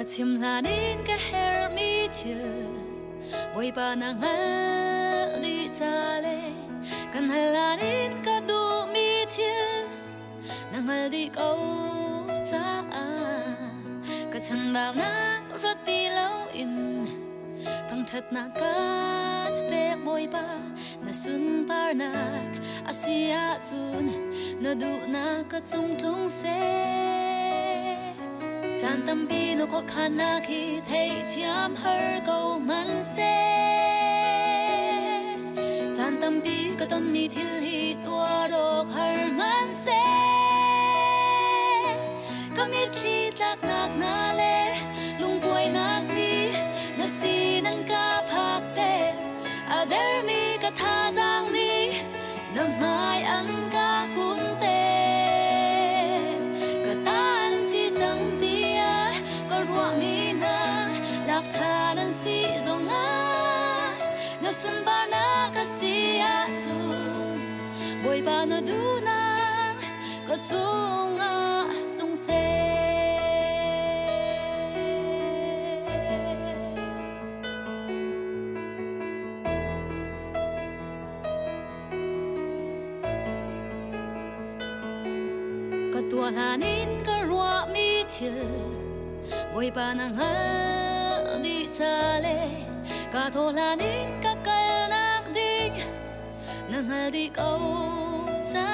chim lanin ka her mi chưa bồi ba nàng al đi cha le kan halanin ka du mi chưa nàng al đi câu cha ka chan bao nàng rót pi lâu in thằng thật na kan bek bồi ba na sun par nak asia chun na du na ka chung tlung se chan tam pi no ko khana khi thei chiam har câu man se chan tam pi ka ton mi thil hi tua dok har man se kamit chi tlak nak na le lung boy nak ni na si nan ka phak te a der mi ka tha giang ni na mai an ka kun te ka tan si chang tia ka ruwa mi na lak tha nan si zong na sun ba na ka si a chun boy ba na du na ka chung lung se tua lanin ka ruwa mi chưa bồi ba nàng al đi cha le ka tho lanin ka kal nak ding nàng al đi câu cha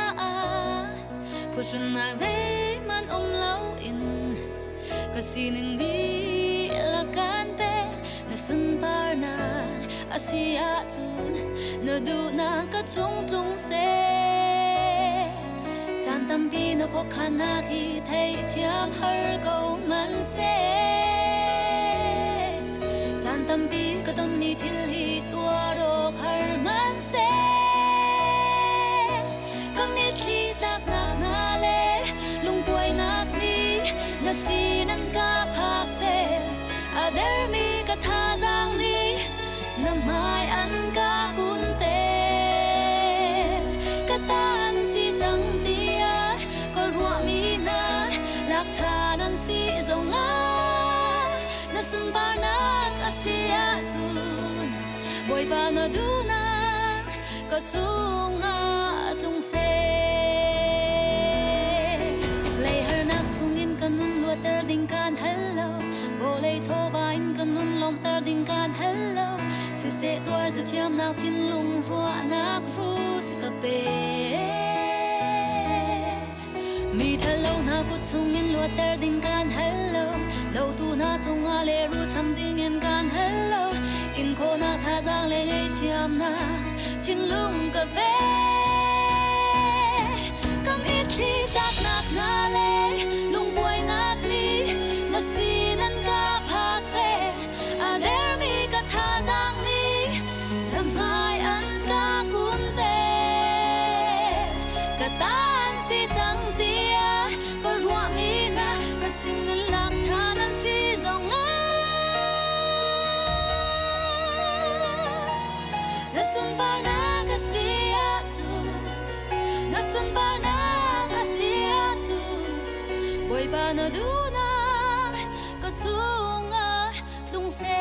phu shun na zay man lâu in ka sining di la kan pe na sun par na asia chun na du na ka chung tlung se chan tam pi no ko khana khi thei chiam har câu man se chan tam pi ka ton mi thil hi tua dok har man se kamit chi tak nak na le lung boy nak ni na si nan ka phak te a der mi ka tha giang ni na mai an ka kun te ka tan si chang lak tha nan si zong na sun par nak asia chun boy ba na du na ka chung tlung se lei har nak chung in kan nun lu ter ding kan hello go lei tho va in kan nun lom ter ding kan hello si se tuar za thiam nak chin lung ruwa nak rut ka pe mi thơ lâu na cút chung in lúa ter ding kan hello đầu tu na chung le ru cham ding in kan hello in ko na tha giang le ngei chiam na chin lung ka ve kam it thi tak nak na le lung boy nak ni na si nan ka phak te a der mi ka tha giang ni lam mai an ka kun te ka tan si chang ti ruwa mi na ka sim nan lak tha nan si zong na sun pa na ka si a chu na sun pa na ka si a chu boy ba na du na ka chung lung se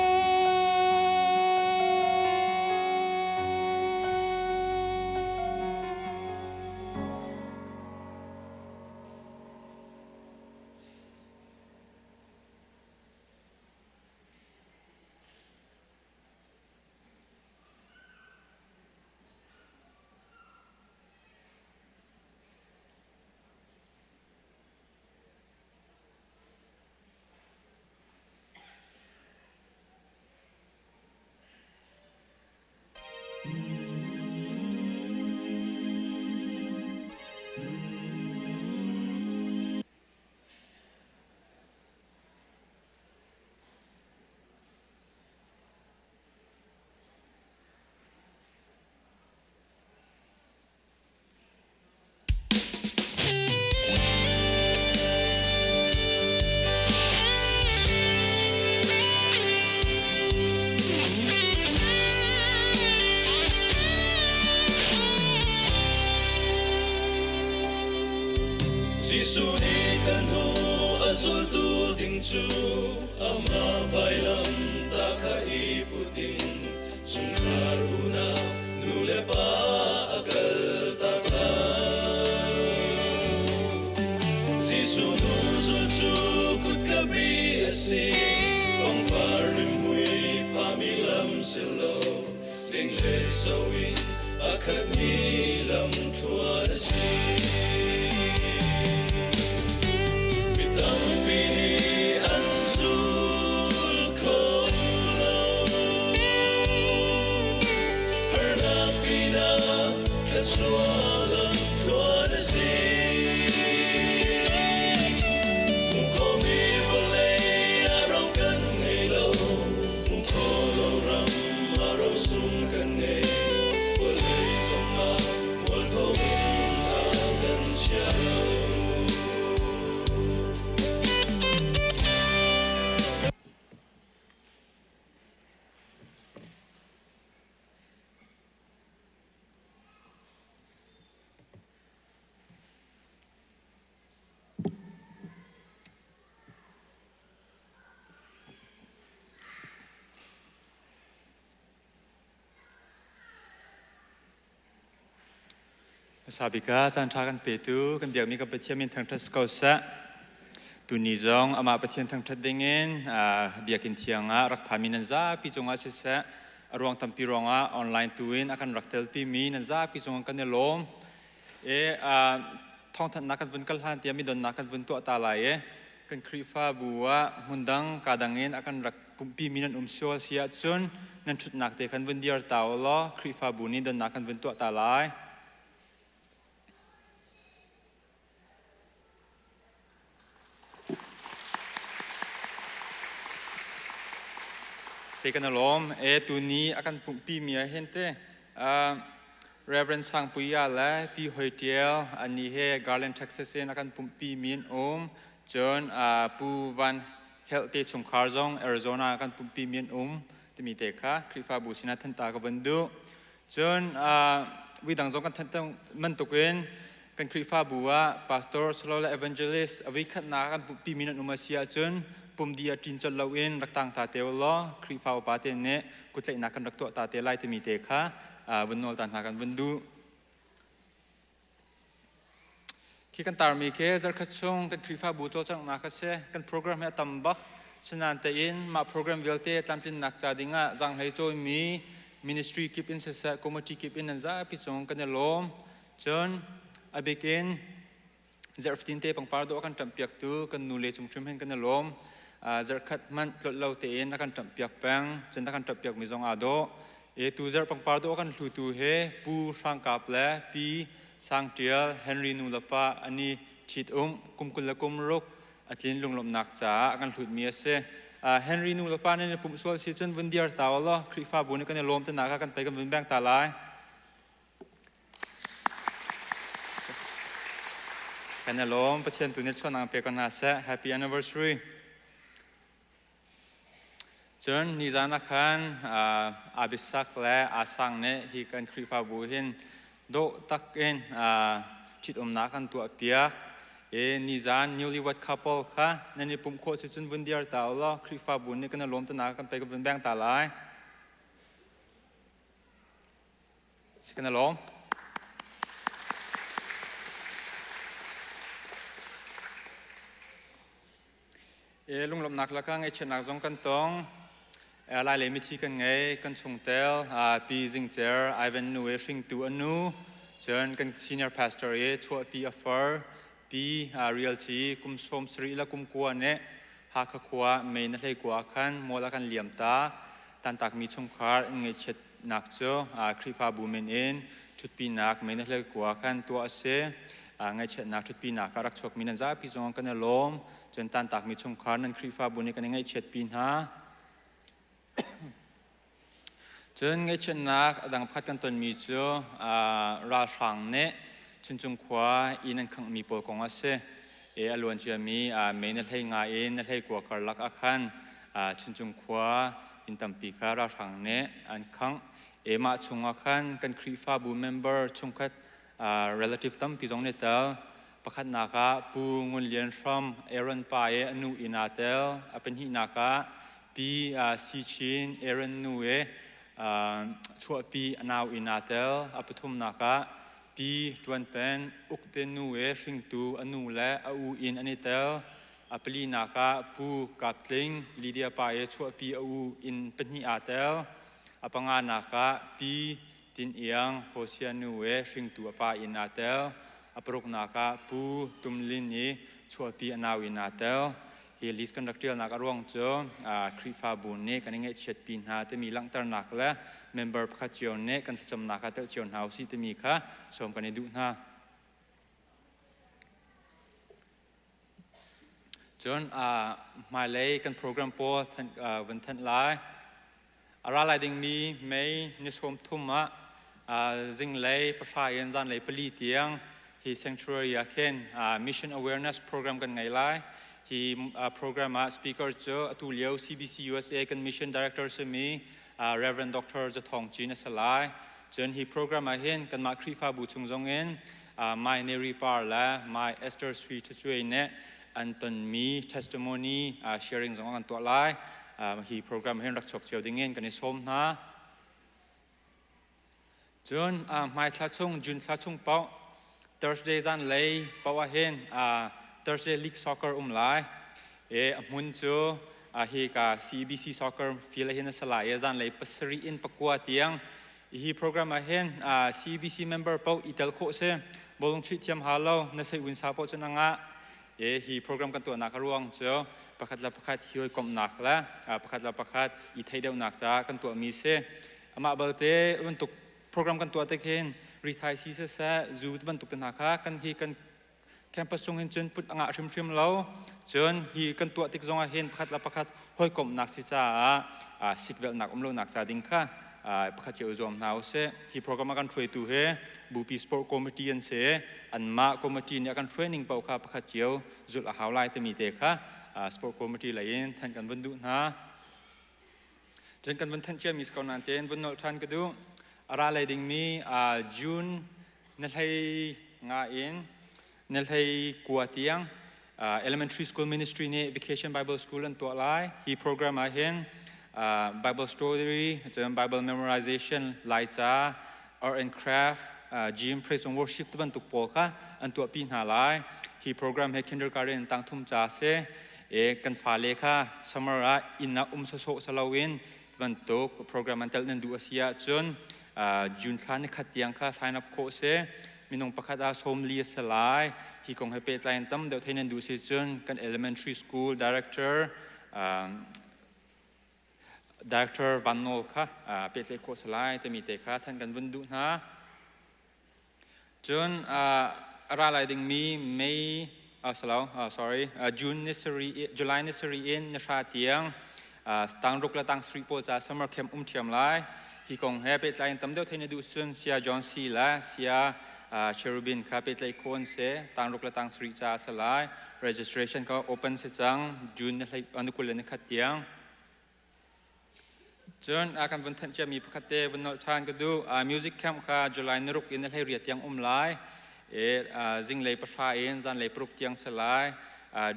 Suni kan hu azul tu ding chu ama vailam ta kha iputin sungharuna nule pa agal ta kha zisunu zulchu kut kabi asi ong parimui pamilam silo dingle sawin akamilam tuasi Swallow toward the sea. Mukomi volay araw kanilo, mukolo ram araw sum kanay. Volay sama mulko agan siya. Sabi ka, jangan trakan petu, kan biar mi kan pecian min tang tas kausa, tu nizong ama pecian tang tas dingin, biar kin tianga rak pami nanza pijonga sisa, ruang tampi ruanga online tuin akan rak telpi mi nanza pijonga kan nelom, thong tan nakan vun kalhan tiang mi don nakan vun tu atalai, kan krifa bua mundang kadangin akan rak pumpi minan umsol siat sun, nan chut nak te kan vun diar tau lo, krifa buni don nakan vun tu atalai. Second alom, tu ni akan pi mia hente, Reverend Sang Puya la pi hoitiel, ani he Garland Texas akan pi min John pu van healthy chung Karzong Arizona akan pi min temi teka, krifa busina tenta ka bendu, John widang zong kan tenta mentukin, kan krifa bua pastor selalu evangelist, awikat na akan pi min umasia John. Pum dia tinjal lawin raktang tate lo krifa upate ne kutlai nakan rakto tate lai temi teka bunol tan nakan bundu ki kan tarmi ke jar khachung kan krifa buto chang nakase kan program ya tambak senan te in ma program velte tamtin nakcha dinga jang hai choi mi ministry keep in sa committee keep in za pisong kan lom jon abekin jar 15 te pang pardo kan tampiak tu kan nule chungchum hen kan lom jar khat man tlotlo te in akan tampiak pang chen akan tampiak mizong ado tu jar pang pardo akan hlutu he pu sang kaple pi sang tial Henry Nulapa ani thit kumkulakum rok atlin lunglom nakcha akan hlut mi ase Henry Nulapa ne pumsol season vundiar tawlo krifa buni kan lom te naka kan pe kan vunbang talai kan lom pathian tunit sonang pe kan ase happy anniversary John nizana khan abisak le asang ne hi kan krifa buhin do takin chit nakan tu piak nizan newlywed couple kha nani pumkho chun vundiar tawlo krifa bun ne kana lom ta nakan pe kan bang talai sikana lom lunglom naklakang chenak zong kan tong lai le mi thi kan ngai kan chungtel pi jingcher Ivan nu shing tu anu chen kan senior pastor ye chua pi afar pi real chi kum som sri la kum kwa ne ha kha kwa me na hlei kwa khan mola kan liam ta tan tak mi chung khar ngai chet nak cho krifa bumen in thut pi nak me na hlei kwa khan to ase ngai chet nak thut pi nak rak chok minan za pi jong kan lom chen tan tak mi chung khar nan krifa buni kan ngai chet pin ha chen ngai chen nak dang phat kan ton mi cho ra sang ne chun chung khwa inan khang mi pol kong ase alwan chia mi me na hlei nga in na hlei kwa kar lak akhan chun chung khwa in tampi kha ra sang ne an khang ma chunga khan kan krifa bu member chungkhat relative tam pi jong ne ta ประคัดนักปูงุนเลียนฟรอมเอรอนปายอนุอินาเตลเป็นหินักปีซีชินเอรอนนูเอชัวปีอนาวอินาเตลปทุมนักปีตวนเป็นอุกเตนูเอชิงตูอนุและอูอินอันนี้เตลปลีนักปูกับลิงลีเดียปายชัวปีอูอินเป็นหิอาเตลปังงานนักปีตินเอียงโฮเซียนูเอชิงตูปาอินาเตลปรุกนักปูตุมลินนี้ชัวปีอนาวอินาเตลเฮลิสกันรักเดียวนักร่วงเจอคริฟาบุนเนกันยังไงเช็ดปีนาแต่มีหลังตระหนักและเมมเบอร์พักเจียวเนกันสำนักเตอเจียวหาวซีแต่มีค่ะสมกันในดุนาจนมาเลยกันโปรแกรมโปรวันทันไลอะไรอะไรดึงมีไม่นิสมทุ่มจิงเลยประชาชนจันเลยผลิตเตียงฮี sanctuary เช่น mission awareness program กันไงไลฮีโปรแกรมspeaker เจอตุเลียว CBC USA กัน mission director สมี Reverend Dr. จะทองจีนสลายจนฮีโปรแกรมเห็นกันมาคริฟาบุชงจงเงินmy Neri Par และ my Esther Sweet ช่วยเนี่ยอันตนมี testimony sharing จงกันตัวไลฮีโปรแกรมเห็นรักชกเจียวดึงเงินกันในสมนะจนไม่คลาดช่วงจุนคลาดช่วงเป้า Thursday จันเลยเป้าว่าเห็นThursday League Soccer ไลมุนจูฮีกับ CBC Soccer ฟิลเห็นสลายจันเลยปัสรีอินประกวดเตียงฮีโปรแกรมเห็นCBC member เป้าอิตาลีโคเซ่บอลงชิดเทียมฮาโลในสายวินซาโปจนังฮีโปรแกรมกันตัวนักร่วงเจ้าประคัดละประคัดฮิวกลมนักและประคัดละประคัดอีไทยเดียวนักจ้ากันตัวมีเซ่มาเบลเต้บรรทุกโปรแกรมกันตัวเตเคนรีไทยซีเซ่จูดบรรทุกกันนักกันฮีกันแคมปัสทรงเห็นจนพุทธอ่างชิมเราจนฮีกันตัวติกจงเห็นประคัดละประคัดห้อยกลมนักสิจ้าสิกเวลนักโลนักจ้าดิ้งค่ะประคัดเจ้าจอมนาวเซ่ฮีโปรแกรมกันช่วยตัวเฮบูปีสปอร์ตคอมมิตี้อันเซ่อันมาคอมมิตี้เนี่ยกันเทรนนิ่งเป่าค่ะประคัดเจ้าจุดละหาวไลท์มีเตะค่ะสปอร์ตคอมมิตี้เลยท่านกันวันดูนะจนกันวันท่านเชื่อมีสกอนันเตนวันนอท่านก็ดูอะไรดิ่งมีจูนนั่นให้งาอินนั่นให้กัวเตียงelementary school ministry เนี่ย vacation Bible school อันตัวไลน์ฮีโปรแกรมมาเห็นBible story จะเป็น Bible memorization ไลจ้า art and craft gym praise and worship ตัวบรรทุกปอค่ะอันตัวปีหาไลฮีโปรแกรมให้ kindergarten ตั้งทุ่มจ้าเซ่กันฟ้าเลค่ะ summer อินนักสโสสลาวินบรรทุกโปรแกรมมันเตลนันดูอาเซียจนจุนคลานขัดยังค่ะ sign up โคเซ่มีน้องประคัดสมลีสลายฮีคงให้เป็นไลน์ตั้มเดี๋ยวเทนันดูเสียจนกัน elementary school director Director Van Nol ค่ะเป็นเลขโคสไลด์จะมีเตะค่ะท่านกันวันดูนะจนอะไรดึงมีไม่June nursery July nursery in นชาเตียงตั้งรุกและตั้งสตรีโปจ่า summer camp เทียมไลที่คงให้เป็นไลน์ตั้มเดียวเทนดูส่วนเสียจอห์นซีและเสียเชอรูบินค่ะเป็นเลขโคนเสตั้งรุกและตั้งสตรีจ่าสไลด์ registration ก็ open เสียจัง June ในอนุกูลในขัดเตียงจนอาการวันทันจะมีประคัตเตวันนอทานก็ดูมิวสิกแคมป์ค่ะจุลัยนรุกอินให้เรียดยังไลจิงเลยประชาเองจันเลยปลุกยังสลาย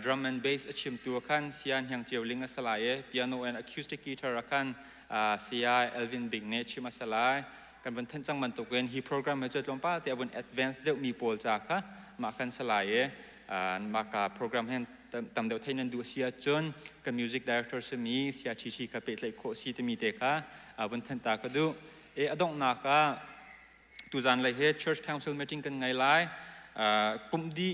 ดรัมแอนด์เบสชิมตัวกันเสียงยังเจียวลิงสลายเปียโนแอนด์อะคูสติกกีตาร์กันเสียเอลวินบิกเนชิมาสลายกันวันทันจังมันตกเงินฮีโปรแกรมให้จดลงป้าแต่วันแอดวานซ์เดี๋ยวมีโปรจากค่ะมากันสลายมากับโปรแกรมให้ตามเดียวไทยนั้นดูเสียจนกับมิวสิกดีเรคเตอร์สมีเสียชีกับเป็นเลยโคซีตมีเตค่ะวันทันตาก็ดูอดงนักตุจันเลยเChurch Council meeting กันไงไล่ปุ่มดี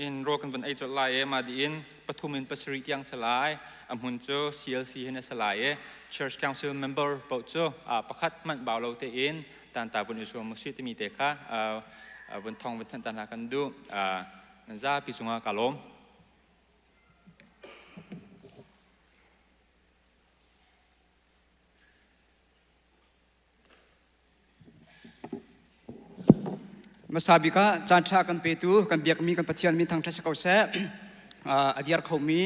in โรกันวันไอจุดไล่มาดีนปฐุมินปัสริยังสลายหุ่นโจ CLC ให้ในสลาย Church Council member เป่าโจประคัดมันบ่าวเราเตอินตันตาวันอุศวมุสิตมีเตค่ะวันทองวันทันตากันดูนั่นจะพิสุงกาลมมาสาบิกาจานชากันเปตูกันเบียกมีกันปัจจัยมีทางทัศน์เขาเสอดียร์เขามี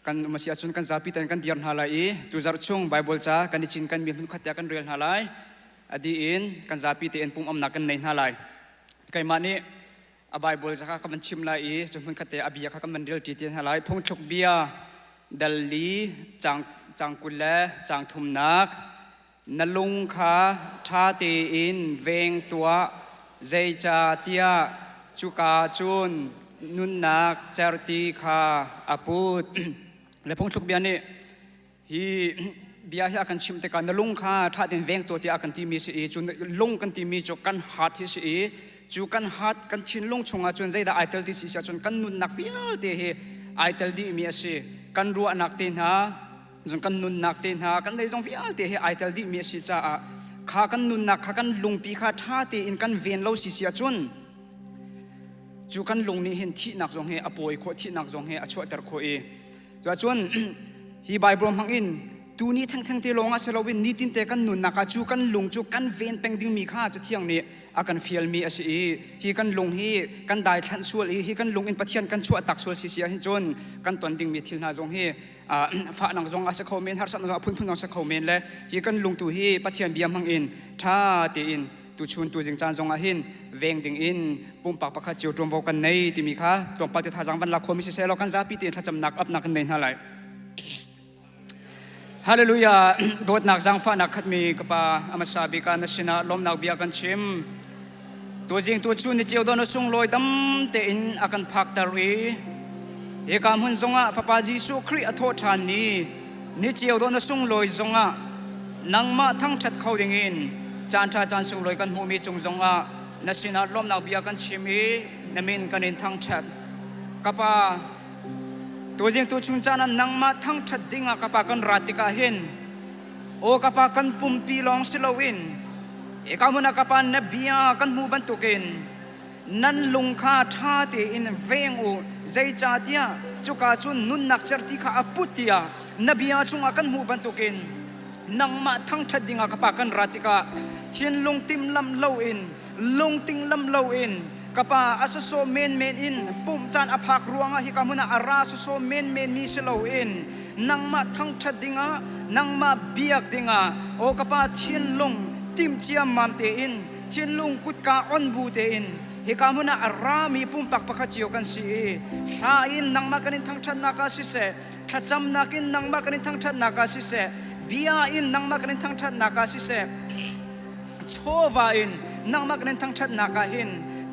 กันมาเสียจุนกันซาปิตันกันเดียร์ฮาลายตุจาร์ชงไบเบิลจ้ากันดิจินกันมีหุ่นขัดยากันเรียนฮาลายอดีอินกันซาปิตันปุ่มอำนาจกันในฮาลายไกมานี้ บายบอลจะข้ามันชิมลายจนมันขัดเตะอบียข้ามันเรียลจีเตียนหลายพงชกเบียดัลลีจางกุลเลจางทุมนักนลุงขาทาเตอินเวงตัวใจจาเตียจุกาจุนนุนนักเจรตีขาอปูดและพงชกเบียนี่ฮีเบียร์อากันชิมแต่กันนลุงข้าถ้าเดินเวงตัวที่อากันที่มีสีจุนลุงกันที่มีจุกันหัดที่สีจุกันหัดกันชินลุงชงอาจุนใจได้ไอเทลที่สีจุนกันนุนนักฟิลเตะไอเทลที่มีสีกันรัวนักเตนหาจุนกันนุนนักเตนหากันได้จงฟิลเตะไอเทลที่มีสีจ้าข้ากันนุนนักข้ากันลุงปีข้าท่าเตอินกันเวียนเล่าสีจุนจุกันลุงนี่เห็นที่นักจงเฮอปอยโคที่นักจงเฮอช่วยตระโคจุนฮีไบเบิลมังอินตูนี้ทั้งที่ลงอาศัยเราวินนิตินเตกันนุนนักจูกันลุงจูกันเวนเป็นดึงมีค่าจะเที่ยงนี้อากันฟิลมีอาศัยฮีกันลุงฮีกันได้ทันส่วนฮีกันลุงอินปะเทียนกันชั่วตักส่วนเสียหินจนกันตอนดึงมีทิลนาจงฮีฝ่านังจงอาศัยเขาเมนฮาร์สันจงพุ่นอาศัยเขาเมนเลยฮีกันลุงตูฮีปะเทียนเบียมังอินท่าตีอินตูชุนตูจิงจานจงอาหินเวงดึงอินปุ่มปากปากจิวตรวมโวกันในที่มีค่าตรงปฏิทัจังวันละคมิเสเรากันจะพิจารณาจำนักอับนักกันในเท่าไรฮาเลลูยาโดดนักจังฟ้านักขัดมีกับปาอามาซาบิการนัชนะลมนักเบียกันชิมตัวจริงตัวชุนนิเจียวโดนส่งลอยดำเตอินอากันพักตารีเอกามหุนจงะฟ้าปาจิสุครีอโทษานีนิเจียวโดนส่งลอยจงะนังมาทั้งชัดเขาดิ่งอินจานชาจานส่งลอยกันหูมีจงจงะนัชนะลมนักเบียกันชิมีนมินกันอินทั้งชัดกับปาตัวจริงตัวชุนจานันนังมาทั้งชัดดิ่งกับปากันรัติกาเห็นโอกับปากันปุ่มปีลองสิลวินเอกามุนักปานนบียกันหูบันตุกินนันลุงข้าท่าเตอินเวงอูใจจ่าเตียจุกาจุนนุนนักจรติข้าอปุติยานบียจุงกันหูบันตุกินนังมาทั้งชัดดิ่งกับปากันรัติกาเทียนลงติมลำเล่าอินลงติงลำเล่าอินกับปาอาสโซเมนอินปุ่มจานอภักรวงฮิกามุนาอาราสโซเมนมีเสลาอินนังมาทั้งชัดดิ่งนังมาเบียกดิ่งโอกับปาเทียนลงติมเจียมมามเตอินเทียนลงกุดกาอันบูเตอินฮิกามุนาอารามีปุ่มปักปักจิโอกันสีชาอินนังมากันอินทั้งชัดนักสิเสทัดจำนักอินนังมากันอินทั้งชัดนักสิเสเบียอินนังมากันอินทั้งชัดนักสิเสโชวาอินนังมากันอินทั้งชัดนักหิน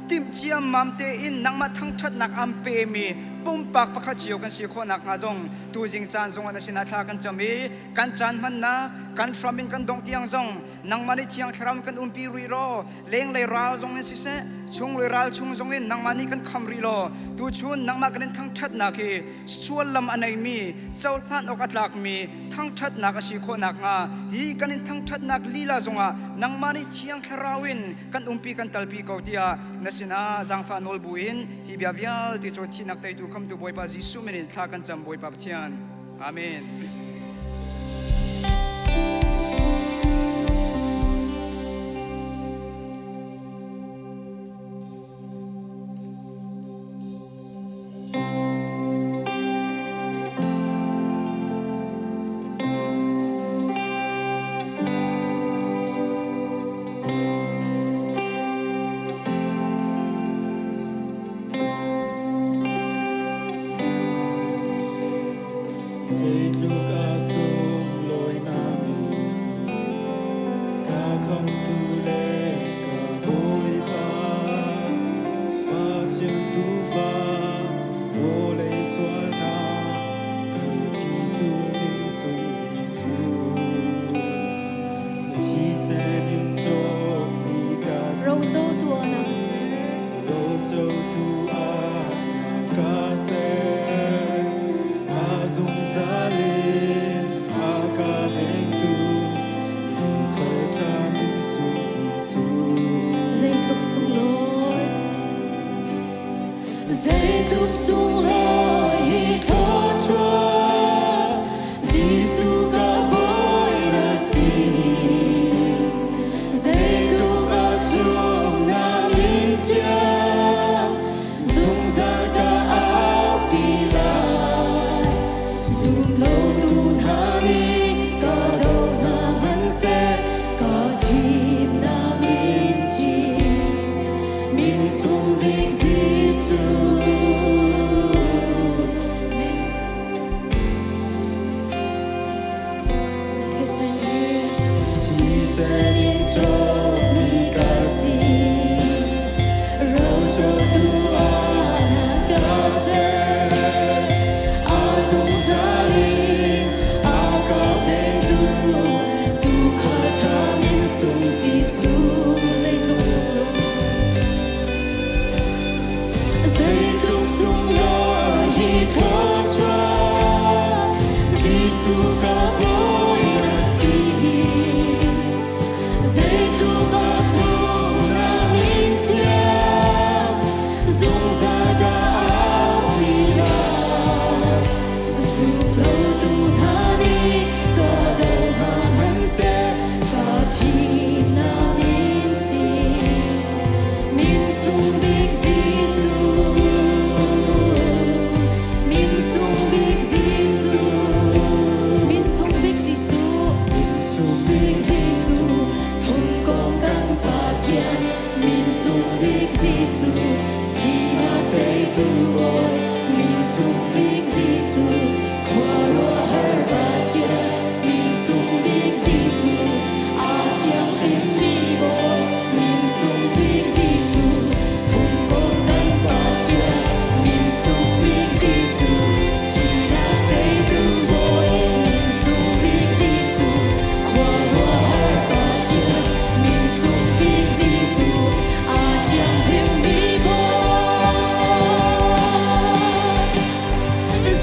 ติมเจียมมามเตอินนังมาทั้งชัดนักอัมเปมีปุ่มปักปักจิโอกันสีโคนักงาจงตูจิงจานจงวันสินาทากันจะมีกันจานมันนะกันทรามินกันดงเตียงจงนังมาในเทียงทรามกันปีรีโรเลงเลยราวจงสิเสชงเลยราวชงจงอินนังมานี่กันคำรีโรตูชุนนังมากันทั้งชัดนักฮีส่วนลำอันไหนมีเจ้าพลานอกัดลักมีทั้งชัดนักสีโคนักงาฮีกันทั้งชัดนักลีลาจงนังมาในเทียงทราวินกันปีกันตัลปีเกาเตียนสินาจังฟานอลบุอินฮีเบียวิลติโจที่นักไตตูคำตูบอยปาจิสุเมนินทากันจำบอยปาเทียนอาเมนMin som vi ser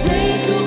Giây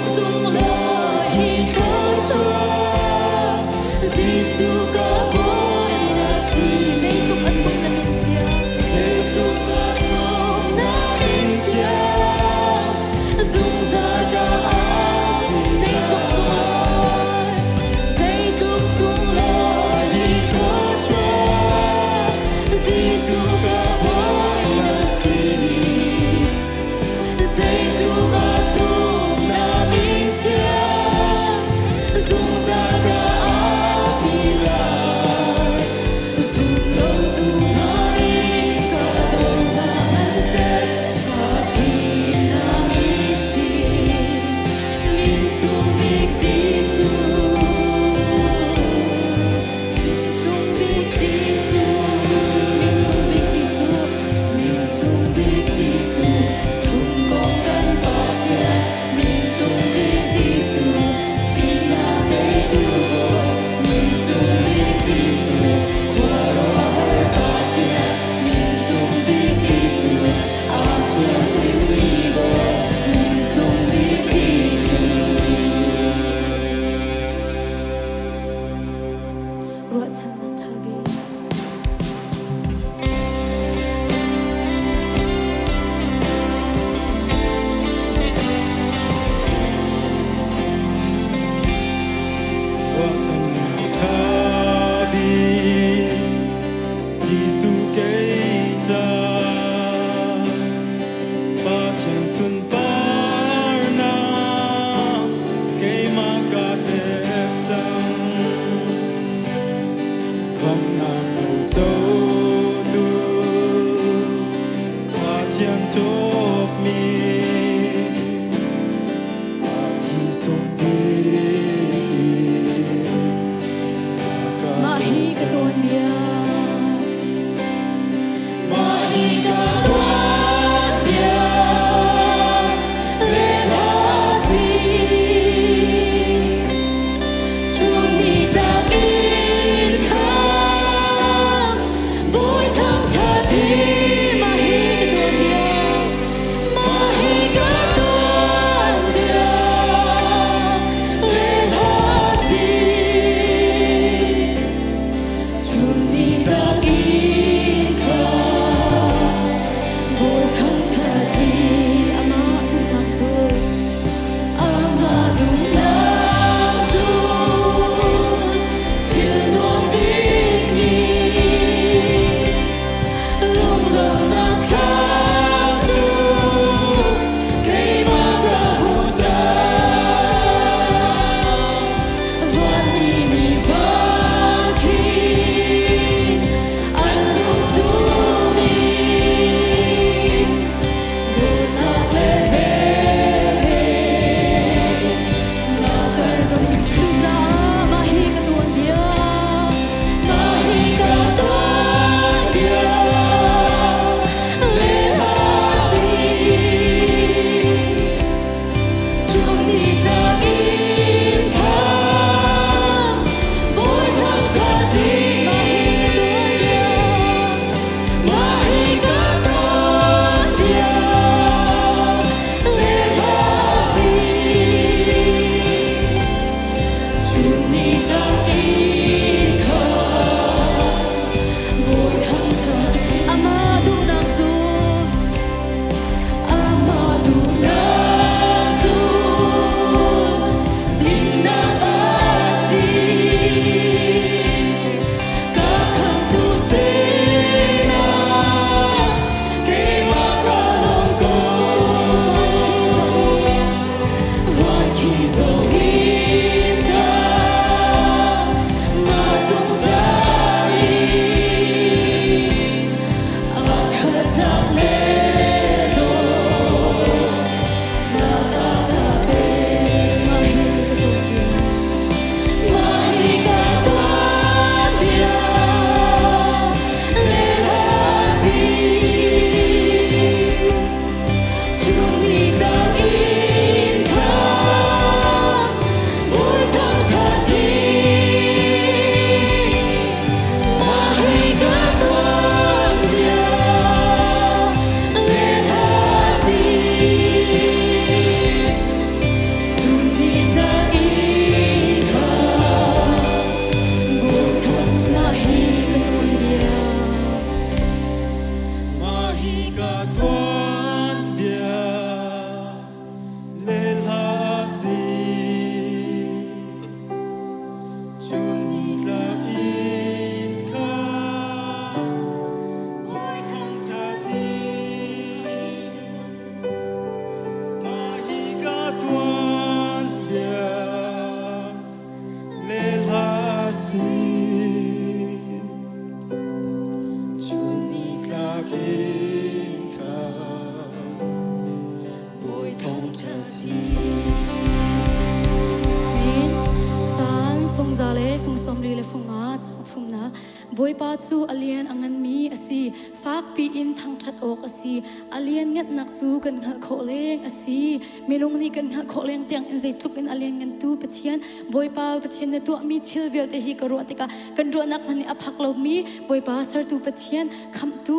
alien angan mi asi fak pi in thang that ok asi alien ngat nak chu kan kha kholeng asi minung ni kan kha kholeng tiang in zai tuk in alien ngan tu pathian boy pa pathian na tu mi thil vel te hi karo te ka kan ro nak mani aphak lo mi boy pa sar tu pathian kham tu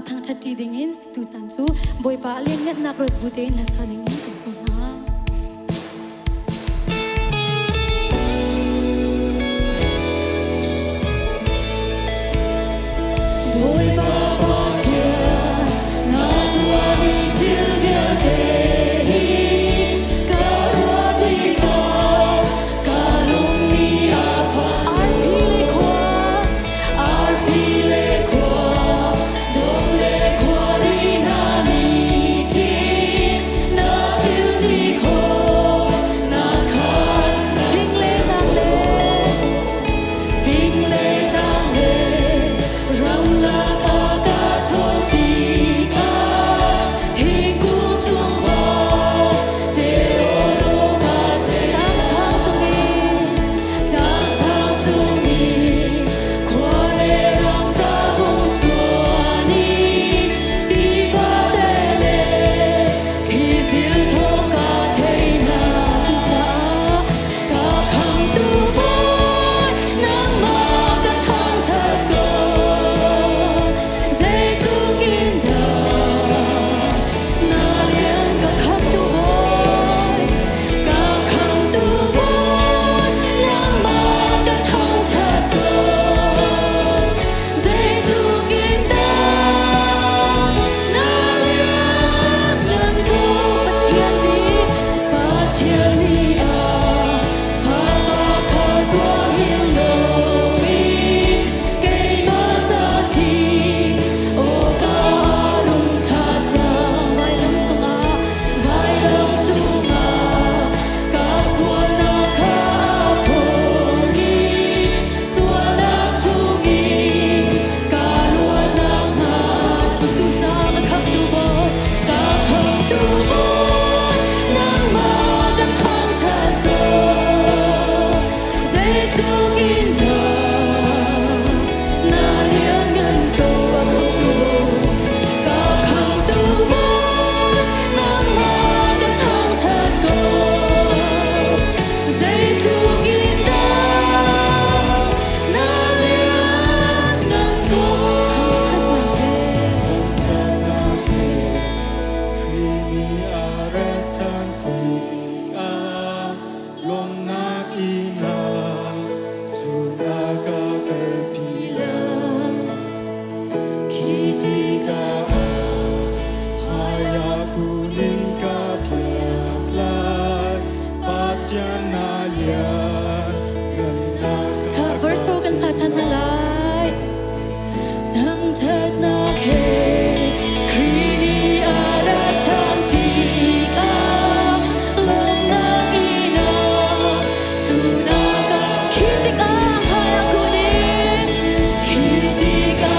thang that ti ding in tu chan chu boy pa alien ngat nak rot bu te in la sa ding in kan so na boy pa pathian na tu mi thil vel te verse pro kan sa chan na lai nang that na ke krini aratan ti ka lom na ina suna ka kitika haya kunin kitika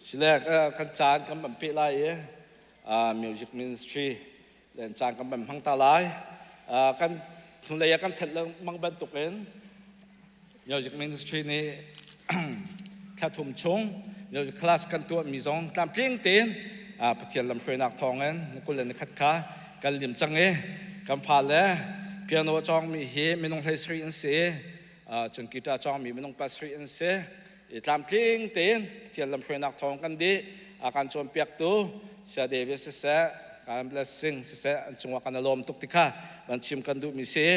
สิแรกกันจานกันแบบเปล่าmusic ministry เดินจานกันแบบพังตาลายกันทุนเลยกันเถิดเรื่องมังบันตุกเอง music ministry นี่ ถ้าทุ่มชง music class กันตัวมีสองตามเพียงเตียนปฏิญาณลำช่วยนักทองเองนักกุลนักขัดขากันลิมจังกันฟ้าเลยเปียโนจองมีเฮไม่ต้องใช้สตรีอินเซ่จนกีตาร์จองมีไม่ต้องปัสสรีอินเซ่ตามเพียงเตียนปฏิญาณลำช่วยนักทองกันดีการชวนเปียกตัวเสียเดวิสเซ่การ blessing เซ่จังหวะการลมตุกติกาบันชิมกันดูมีเซ่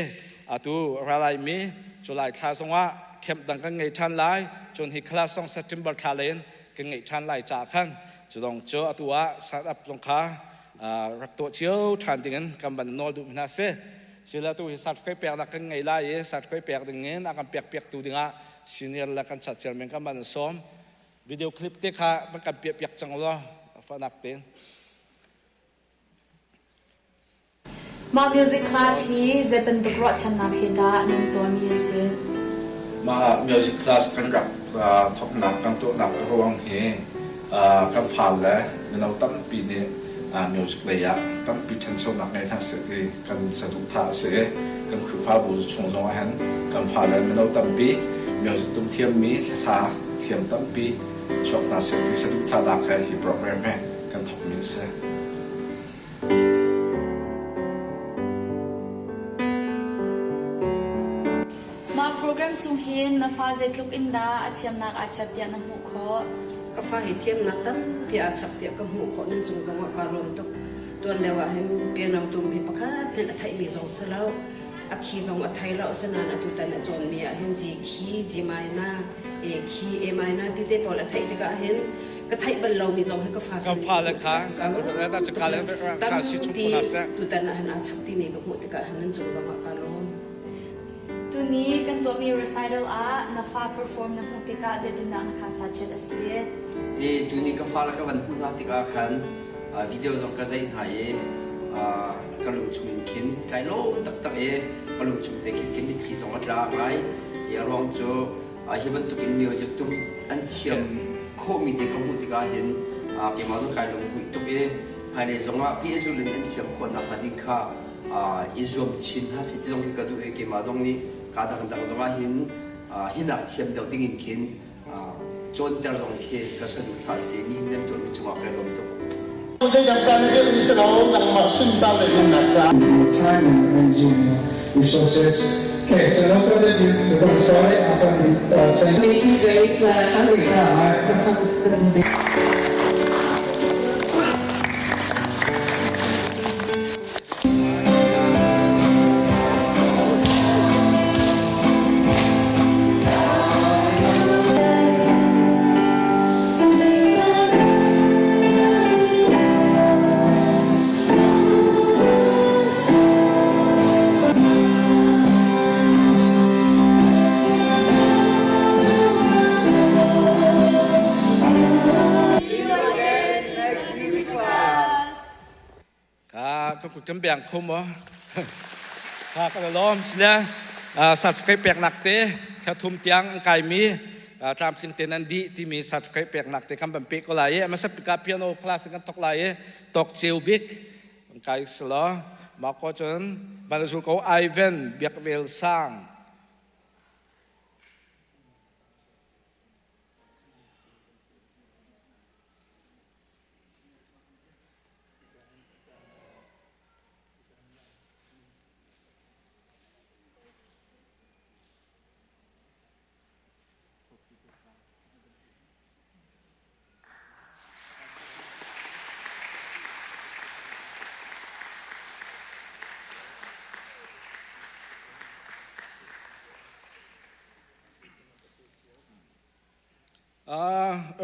ตัวอะไรมีจุลายทาสงะเข้มดังกันไงท่านไล่จนฮิคลาสองเซปเทมเบอร์ทาเลนกันไงท่านไล่จากขันจะต้องเจอตัวสารพัดสงขารักตัวเชียวท่านดิ่งกันบันนอดูมินาเซ่เชื่อแล้วตัวสัตว์เคยเปียกนักกันไงไล่สัตว์เคยเปียกดิ่งเงี้ยนักกันเปียกตัวดิ่งอ่ะซีเนียร์ละกันชัดเจนเหมือนกันบันซ้อมวิดีโอคลิปเด็กค่ะมันกันเปียกจังเลยฟังนักเต้นมามิวสิกคลาสนี้จะเป็นตัวกรดฉันนักเฮดาในตัวมีเสียมามิวสิกคลาสกันรับทบหนักกันตัวหนักรวงเฮกันผ่านแล้วเราตั้งปีนี้มิวสิกเลยอะตั้งปีฉันชอบนักในทางเสียดีกันสะดุดท่าเสียกันคือฟ้าบุญชงจงอาหารกันผ่านแล้วเราตั้งปีมิวสิกตุ้มเทียมมีที่สาเทียมตั้งปีชอบนักเสียดีสะดุดท่าดักที่โปรแกรมแม่กันทบมิวสิกมาโปรแกรมสุหินนฟ้าเจตุกอินดาอาเทียมนักอาชัดยานักมุขก็ฟ้าเทียมนักตั้มพิอาชับเดียกับมุขนั่นจงจังว่าการรวมตัวเดียวว่าเห็นเปียนเอาตุ้มเห็นปะค่ะเป็นอัฐิมีสองเสลาอักขีสองอัฐิแล้วสนานตุตันจนมีเห็นจีขีจีไมนาขีไมนาที่เด็บพออัฐิที่ก็เห็นก็ไทยบรรลุมีสองให้ก็ฟ้าก็ฟ้าเลยค่ะการแล้วแต่จะการแล้วการชิชุมพุนัสตุตันเห็นอาชับที่มีกับมุขที่ก็เห็นนั่นจงจังว่าการรวมตัวนี้กันตัวมี recital นักฟ้า perform นักมุขที่ก็จะติดนักขันสัจจะเสียตัวนี้ก็ฟ้าแล้วก็วันพุธนักที่ก็ขันวิดีโอจงก็จะอินหายกลุ่มชุมขินไกลโลตักตักกลุ่มชุมเด็กขินมีขีจงอัดลาไงรวมจูฮิบันตุกินมิวสิกตุ้มอันเทียมโคมีเด็กกับมุขที่ก็เห็นเกี่ยวกับไกลโลหุ่ยตุกภายในจงว่าพี่จุลินอันเทียมคนนักดิ้งข้าอิจวมชินฮะสิที่ตรงที่กระดูกเกี่ยวกับตรงนี้การดังดังจงว่าหินนักเทียมเดียวดิ้งขินจนเดี๋ยวจงเฮก็สะดุดท่าเสียงนี่ตัวมีจงว่าไกลโลตุก这样在那个历史楼，那么顺道的用来讲，time and energy resources. Okay, so no further ado, we're going to start it. I'm going to thank Amazing Grace, Hungry Heart.จำแบ่งคมวะข้าก็ล้อมสินะสัตว์เคยแปลกหนักเตะชาทุ่มเตียงไก่มีตามสิ่งเตนันดีที่มีสัตว์เคยแปลกหนักเตะคำบัมเปก็ไหลมาสับปิกาเปียโนคลาสกันตกไหลตกเซลบิกไก่สลอมาก็จนบรรจุเขาไอเวนเบียกเวลสร้าง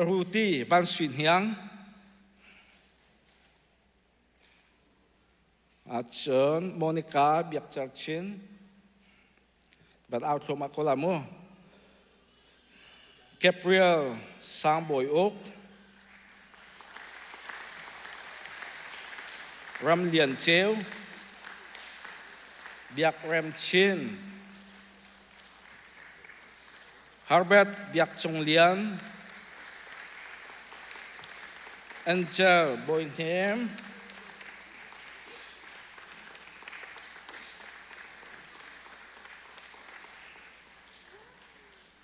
รูตี้วันสินเฮียงเชิญโมนิกาเบียกจัดชินบัดเอาโทมาโคลามูแกเปรียลซางบอยอกรัมเลียนเจลเบียกแรมชินฮาร์เบิร์ตเบียกจงเลียน Angel Boynham,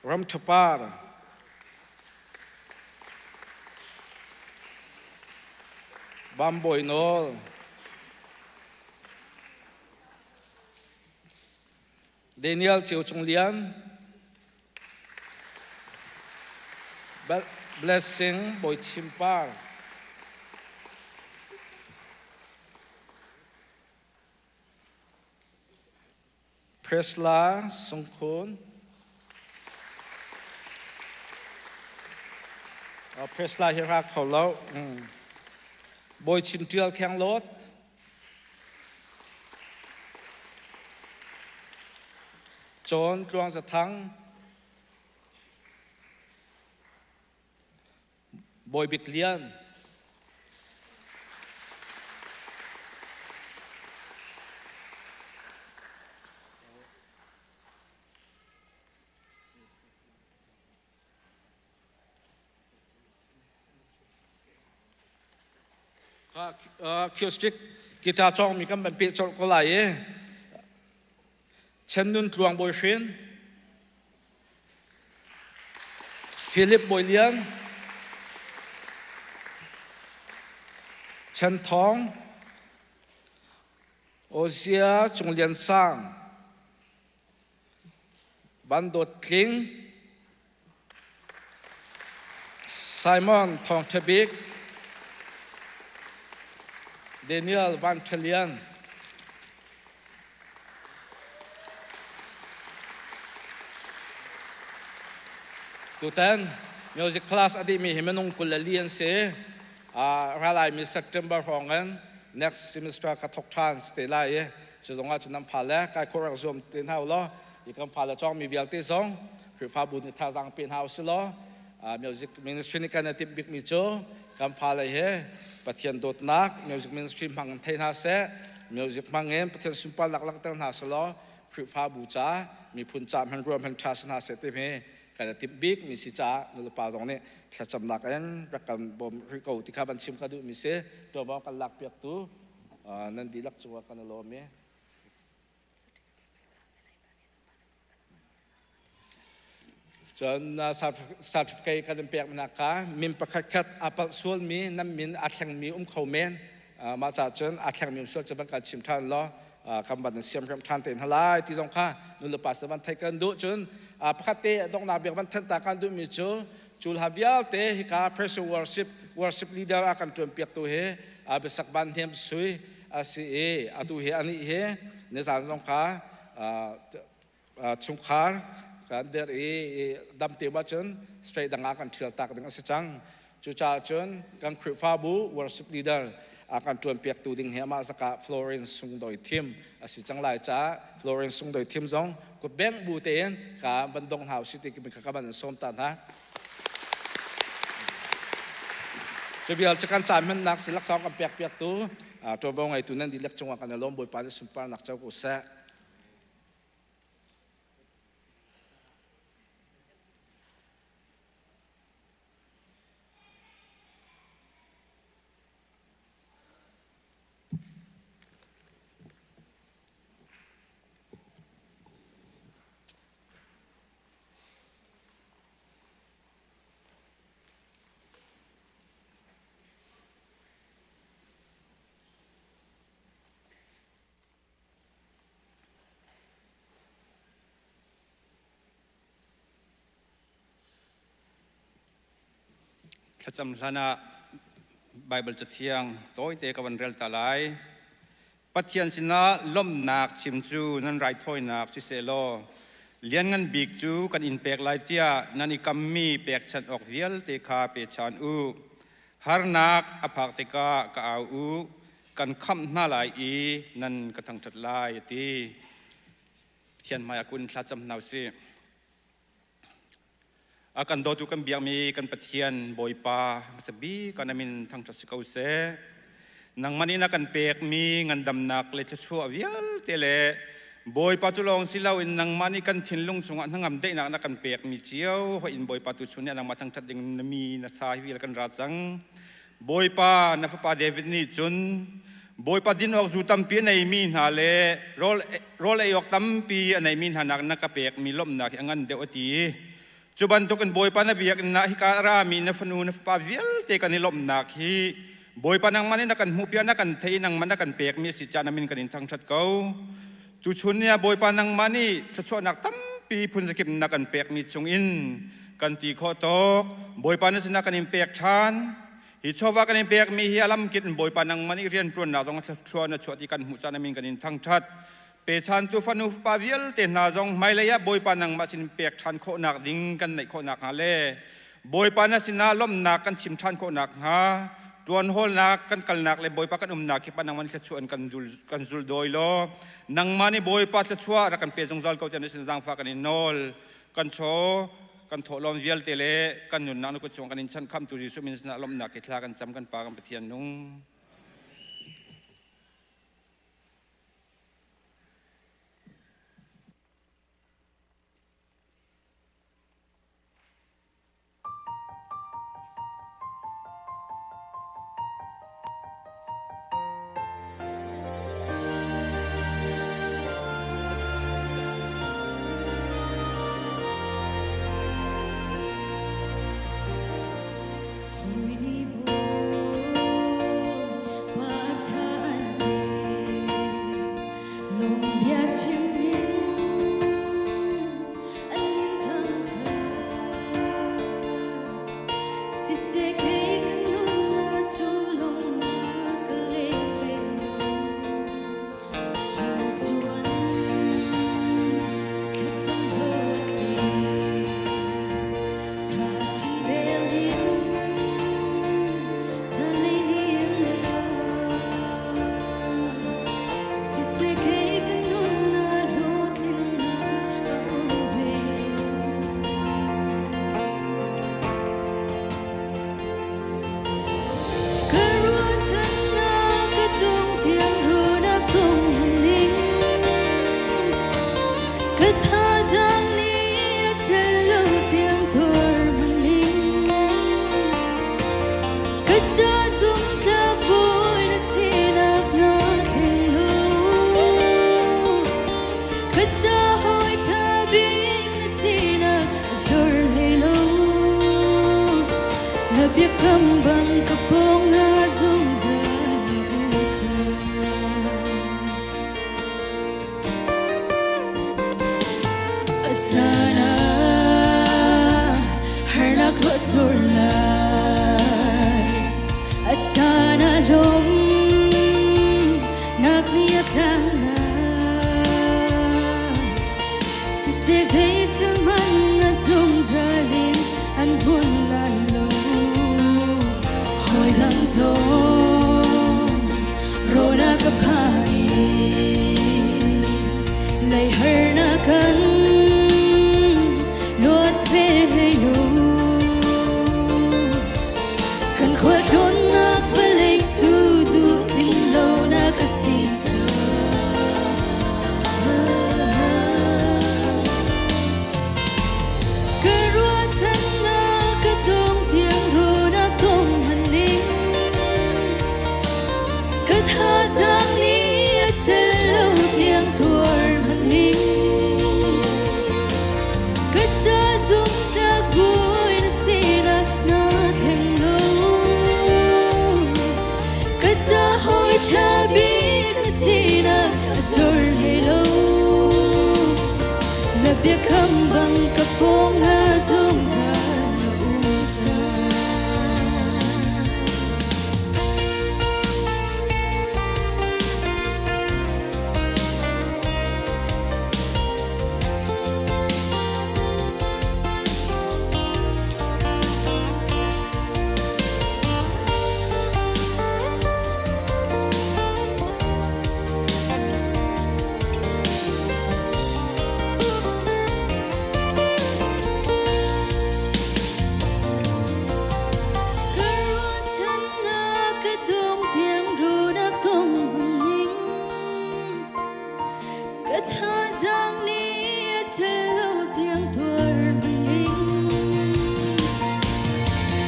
Ram Thapar, Bamboy Nol, Daniel Chiu Chung Lian, Blessing Boy Chimpar, Presla Songkhun, Presla Hirak Kholo, Boy Chintial Khang Lot, John Kluang Zatang, Boy Biklian, Acoustic guitar chong mi kan ban pe chol ko lai Chen Nun Kluang Boy Shin, Philip Boy Lian, Chen Thong, Osia Chung Lian Sang, Ban Dot Kling, Simon Thong Tabik, Daniel Van Telian, Tutan music class adi mi himenung kulalian se ralai mi September hongan next semester ka thok than stay lai chuzonga chunam phale kai khorang zoom tin hau lo ikam phale chong mi vialte song krifa bu ni tha jang pin house lo music ministry ni kan tip big mi cho kam phale he pathian dot nak music ministry mang thai na se music mangem pathian sumpal lak lak tang na selo krifa bu cha mi phun cha han rom han thas na se te me kada tip big mi si cha nul pa jong ne thla cham nak en rakam bom ri ko ti kha ban chim ka du mi se to ba kan lak pek tu nan di lak chuwa kan lo me chon certificate kan pek na ka min pakhat khat apal sul mi nam min athang mi khomen ma cha chon athang mi sul chaban ka chim than lo kam ban siam kam than ten halai ti jong kha nul pa sa ban thai kan du chon pakate dong na biak ban than ta kan du mi chu chul havial te hika pressure worship leader akan tum pek tu he besak ban hem sui asi e atu he ani he ne san jong kha chung khar kan der e dam te ba chon straight dang akan thil tak ding ase chang chu cha chon kan krifa bu worship leader akan tum pek tu ding he ma saka Florence Sungdoi Thim asi chang lai cha Florence Sungdoi Thim jong ko beng bu te en ka bandong house city ki ka ban som ta na Cebial cekan camen nak silak saw kan pek tu to bong ai tu nan dilek chunga kan lom boy pa sumpar nak chau ko sa Kacam sana Bible cetiang toy te kawan rel talai patian sina lom nak chimchu nan rai thoi nak si selo lian ngan big chu kan in pek lai tia nani kammi pek chan ok vial te kha pe chan u har nak aphak te ka au u kan kham na lai i nan ka thang that lai ti thian maya kun thacham nau si akan do tu kan biang mi kan pathian boy pa sabi kan amin thang thas kau se nang manina kan pek mi ngan dam nak le chu avial tele boy pa chu long silau in nang mani kan thinlung chunga nangam de na kan pek mi chiao ho in boy pa tu chune nang mathang that ding mi na sa hi kan ra chang boi pa na fa David ni chun boi pa din ok zu tam pi nei min ha le rol e ok tam pi nei min hanak na ka pek mi lom na angan de oti chuban to kan boi pa na biak na hi ka ra mi na fanu na pa vial te kan lom na hi boi pa nang mani na kan hu pia na kan thei nang man na kan pek mi si cha na min kan in thang that ko tu chun nia boi pa nang mani thcho nak tam pi phun sakip na kan pek mi chung in kan ti kho tok boi pa na sina kan in pek chan hi chowa kan in pek mi hi alam kit boi pa nang mani rian tron na jong thlo na choti kan hu cha na min kan in thang that pe chan tu fanu pa vial te na jong mai le ya boi pa nang ma sin pek than kho nak ding kan nei kho nak ha le boi pa na sina lom nak kan chim than kho nak ha tuan hol nak kan kal nak le boi pa kan nak ki pa nang man chuan kan zul doi lo nang mani boi pa chua ra kan pe jong zal ko chen sin jang fa kan in nol kan cho kan tho lom vial te le kan nun na ko chong kan in chan kham tu ri su min na lom nak ki thla kan cham kan pa kan pathian nung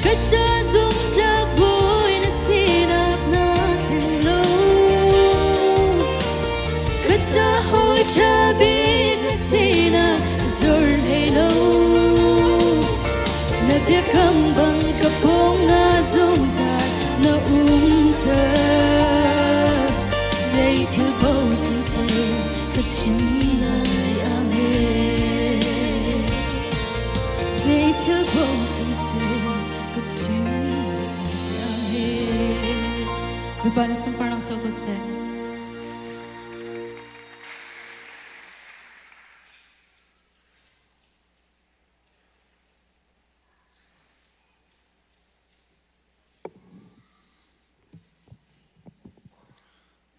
Cất gió dung thác bụi sa hoi chabi na sina zor hello na biakam bang kapong na zongzar na umza zay til bo tu say kachin na ame zay til bo tu say kachin na ame Rupana sumparang sa ko say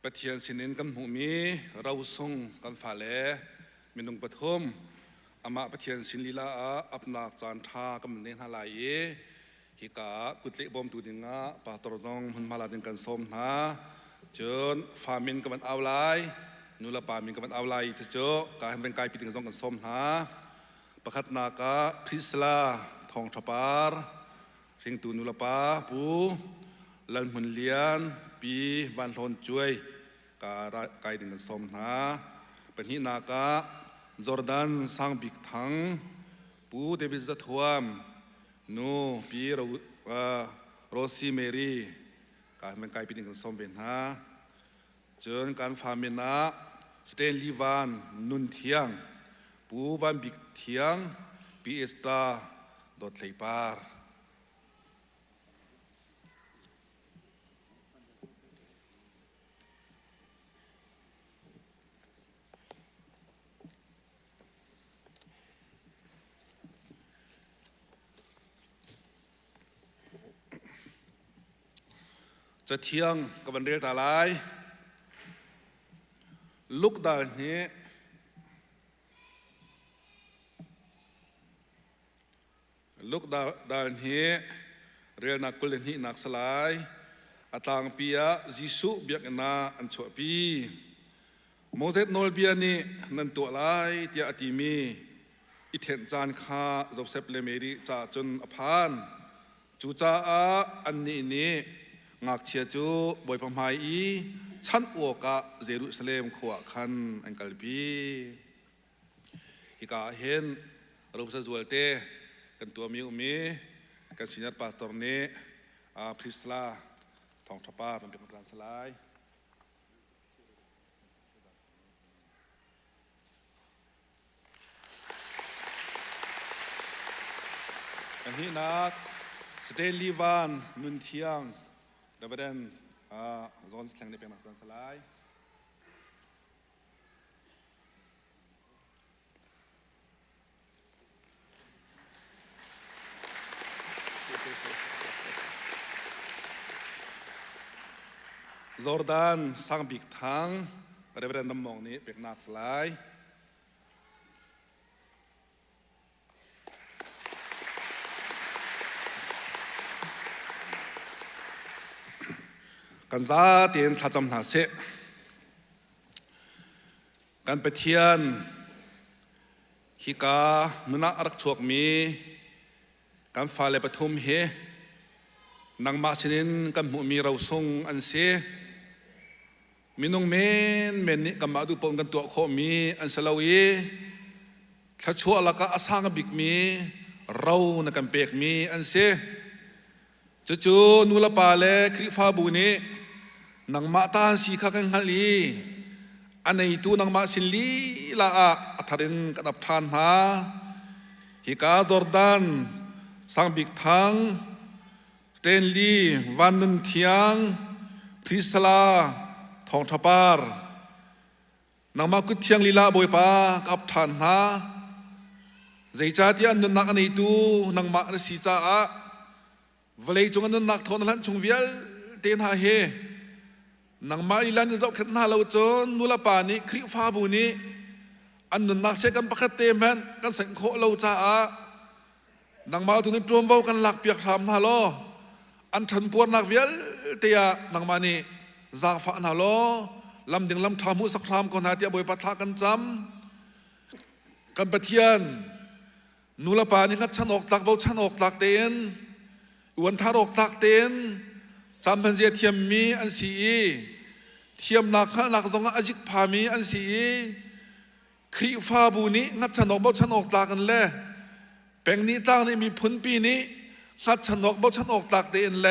ปะเทียนสินินกันหูมีเราส่งกันฝ่าแลมินุงปฐมอามาปะเทียนสินลีลาอับนักจานทากันเนนฮาลายฮิกากุตเลบอมตูดิงะปาตรจงมันมาลาดินกันสมนะเจินฟามินกันเอาไลนุลปามินกันเอาไลจะเจอกายเป็นกายปิดกันสองกันสมนะประคัตนากะพริสลาทองทปาร์สิงตูนุลปาปูลันมุนเลียนปีบันทนช่วยกายดึงกันสมนะเป็นหินากะจอร์แดนสังบิกทังปูเดวิสทวมนูปีโรซีเมรีกายเป็นกายปิดกันสมเป็นนะเจอการฟามินาสเตนลีวานนุนเทียงปูวันบิกเทียงปีเอสตาดอทไลปาร์จะเที่ยงกับวันเรียกตาลายลุกดานี้ลุกดานี้เรียนนักกุลนี้นักสลายอาตางปียจิสุเบียกนาอันชั่วปีโมเสสโนลเบียนี่นันตัวลายเตียอติมีอิเทนจานคาโจเซฟเลเมรีจ่าจนอภานจูจ่าอันนี้งักเชียจูบอยพม่าอีชั้นอวกะเยรูซาเล็มขวาคันอันกัลปีฮิกาเห็นรูปสจวลเตกันตัวมีกันสิญญาปาสตอร์เนพริสลาทองทปาเป็นประธานสลายกันที่นักสเตลีวานนุนเทียงดับเบิลโซนแข่งในเป็นนักสลายจอร์แดนสังบิกทังดับเบิลน้ำมองนี้เป็นนักสลายกันซาเตียนทัดจำหนาเสกันไปเทียนฮิกามุนักรักชวกมีกันฟ้าเลปทุมเฮนังมาชนินกันหูมีเราทรงอันเสมินุงเมนนี่กันมาดูปนกันตัวโคมีอันสลาวีถ้าชัวละก็อาสางบิกมีเรานักันเปกมีอันเสจู่ๆนูละปาเลคริฟาบุนีนังมาตานสีข้ากันฮัลีอันในตัวนังมาสิลีละอัฐรินกันอับทานหาฮิกาจอร์แดนสังบิกทังสเตนลีวันนุนเทียงพริสลาทองทปาร์นังมากุเทียงลีลาบอยปาอับทานหาใจจ่าที่อันนุนนักอันในตัวนังมาอันสีจ่าเวลาจงนั้นนักทอนนั้นจงเวียลเตนหาเฮนังมาอีลันจะจบขันหาเราจนนุลปานีคริฟ้าบุนีอันนั้นนักเสกันประคเตมันกันสังโฆเราจ้านังมาตุนิตรวมว่ากันหลักเปียกทำฮาโลอันทันปวดนักเวียลเตียนังมานีจางฟ้าฮาโลลำดึงลำทามุสักครามคนหาเตียบอยปะทะกันจำกันปะเทียนนุลปานีกันฉันออกจากเบาฉันออกจากเตียนวันทารกตักเต็นจำพันเจียเทียมมีอันสี เทียมนักนักสงฆ์อจิกพามีอันสีครีฟ้าบุญนี้งัดฉันออกบ่ฉันออกตากันแลแปลงนี้ตั้งนี่มีพุนปีนี้งัดฉันออกบ่ฉันออกตากเดินแล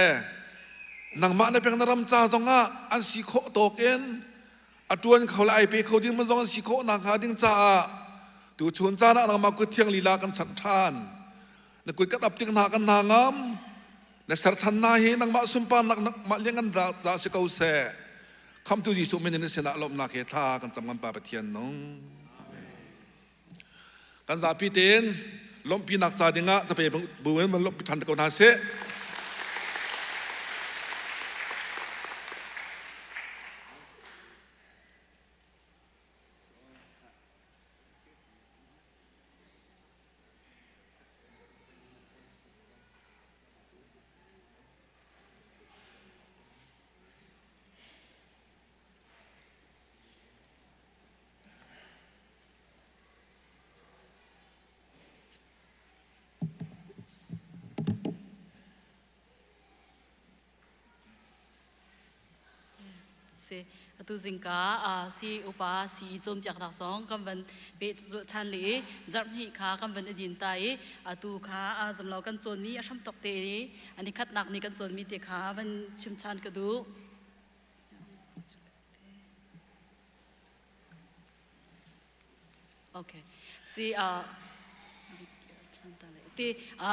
นังมาในแปลงนรำจ่าสงฆ์อันสีโคตกเอ็นอตวนเขาไล่ไปเขาดิ้งมันสงฆ์สีโคนางหาดิ้งจ่าดูชวนจ่านะนังมากุเทียงลีลากันฉันทานนักกุยกัดอับติงนากันนางามในสารชันนาเฮนังมาสุมปานักมาเลี้ยงกันดาสกาวเสคำตุจิสุเมนินเสนาลมนาเคธากันจำกันปาปเทียนน้องกันสาพิเตนลมปีนักจ่าดิงะจะไปบุญมันลมทันตะกนาเสtu zingka si upa si chom jak dak song kam van pe chan le zar hi kha kam van din tai tu kha zamlo kan chon mi asham tok te ani khat nak ni kan chon mi te kha van chim chan ka du okay si ti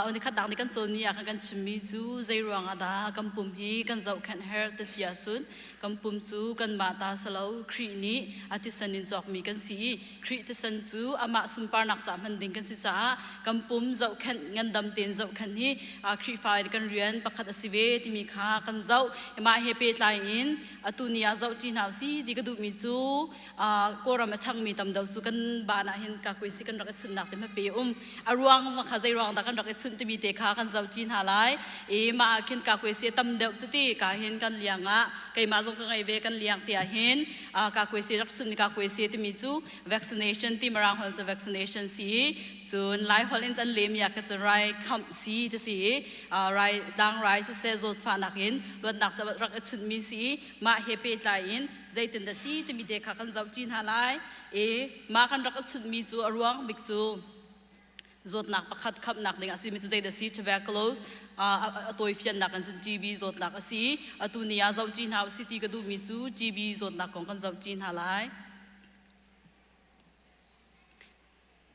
oni khat dak ni kan chon ni kan chimi zu zai ruang ada kam pum hi kan zau khan her te sia chun kam pum chu kan ma ta salo khri ni ati sanin chok mi kan si khri te san chu ama sumpar nak cha man ding kan si cha kam pum zau khan ngan dam ten zau khan hi khri fai kan rian pakhat asive ti mi kha kan zau ma he pe tlai in atunia zau ti naw si di ka du mi chu ko ram chang mi tam dau chu kan ba na hin ka koi si kan rak chun nak te ma pe aruang ma kha zai da kan rak chun ti mi te kha kan zau chin halai ma khin ka kwe se tam deuh chuti ka hin kan lianga kai ma jong ka ngai ve kan liang ti a hin ka kwe se rak sun ka kwe se ti mi chu vaccination ti marang hol cha vaccination si chun lai hol in chan lem ya ka rai kham si ti si rai dang rai se zot fa nak hin lot nak cha rak chun mi si ma he pe tlai in zaitin da si ti mi te kha kan zau chin halai ma kan rak chun mi chu aruang bik chu zot nak pakhat khap nak ding asi mi chu zai da si tuberculosis atoi fian nak kan TB zot nak asi atunia zau chin hau city ka du mi chu TB zot nak kong kan zau chin halai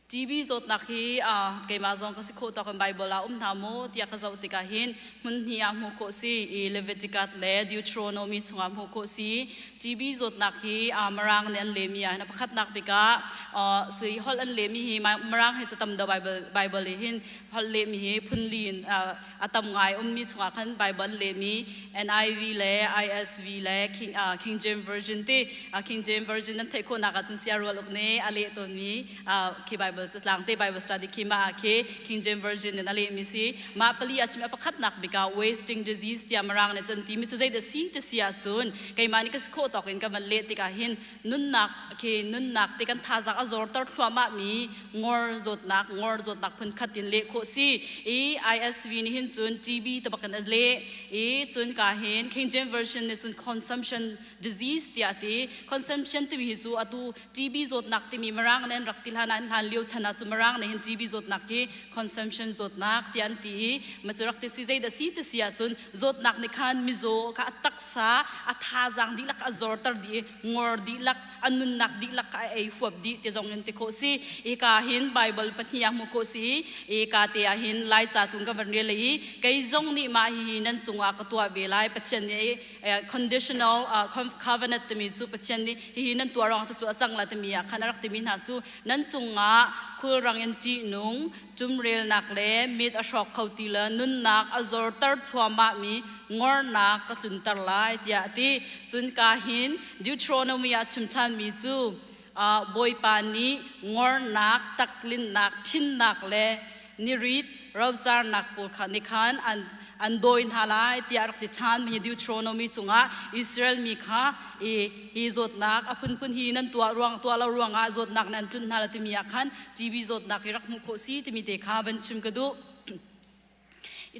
TB zot nak hi ke ma zong ka si kho ta kan bible la thamo tia ka zau ti ka hin mun hiya mo ko si Leviticus le Deuteronomy chunga mo ko si TB zot nak hi marang ne an le mi na pakhat nak pika si hol an le mi hi marang he chatam da bible le hin hol le mi hi phun lin atam ngai mi chunga khan bible le mi NIV le ISV le King James version te King James version nan thai kho na ka chin sia ro lok ne ale ton mi ki bible lang te bible study ki ma ke King James version na le mi si ma pali achim pakhat nak bika wasting disease tia marang ne chan ti mi chu zai da si te sia chun kai mani ka kho tok in ka man le ti ka hin nun nak te kan tha jang azor tar thwa ma mi ngor zot nak phun khatin le kho si ISV ni hin chun TB ta bakan le chun ka hin King James version ne chun consumption disease tia ti consumption ti mi chu atu TB zot nak ti mi marang nen raktil hanan han liu chana chu marang ne hin TB zot nak ki consumption zot nak ti an ti machurak ti si zai da si te sia chun zot nak ni khan mi zo ka taksa atha jang di lak azor tar di ngor di lak anun nak di lak ai fuap di te jong en te kho si ka hin bible pathiya mo ko si ka te a hin lai cha tung ka van re lei kai jong ni ma hi nan chunga ka tua ve lai pachen ni conditional covenant te mi chu pachen ni hi nan tua rong ta chu achang la te mi ya khanarak te mi na chu nan chunga khul rang en ti nung chum rel nak le mit a shok khauti la nun nak azor tar thwa ma mi ngor nak ka tlun tar lai tia ti chun ka hin Deuteronomy a chum chan mi chu boy pani ngor nak taklin nak phin nak le nirit rawzar nak pul khani khan an doin halai tiarak ti chan mi Deuteronomy chunga Israel mi kha hi zot nak apun hi nan tua la ruanga zot nak nan tun hala ti mi khan TB zot nak rak mu ko si ti mi te kha ban chim ka du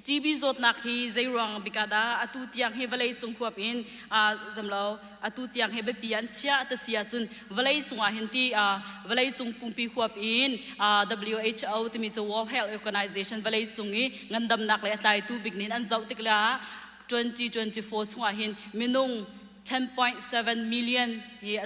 TV zot nak hi zeirang bikada atu tiang he valai chung khuap in zamlo atu tiang he be pian chia ta sia chun valai chunga hinti valai chung pumpi khuap in WHO timi chu World Health Organization valai chungi ngandam nak le atlai tu bignin an zau tikla 2024 chunga hin minung 10.7 million hi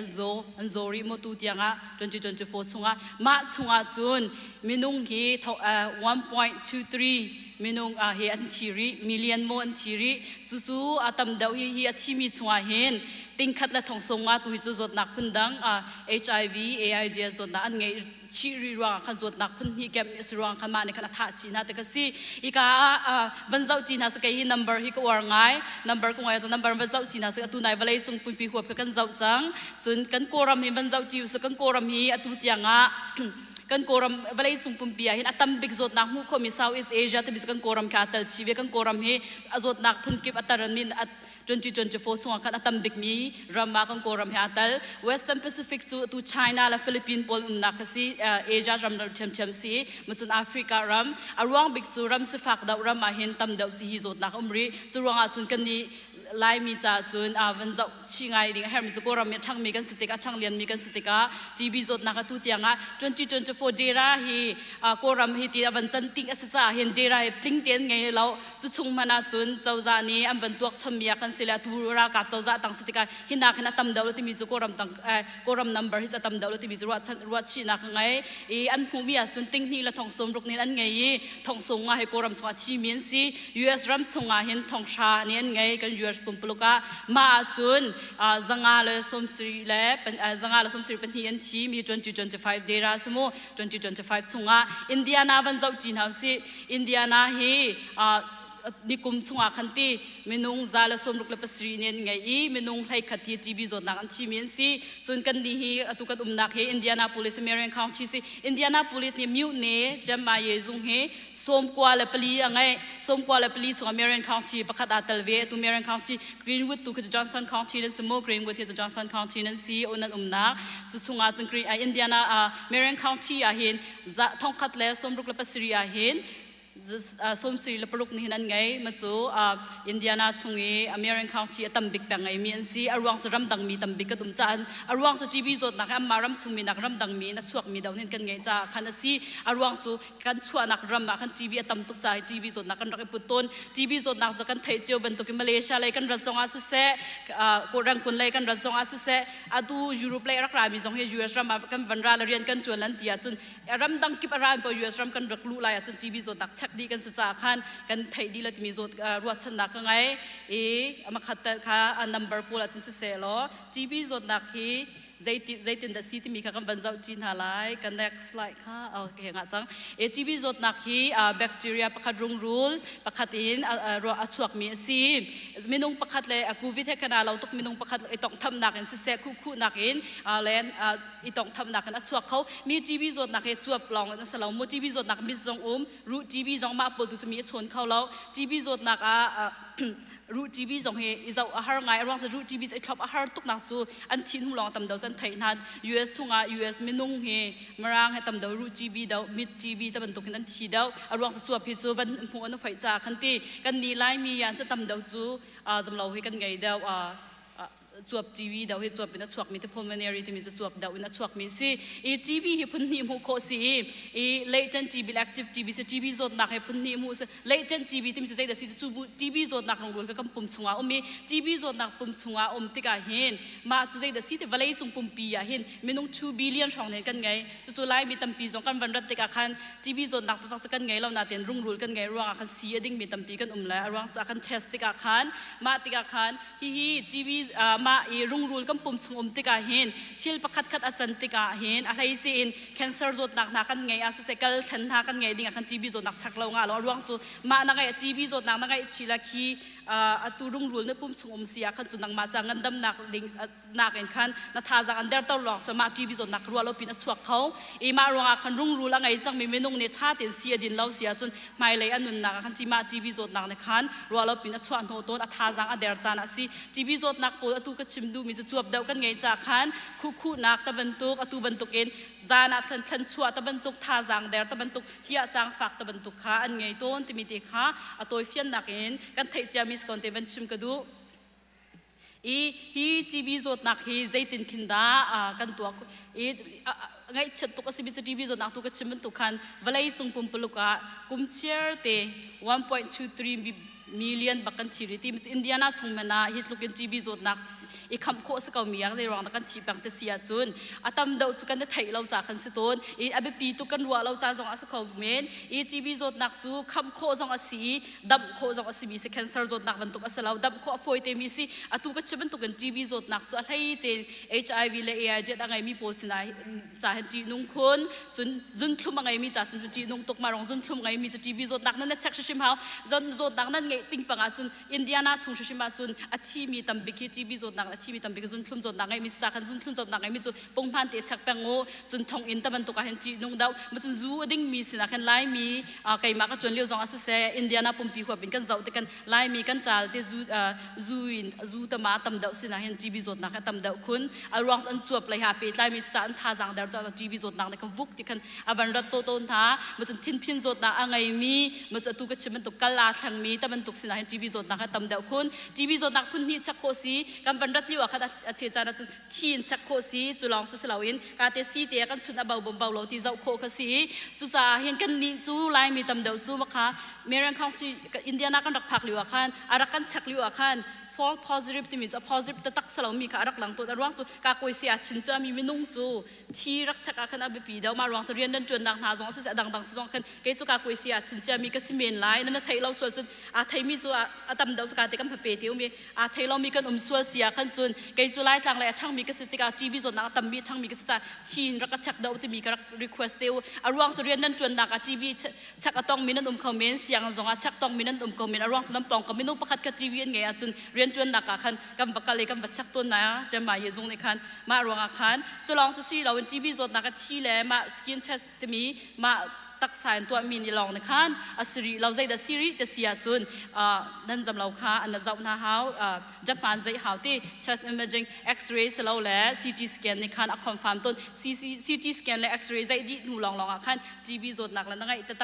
anzori mo tu tianga 2024 chunga ma chunga chun minung hi 1.23 minung hi an thiri million mo an thiri chu atam dau hi achimi chunga hin tingkhat la thongsonga tu hi chu zot nak phundang HIV AIDS zot na an ngei chiri ruang khan zot nak phun hi kem ruang khan ma ne khan tha chi na te ka si ika vanzau chi na sa kai hi number hi ko war ngai number ko ngai number vanzau chi na sa tu nai valai chung pui huap ka kan zau chang chun kan koram hi vanzau chi sa kan koram hi atu tianga kan koram valai chung pumpia hin atam big zot nak mu khomi South East Asia te bis kan koram ka tal chi ve kan koram hi azot nak phun kip ataran min 2024 chunga kan atam big mi rama kan koram ha atal Western Pacific to China la Philippines pol nakasi Asia ram chem si machun Africa ram arwang big chu ram se fak da ram a hin tam dau si hi zot nak umri chuwanga chun kan ni lai mi cha chun van zau chingai ding her mi chu koram mi thang mi kan sitika thang lian mi kan sitika TV zot nak tu tianga 2024 dera hi koram hi ti van chan ting asa cha hin dera hi tling ten ngai lo chu chung mana chun chawza ni am van tuak chhamia kan sila tu ra kap chawza tang sitika hina khina tam daw ti mi chu koram tang koram number hi cha tam daw ti mi chu ruat chi na ngai e an phumi a chun ting ni la thong som ruk ni an ngai thong songa he koram chwa chi min si US ram chunga hin thong sha ni an ngai kan US pumpuluka ma chun zanga le somsri le zanga le somsri pen hi an chi mi 2025 dera samo 2025 chunga Indiana ban zau chin hau si Indiana hi nikum chunga khanti minung zala somruk la pasri nen ngai I minung hai khathi TV zot nak an chi min si chun kan ni hi atukat umnak he Indianapolis Marion County si Indianapolis ni mute ne jamma ye zung he somkwa la pali angai somkwa la pali chunga Marion County pakhat atal ve tu Marion County Greenwood tu Johnson County nen samo Greenwood he Johnson County nen si onan umnak chu chunga chun Indiana Marion County a hin thongkhat le somruk la pasri a hin somsri la paruk ni hinan ngai machu Indiana chungi Marion County atam big bang ngai mi an si arwang ram dang mi tam big ka dum chan arwang chu TV zot nak maram chungmi nak ram dang mi na chuak mi daw nin kan ngai cha khana si arwang chu kan chua nak ram ma khan TV atam tuk cha TV zot nak kan rak puton TV zot nak zo kan thai cheu ban to ki Malaysia lai kan razonga se ko rang kun lai kan razonga se adu Europe lai rak ra mi zong he US ram kan vanra la rian kan chuan tia chun ram dang kip aran po US ram kan rak lu lai chun TV zot nak di kan sa khan kan thai di la timi zot ruat chan nak ngai e amakhat kha number pula chin se lo TV zot nak hi zaitin da city mi kha kan banzau chin halai kan next slide kha okay nga chang e TV zot nak hi bacteria pakhat rung rule pakhatin ro achuak mi si minung pakhat le covid he kana lo tok minung pakhat itong tham nakin se khu nakin len itong tham nakin achuak khau mi TV zot nak he chuap long na salo mo TV zot nak mi zong ru TV zong ma pol tu mi chon khau lo TV zot nak ru TV zong he izau har ngai arwang ru TV ai thop har tuk nak chu an thin hu long tam dau chan thai nan US chunga US minung he marang he tam dau ru TV dau mit TV ta ban tukin an thi dau arwang chu phi chu van phu an fai cha khanti kan ni lai mi yan cha tam dau chu zamlo he kan ngai dau chuap TV dau he chuap ina chuak mi te pulmonary te mi chuap dau ina chuak mi si e TV he phun ni mu kho si e latent TB active TB se TV zot nak he phun ni mu se latent TB te mi se da si chu TV zot nak rong rol ka kam pum chunga omi TV zot nak pum chunga tika hin ma chu zai da si te valai chung pum pi ya hin minung 2 billion rong ne kan ngai chu lai mi tam pi zong kan van rat tika khan TV zot nak ta kan ngai lo na ten rong rol kan ngai ruang khan si ading mi tam pi kan la ruang cha kan test tika khan ma tika khan hi TV ma e rung rul kam pum chung tika hin chil pakhat khat achan tika hin a hlai chin cancer zot nak na kan ngai asa se kal than na kan ngai ding kan TV zot nak chak lo nga lo ruang chu ma na ngai TV zot nak na ngai chila khi atu rung rul ne pum chung sia khan chu nang ma changan dam nak ding nak en khan na tha jang under to long sa ma tv zo nak rualo pin chuak khau e ma ronga khan rung rul angai chang mi menung ne tha ten sia din lau sia chun mai le anun nak khan chi ma tv zo nak ne khan rualo pin chuan no ton a tha jang a der chana si tv zo nak po atu ka chim du mi chu chuap dau kan ngai cha khan khu nak ta ban tuk atu ban tuk en zana thlan chua ta ban tuk tha jang der ta ban tuk hia chang fak ta ban tuk kha an ngai ton ti mi te kha atoi fian nak en kan thei cha mis kon te ban chim ka du hi tv zot nak hi zaitin khinda kan tuak ngai chet to ka sibi tv zot nak tu ka chim tu khan valai chung pum puluka kum chair te 1.23 million bakan chiri team Indiana chungmana hitlukin tv zot nak e kham kho sa kaw miang le rong kan chi bang te sia chun atam do chu kan thai lo cha khan se ton e abe pi tu kan wa lo cha jong as khaw men e tv zot nak chu kham kho jong asi dam kho jong asi mi se cancer zot nak ban tu asalaw dam kho foi te mi si atu ka chiban tu kan tv zot nak chu alhai che hiv le ai jet angai mi pol sina cha han ti nung khon chun jun thlum angai mi cha sun ti nung tok ma rong jun thlum ngai mi tv zot nak na chak shim haw zon zot nak nan ping panga chun Indiana chung shima chun athi mi tambiki tv zot nak athi mi tambiki zun thlum zot nak ngai mi sa khan zun thlum zot nak ngai mi chu pong phan te chak pango chun thong in taban to ka hen chi nung dau ma chun zu ding mi sina khan lai mi kai ma ka chun leo jong ase se Indiana pumpi kho bin kan zau te kan lai mi kan chal te zu ta ma tam dau sina hen tv zot nak tam dau khun arwang an chuap lai ha pe lai mi sa an tha jang dar cha tv zot nak kan vuk ti kan aban rat to ton tha ma chun thin phin zot na angai mi ma chu tu ka chiman to kala thang mi taban tuk sina hen tv zot nak tam dau khun tv zot nak phun ni chak kho si kan ban rat liwa khat a che cha na chun thin chak kho si chulong sa salawin ka te si te kan chun abau bom bau lo ti zau kho kha si chu cha hen kan ni chu lai mi tam dau chu ma kha meran khang chi Indiana kan rak phak liwa khan ara kan chak liwa khan fall positive ti mi a positive ta tak salaw mi kha arak lang to arwang chu ka koi sia chin cha mi minung chu thi rak chaka khan abi pi dau ma rwang chu rian dan chun dang na jong sa dang dang song khan ke chu ka koi sia chin cha mi ka simen lai na thai lo so chu a thai mi chu a tam dau chu ka te kam pe tiu mi a thai lo mi kan so sia khan chun ke chu lai thang lai thang mi ka si ka tv zot na tam mi thang mi ka sa thin rak chak dau ti mi ka request tiu arwang chu rian dan chun na ka tv chak atong mi nan comment siang jong a chak tong mi nan comment arwang chu nam pong ka mi nu pakhat ka tv nge a chun rian chun nak khan kam bakale kam bachak ton na jama ye zong ne khan ma ronga khan chulong chu si lawin tv zot nak thi le ma skin test te mi ma tak sain to mi ni long ne khan asiri law zai da siri te sia chun nan jam law kha an zau na haw japan zai haw ti chest imaging x-ray selaw le ct scan ne khan a confirm ton ct scan le x-ray zai di nu long long khan tv zot nak la ngai ta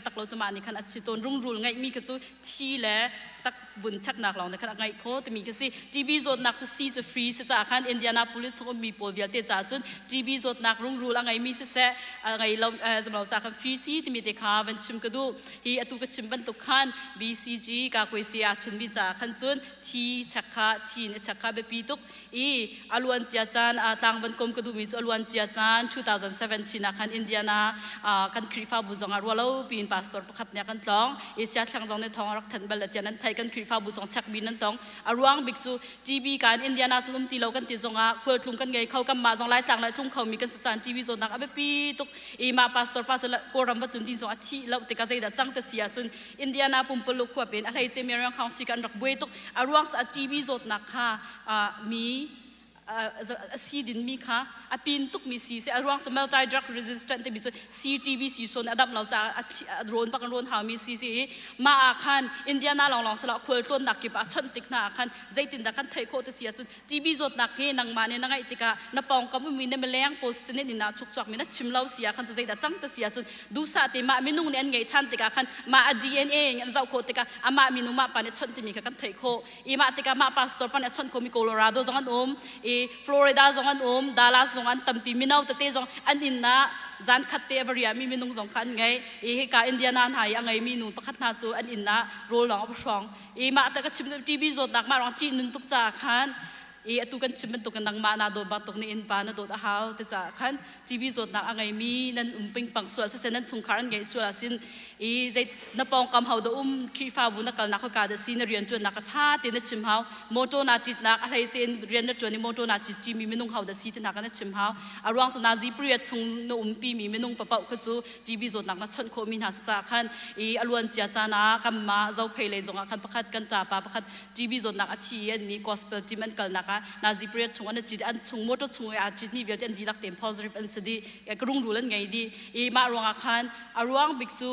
tak lo chama ni khan a chi ton rung rul ngai mi ka chu thi le tak bun chak nak long ne khan ngai kho te mi ka si tv zot nak si chu free se cha khan Indiana police chho mi pol via te cha chun tv zot nak rung rul ngai mi se ngai lo jam law cha khan free si ti mi te kha van chim ka du hi atu ka chim ban to khan bcg ka koi sia chun bi cha khan chun thi chakha thi ne chakha be pi tuk alwan chia chan tlang ban kom ka du mi alwan chia chan 2017 na khan Indiana kan krifa bu zong arwalo pin pastor pakhat nya kan tlong sia thlang jong ne thong rak than bal la chanan thai kan krifa bu jong chak bin nan tong arwang bik chu tv kan Indiana chum ti lo kan ti zonga khol tlum kan ngai khau kam ma jong lai tlang lai tlum khau mi kan chan tv zo nak abe pi tuk ma pastor pa chala koram ba tun din zo athi lo te ka zai da chang ta sia chun Indiana pumpulu khwa pen a lai che merang khang chi kan rak boi tuk arwang cha tv zot nak kha mi si din mi kha apin tuk mi si se arwang cha multi drug resistant te bi so ctv si so na adam lo cha ron pa kan ron ha mi si ma khan Indiana long long sala khol ton nak ki pa chan tik na khan zaitin da kan thai kho te sia chu tv zot nak he nang ma ne na ngai tika na pong kam mi ne meleng post ne ni na chuk chak mi na chim lau sia khan chu zai da chang ta sia chu du sa te ma mi nung ne an ngai chan tika khan ma dna ngan zau kho tika ama mi nu ma pa ne chon ti mi ka kan thai kho ma tika ma pastor pa ne chon kho mi Colorado jong an Florida jong an Dallas jong an tampi minau te jong an in na zan khatte avaria mi minung jong khan ngai ka Indiana hai angai mi nu pakhat na chu an in na rol long song ma ta ka chim tv zot nak ma rong chi nun tuk cha khan atu kan chimen to kan nang ma na do ba tok ni in pa na do da haw te cha khan TV zot na angai mi nan ping pang sual se nan chung kharan ngai sual sin zait na pong kam haw do khi fa bu na kal na kho ka da sin rian chun na ka tha te na chim haw moto na tit na a hlei chen rian na chun ni moto na chi chi mi minung haw da si te na ka na chim haw arwang so na ji priya chung no pi mi minung pa pa khu chu TV zot na chon kho min ha sa khan alwan chia cha na kam ma zau phei le zonga khan pakhat kan ta pa pakhat TV zot na a thi ni gospel tim an kal na ka na ji priya chung an chi an chung moto chung a chi ni vel an di lak tem positive an sidi krung dulan ngai di ma ronga khan arwang bikchu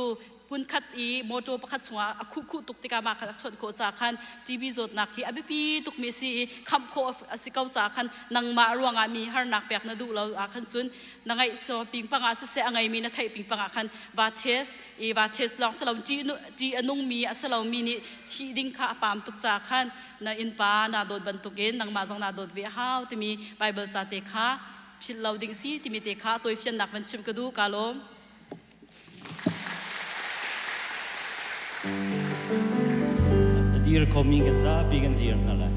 pun khat moto pakhat chunga akhu khu tuk tika ma khat chon ko cha khan TV zot nak hi abipi tuk me si kham kho asikau cha khan nang ma ruanga mi har nak pek na du lo a khan chun nangai so ping panga se angai mi na thai ping panga khan va test long salom ti anung mi asalom mi ni thi ding kha pam tuk cha khan na in pa na dot ban tukin nang ma jong na dot ve haw ti mi bible cha te kha phil loading si ti mi te kha toi fian nak ban chim ka du kalom Dir coming at za big and dear nala.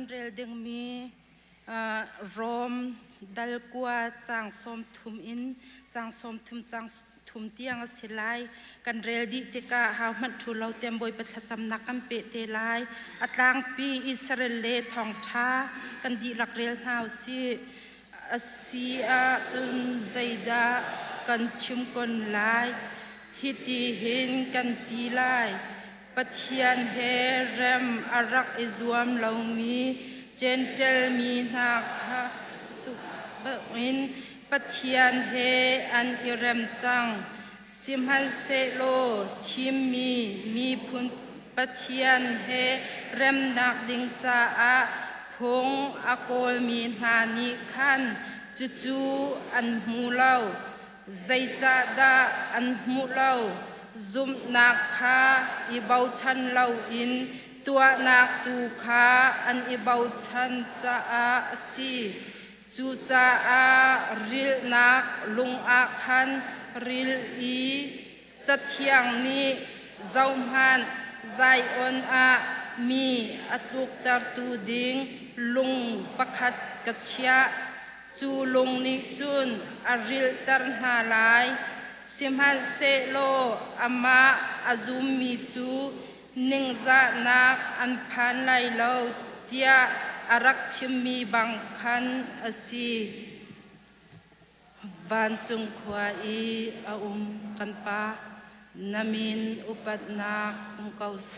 เรลดึงมีรอมดัลกัวจางสมทุมอินจางสมทุมจางทุมเตียงสิไลกันเรลดิติกาหามันทุเราเต็มบอยประจำนักกันเปเตไลอัตลางปีอิสราเอลทองท้ากันดีรักเรลนาวซีซีอาจนใจดากันชิมคนไลฮิติเห็นกันตีไลปะเทียนเฮเรมอารักอิจวมเรามีเจนเทลมีนาคาสุบอินปะเทียนเฮอันอิเรมจังสิมฮัลเซโลทิมมีพุนปะเทียนเฮเรมนักดิงจาอาพงอากอลมีนานิคันจูอันมูเลาใจจาดาอันมูเลาซุมนักคาอิบาวชันเลาอินตัวนักตูคาอันอิบาวชันจาอาซีจูจาอาริลนักลุงอาคันริลอีจัดเทียงนี้เจ้ามันใจอ่อนอามีอัตุกตาตูดิงลุงประคัดกัจฉาจูลุงนิจุนอาริลตร์นาลายสิมฮันเซโลอามาอาซุมมิจูนิงซานักอันพันไลโลเตียอารักชิมมีบังคันอสีวันจงขวาอีอากันปานามินอุปัตนักเกาเซ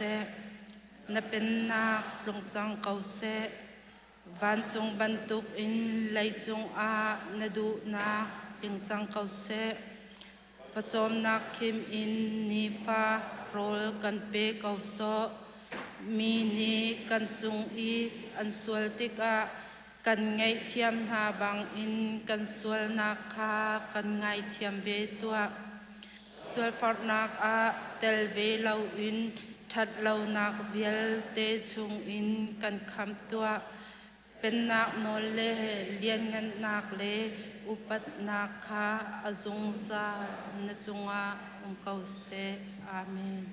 นเป็นนักจงจังเกาเซวันจงบรรทุกอินไลจงอานดูนักจงจังเกาเซประจอมนักคิมอินนิฟาโรลกันเปเกาโซมีนีกันจุงอีอันสวลติกากันไงเทียมหาบางอินกันสวลนักคากันไงเทียมเวตัวสวลฟอร์นักอาเตลเวลาอินทัดเรานักเวลเตจุงอินกันคำตัวเป็นนักโนเลเลียนเงินนักเลอุปัตนักคาอจงซานจงอาเกาเซอาเมน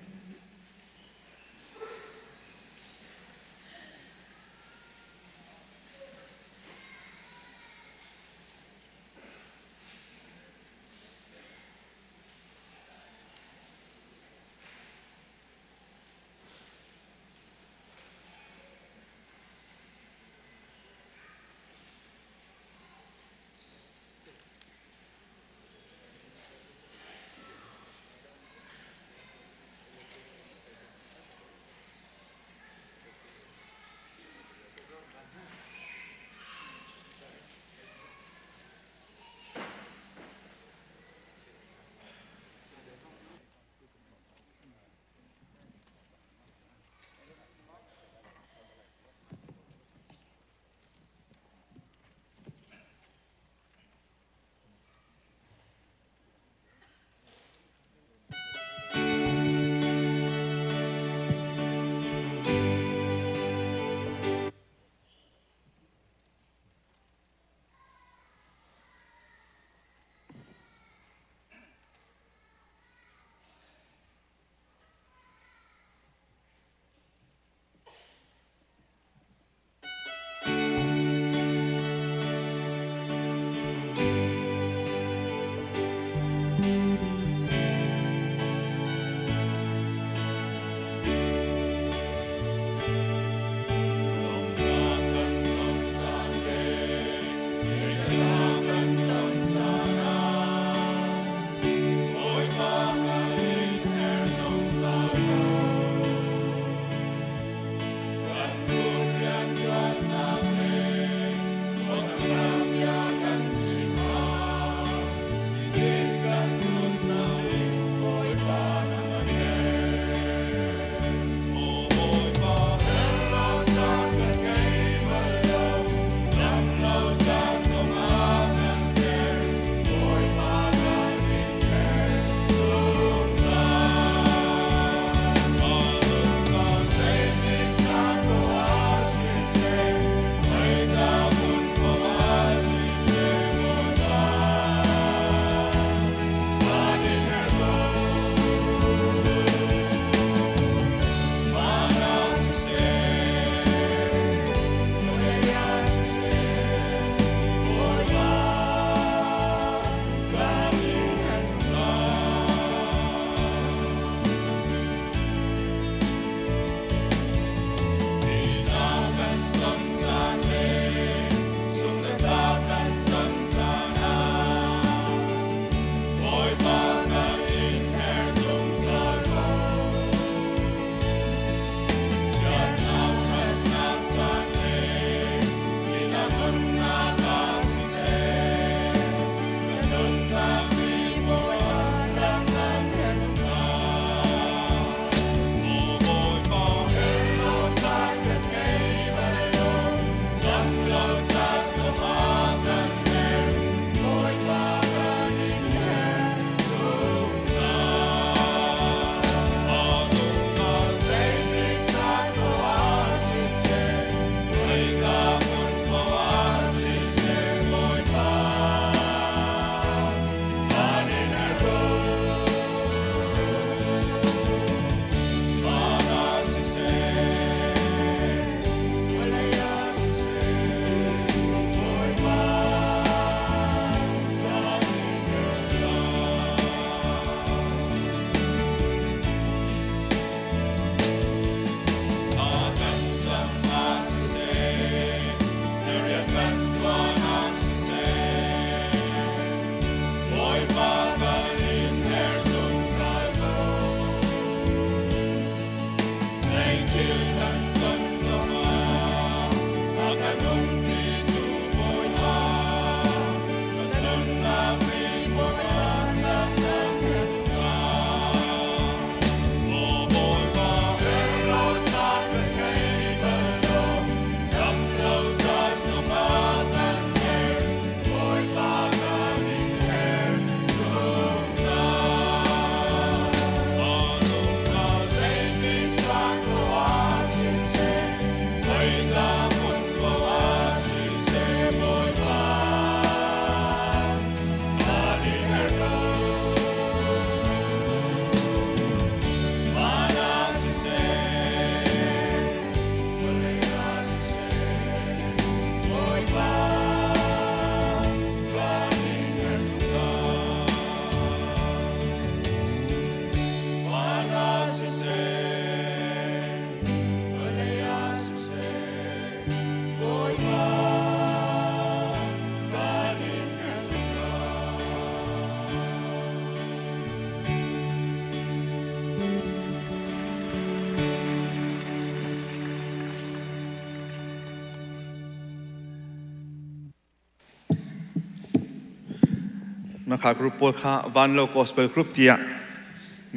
นะคะกรุ๊ปปวดค่ะวันโลกอสเปลกรุ๊ปเตีย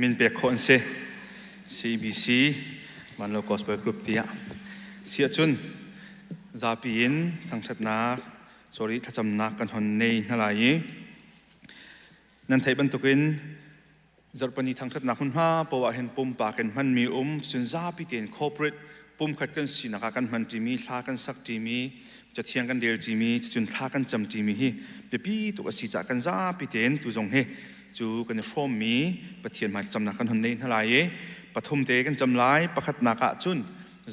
มินเปียคอนเซ CBC วันโลกอสเปลกรุ๊ปเตียเสียจุนซาปีนทั้งทัดนาสอรี่ทัดจำนักกันหนในนั่นแหละนั่นไทยบรรทุกินจรปนีทั้งทัดนักหุ่นห้าเพราะว่าเห็นปุ่มปากกันมันมีจุนซาปีเตียนคอร์ปอเรทปุ่มขัดกันสีนักกันมันจีมีท่ากันสักจีมีจะเทียงกันเดียร์จีมีจุนท่ากันจำจีมีฮีเปียปีตัวสีจากกันซาปีเตียนตัวจงเฮจูกันชมมีปะเทียนมาจำนักกันหนในนั่นแหละปฐมเตกันจำลายประคัดนักจุน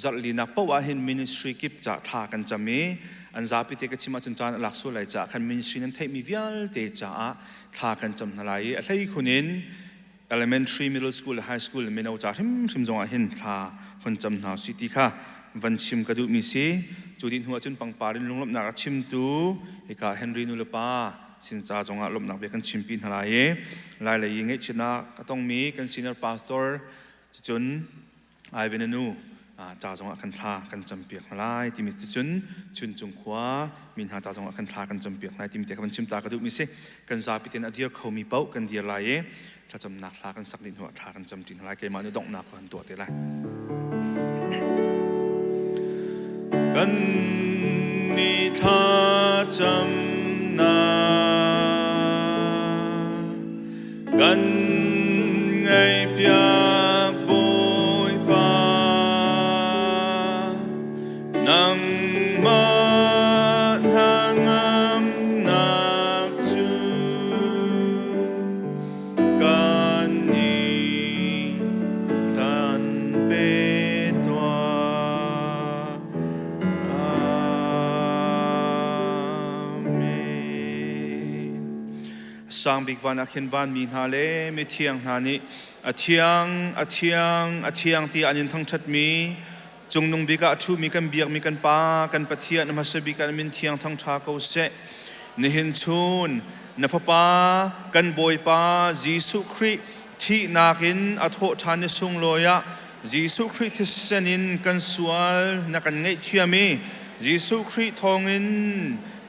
จัดลีนักเพราะว่าเห็นมินิสทรีกิบจะท่ากันจำมีอันซาปีเตกันชิมาจุนจานหลักสูตรไหลจากคันมินิสทรีนั้นเทมีวิลเตจะท่ากันจำนั่นแหละอะไรคนนี้ elementary middle school high school ไม่เอาจากทิมจงเห็นท่าคนจำหนาสิติค่ะวันชิมกระดูกมีสิจูดินหัวจุนปังปารินลุงลบนักชิมตูเอกาเฮนรี่นุลปาสินจาจงลบนักเบกันชิมปินอะไรลายยิงให้ชนะก็ต้องมีกัน senior pastor จุนไอเวนันูจ่าจงกันท่ากันจำเปียกอะไรที่มีจุนจงขวามินหาจ่าจงกันท่ากันจำเปียกอะไรที่มีแต่กันชิมตากระดูกมีสิกันซาปิเตนอดีตเขามีเป้ากันเดียร์ไรถ้าจำนักท่ากันสักดินหัวท่ากันจำจินอะไรเกี่ยมาในดอกนักกันตัวเตะไรกันนิทาจำนากันไงเปียบอยปานังมาทางนักจูกันนี้กันเปตัวสร้างบิกวันอาเคนวันมีนาเลไม่เที่ยงนานี้อาเที่ยงที่อันยินทั้งชัดมีจงนงบิกาชูมีกันเบียกมีกันปากันปะเทียนมาสบิกันมินเที่ยงทั้งชาเกาเสนหินชูนนฟปากันบอยปาจีสุคริที่นาคินอโทชานิสุงโลยะจีสุคริที่เซนินกันสวลนักันไงเทียมีจีสุคริทองิน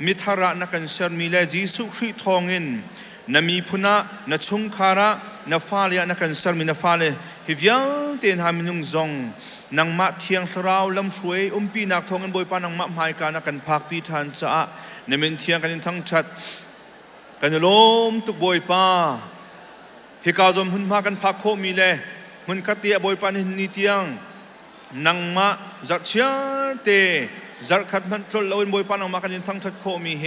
มิทาระนักันเซอร์มีเลจีสุคริทองินนมีพุนะนชุงคาระนฟาเลียนักันสรมินฟาเลฮิวิลเตนหามินุงซงนังมาเทียงสราวลำสวยปีนักทองกันบอยปานังมาหมายการนักันพักปีทันจ้าในเมนเทียงกันทั้งชัดกันลมตุกบอยปาฮิกาจอมหุ่นมากันพักโคมีเลหุ่นคัตเตียบอยปานินิเทียงนังมาจัดเชียเตจัดขัดมันคลลอยบอยปานังมากันทั้งชัดโคมีเฮ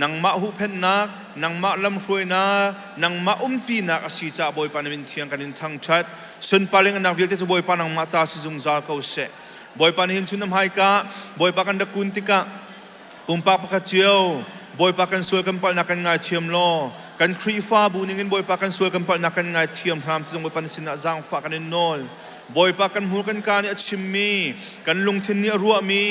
นังมาหูเพนนักนังมาลำสวยนักนังมาปีนักอาศิจ่าบอยปานินเทียงกันทั้งชัดส่วนปาเลงนักเวียดจะบอยปานังมาตาสิจงจาเขาเสบอยปานินชุนน้ำหายกะบอยปากันตะกุนติกะปุ่มปากปากเจียวบอยปากันสวยกันปานักกันง่ายเทียมโลกันครีฟ้าบูนิงินบอยปากันสวยกันปานักกันง่ายเทียมพรามสิจงบอยปานิสินะจางฝากกันนอลบอยปากันหูกันการนี่ชิมมีกันลงเทนนี่รัวมี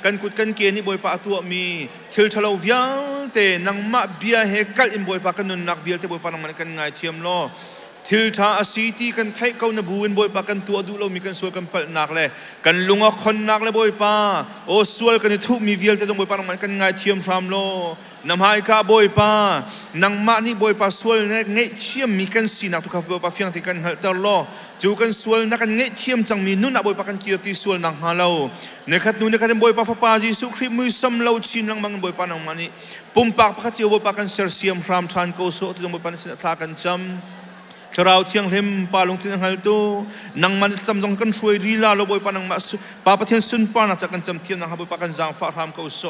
กันกุดกันเกนี่บอยปาตัวมีทิลทะเลาวิลเตนังมาเบียเฮกัลอินบอยปากันนุนนักวิลเตบอยปานังมันกันง่ายเทียมโลทิลทาอาศิตีกันไทยเขาหน้าบูนบอยปากันตัวดูเรามีกันสวยกันเปิดนักเลยกันลุงอ่ะคนนักเลยบอยปาโอ้สวยกันทุกมีวิลเตต้องบอยปานังมันกันง่ายเทียมพรามโลน้ำหายกาบอยปานังมานี่บอยปาสวยเนี่ยง่ายเทียมมีกันสีนักทุกข้าบอยปาเฟียงที่กันหัลตลอจูกันสวยนักกันง่ายเทียมจังมีนุ่นนักบอยปากันเกียรติสวยนักฮาเลาในขัดนู่นในขัดบอยปาฟ้าปาจีสุคริมือซ้ำเลาชินนังมังบอยปานังมานี่ปุ่มปากปากเจียวบอยปากันเสียเสียมพรามทานโกโซที่ต้องบอยปานี่สินทากันจำชราวเทียงเห็มปาลงที่นังฮัลโตนังมันจำจงกันช่วยรีลาเราบอยปานังมาปาปะเทียนสุนปานักจากกันจำเทียนนังฮับบอยปากันจางฟ้าทามเขาโซ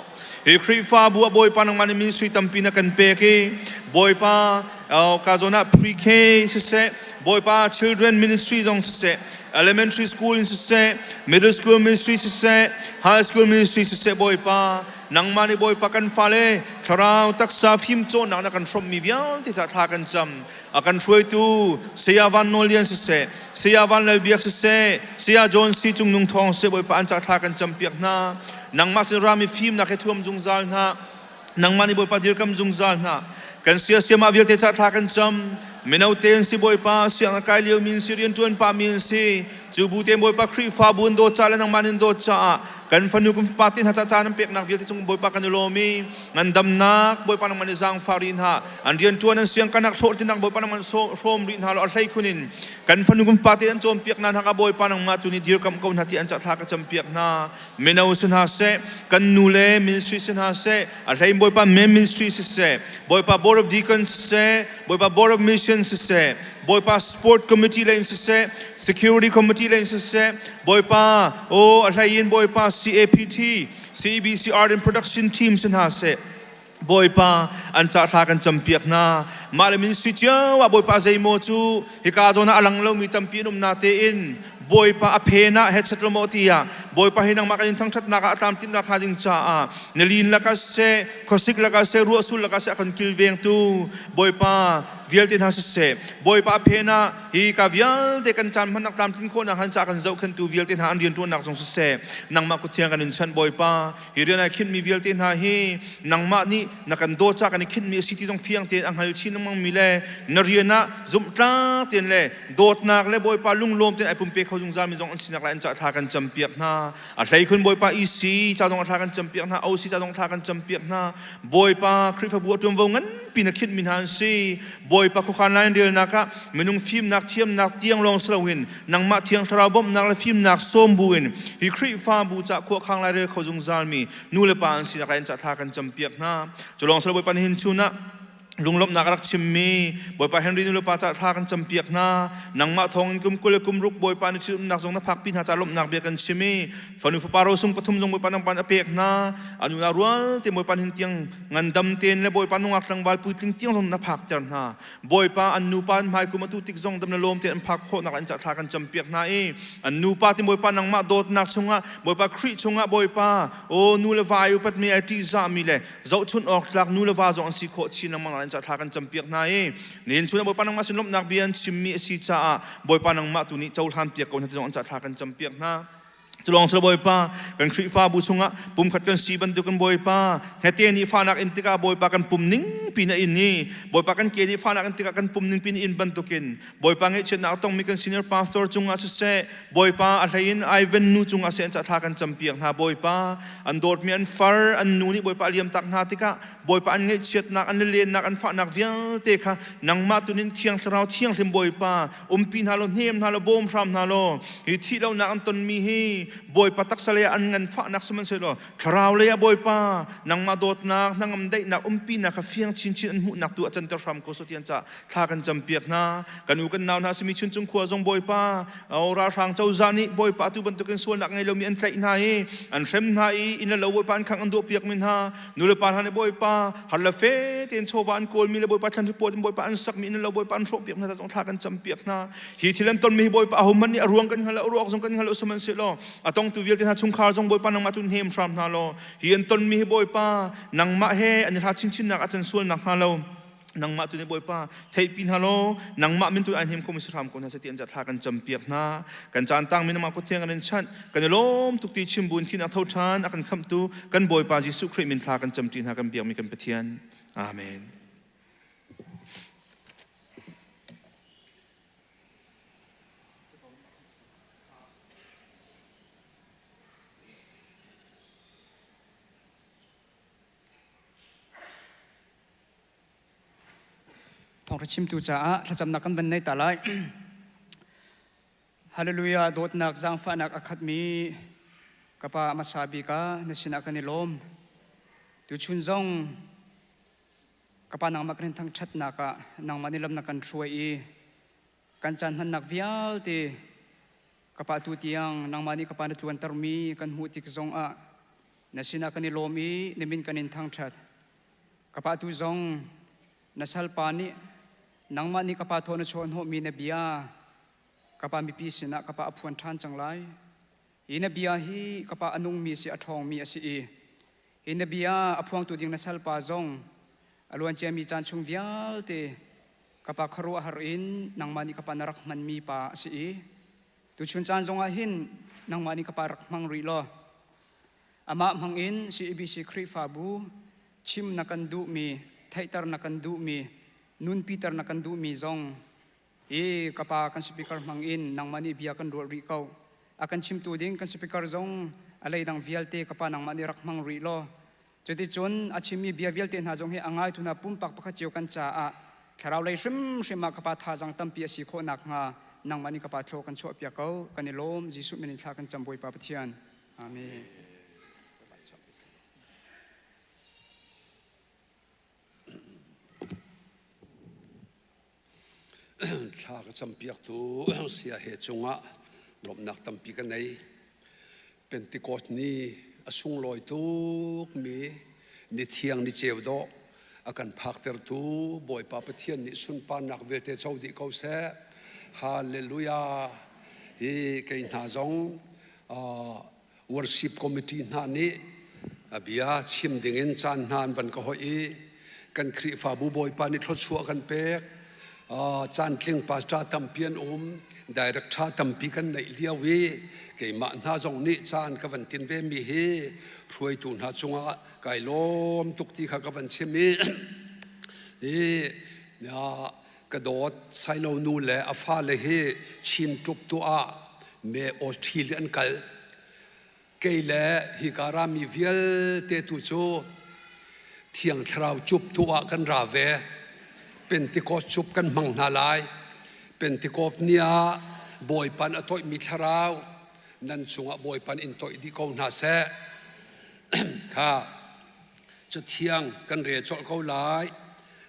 เฮครีฟ้าบัวบอยปานังมันมีสุยตัมปีนักกันเปเกบอยปากาโจนาพรีเคเสบอยปา children ministry จงเส elementary school เส middle school ministry เส high school ministry เสบอยปานังมันบอยปากันฟ้าเลชราวตักษาฟิมโจนักนักกันชมมีวิญที่จะทากันจำอากันช่วยตูเสียวันโนเลียนเสเสียวันเลเบียกเสเสียจอนซีจุงนุงทองเสบอยปาอันจะทากันจำเปียกนานังมาสิรามีฟิมนักให้ท่วมจุงจาลนานังมันบอยปาดิรกำจุงจาลนากันเสียมาเวียเตจะทากันจำ เมนเอาเตนสิบอยป้าเสียงกายเลี้ยวมินสิเรียนจวนป้ามินสิจูบูเตนบอยป้าครีฟ้าบุญโดจ่าและนางมานินโดจ่ากันฟันยุกุมปาตินหัตจานันเปียกนักวิทย์จงบอยป้ากันโลมีงันดำนักบอยป้านางมันจางฟารินฮะอันเรียนจวนนั้นเสียงกันนักโทษที่นักบอยป้านางมันโซมรินฮะเราอะไรคุนินกันฟันยุกุมปาตินจมเปียกนั้นฮักบอยป้านางมาตุนิดีร์กำกอนหัติอันจัดฮักจำเปียกนาเมนเอาสินฮาเซกันนูเลมินสตรีสินฮาเซอะไรบอยป้าเมมินสตรีสิเซบอยป้า board of deacons เซบอยป้า board of missions เซบอยป้า sport committee เลนเซ security committee เลนเซบอยป้าโอ้อะไรยินบอยป้า CAPT CBC art and production team สินฮาเซบอยป้าอันจัดทากันจำเปียกนามาเลมินสตรีเจ้าว่าบอยป้าใจโมจูฮิกาโดนาอลังเรามีตั้มปีนุมนาเตอินบอยป้าอเพนะเฮดชัตโมตียบอยป้าให้นางมากันทั้งชัดนักตามตินนักหาดิงจ้าเนลินละกัสเซคอสิกละกัสเซรัวสุลละกัสเซคันคิลเวงตูบอยป้าเวียลตินฮัสเซบอยป้าอเพนะฮิกาเวียลเดกันจันมันนักตามตินคนนักหันจากกันเจ้าขันตูเวียลตินหาอันเดียนตัวนักสงเซนางมากุเทียงกันนินชันบอยป้าฮิเรียนไอคิดมีเวียลตินหาฮีนางมานี่นักกันโดจากกันคิดมีสิทธิต้องเฟียงเตียนอังฮัลชินมังมีเลนเรียนะจุมตราเตียนเลโดดนักเลบอยป้าลุงลมเตียนไอปุ่มเปเขาจุงจามีจงอันสินักและอันจะทากันจำเปียกนาอะไรคนบอยป้าอีซีจะต้องทากันจำเปียกนาเอาซีจะต้องทากันจำเปียกนาบอยป้าคริสต์บัวตัววงงั้นปีนักคิดมินฮันซีบอยป้าคุขันไลน์เดียร์นักะมีนุ่งฟิล์มนักเทียมนักเตียงลองสลาวินนังมาเทียงสระบบนักและฟิล์มนักส้มบุญฮิคริฟ้าบูจะขวขังไลน์เดียร์เขาจุงจามีนู่นเลยป้าอันสินักและอันจะทากันจำเปียกนาจะลองสลาบอยป้าหินชูนะลุงลบนักรักชิมมีบอยป้าเฮนรี่นุลป้าจะทากันจำเปียกนานังมาทองกุมกุลกุมรุกบอยป้าในชิมนักทรงนักพักปีนหาจะลบนักเบียกันชิมีฝันอุฟปารอสุงปฐุมทรงบอยป้านังปันอเปียกนาอันอยู่นารัวเตบอยป้าหินเตียงงันดำเตียนและบอยป้านุ่งอักลังบาลปุยติงเตียงทรงนักพักจันนาบอยป้าอันนูป้าหมายกุมาตุติกทรงดำนลมเตียนพักโคนักอันจะทากันจำเปียกนาอันนูป้าที่บอยป้านังมาโดดนักชงะบอยป้าครีชงะบอยป้าโอ้นูเลวายุปัดมีไอทีซามีเลยเจ้าชุนออกจากนูเลวาจงอันสิโคชินังมังอันจะทากันจำเปียกนายนี่ชุนบอยปานังมาสินลบนักเบียนชิมมีสิจ้าบอยปานังมาตุนี้เจ้าทำเปียกก่อนที่จะอันจะทากันจำเปียกนะจะลองสลบอยป้ากันคริฟ้าบุษงะปุ่มขัดกันสีบันดุกันบอยป้าเฮเตียนี่ฟ้านักอินติกาบอยป้ากันปุ่มนิ่งปีนอินนี่บอยป้ากันเกียนี่ฟ้านักอินติกากันปุ่มนิ่งปีนอินบันดุกินบอยป้าเงยเช่นนักต้องมีกันซีเนียร์พาสตอร์จงอาเซบอยป้าอะไรยินไอเวนนูจงอาเซนจะทากันจำเปียกนะบอยป้าอันโดดมีอันฟาร์อันนูนี่บอยป้าเลี้ยมตักนาติกาบอยป้าอันเงยเช็ดนักอันเลียนนักอันฟ้านักเวียเตะค่ะนังมาตุนินเทียงสราวเทียงเต็มบอยป้าปีนฮาโลเนียมฮาโลบอมพรามฮาโลฮิที่เรานักอันตนมีฮีบอยป้าตักเลยอันเงินฟ้านักสมันเสร็จแล้วคราวเลยบอยป้านังมาโดดนักนังอำได้นักปีนักเฟียงชินชินอันหุนักตัวจันทร์ฟรามโกสุติยันจะทากันจำเปียกนะกันอูกันนาวนะสมิชุนจุงขวาจงบอยป้าเอาราทางเจ้าจานิบอยป้าตุบันตุกันส่วนนักไงเรามีอันใจนายอันเฟมนายอินละบอยป้าขังอันโดเปียกมินฮานูเลปานฮันบอยป้าฮัลลาเฟเตียนโชวานโกลมีละบอยป้าชันที่ปวดบอยป้าอันสักมีอินละบอยป้าอันโชเปียกนะจะต้องทากันจำเปียกนะฮีที่เล่นต้นมีบอยป้าหุมันนี่รวงกันฮัลละรวงจงกันฮัลละสมันเสร็จแล้วต้องตุเวียลที่หาชุงคาจงบอยป้านังมาตุนเฮมฟรามนาโลเฮียนต้นมีบอยป้านังมาเฮอันนี้หาชินชินนักอาจารย์ส่วนนักฮาโลนังมาตุนบอยป้าเทปินฮาโลนังมามินตุอันเฮมคอมิสรามคนนั้นจะเตียนจะทากันจำเปียกนะกันจานตั้งมินมาคุเทียงกันชันกันล้มทุกทีชิมบุญที่นักเท่าชันอากันคำตูกันบอยป้าจิสุคริมินทากันจำจีนหากันเบียงมีกันเปทียนอาเมนทองชิมตูจ้าถ้าจำนักกันเป็นในตาไลฮาเลลูยาโดดนักจังฟ้านักอคัดมีกับป้ามาซาบิกาในสินักกันในลมดูชุนจงกับป้านางมากันทั้งชัดนักนางมาในลำนักกันช่วยกันจันทันนักวิญญาณตีกับป้าตุติยังนางมานี่กับป้าในจวนตรมีกันหูติกจงในสินักกันในลมในมินกันทั้งชัดกับป้าตุจงในสัลปานีนังมานี่กับป้าโทนชนหัวมีนเบียกับป้ามีปีศินะกับป้าอภวนทานจังไรอินเบียฮีกับป้าอนุงมีเสียทองมีอสีอินเบียอภวงตัวดิ่งในสัลปาจงอลวนเจมีจานชุงวิาลเตกับป้าครัวหารินนังมานี่กับป้านรักมันมีป้าสีตุชุนจานจงอาหินนังมานี่กับป้ารักมังรีโลอามามังอินสีบิสิครีฟาบูชิมนักันดูมีไทยตร์นักันดูมี nun Peter na kan du mi zong kapa kan speaker mangin nang mani bia kan ro ri kau akan chim tu ding kan speaker zong alai dang vialte kapa nang mani rak mang ri lo choti chon achimi bia vialte na zong he angai tu na pum pak pakha chiu kan cha a tharau lai shrim shima kapa tha jang tampi si kho nak nga nang mani kapa thlo kan cho pia kau kanilom jisu min thla kan chamboi pa pathian amen thla ka champiak tu sia he chunga lop nak tampi ka nei Pentecost ni asung loi tu mi ni thiang ni cheu do akan phak ter tu boi pa pathian ni sun pa nak ve te chau di ko se hallelujah he ke na zong worship committee na ni abia chim dingin chan nan ban ko hoi kan khri fa bu boi pa ni thlo chua kan pek chan tling pastor tampian director tampi kan nei liawi ke ma na zong ni chan ka van tin ve mi he throi tu na chunga kai lom tuk ti kha ka van chemi na ka dot sai lo nu le afa le he chin tup tu a me Australian kal ke le hi kara mi vial te tu cho thiang thrau chup tu a kan ra ve Pentecost chup kan mang na lai Pentecost nia boy pan atoi mi tharau nan chunga boy pan in toi di ko na se kha cha thiang kan re chol ko lai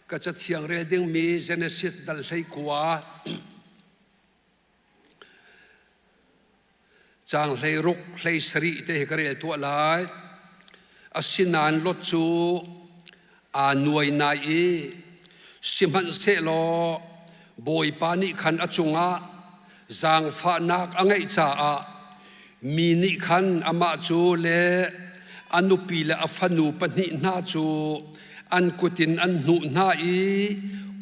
ka cha thiang re ding mi Genesis dal sei kwa chang hlei ruk hlei sri te ka re tu lai asinan lot chu a nuai nai e simhan se lo boy pani khan achunga zang pha nak angai cha a mi ni khan ama chu le anupi le afanu pani na chu an kutin an nu na i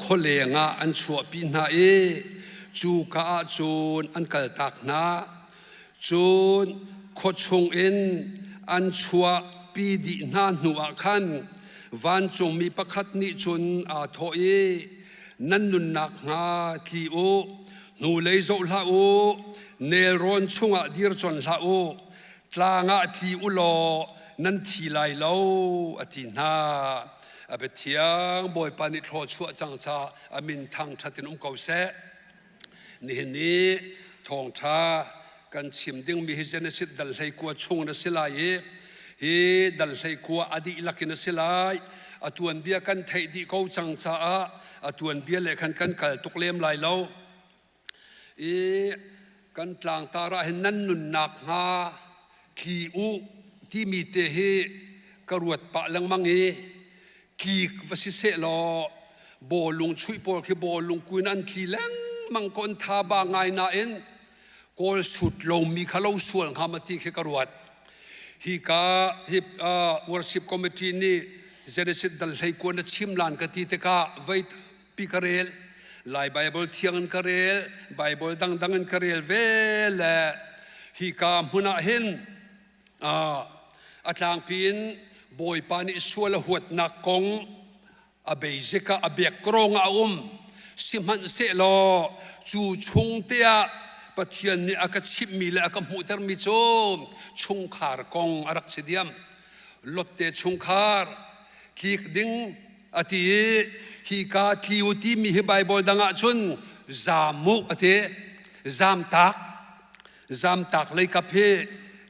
kholenga an chua pi na e chu ka chun an kal tak na chun kho chung in an chua pi di na nu a khan van chung mi pakhat ni chun a thoi nan nun nak nga thi o nu lei zo la o ne ron chunga dir chon la o tlanga thi u lo nan thi lai lo ati na abethiang boy pani thlo chua chang cha amin thang thatin ko se ni thong tha kan chim ding mi Genesis dal hlei ku chung na silai he dal hlei ku adi lakina silai atuan bia kan thei di ko chang cha a atuan bia le khan kan kal tuklem lai lo kan tlang tara hen nan nun nak nga ki u ti mi te he karuat pa lang mangi ki vasi se lo bolung chui por ki bolung kuin an ki lang mang kon tha ba ngai na en kol sut lo mi khalo sual khamati ke karuat hi ka hi worship committee ni Genesis dal hlei ko na chimlan ka ti te ka vai pi karel lai Bible thiangan karel Bible dangan karel vele hi ka huna hin atlang pin boy pani sual huat na kong abeizeka abek krong simhan se lo chu chung tia pathian ni akachip mi le akamuter mi chom chung khar kong arak sidiam lotte chung khar kik ding ati hi ka tiuti mi hi Bible danga chun zamu ate zam tak lei ka phe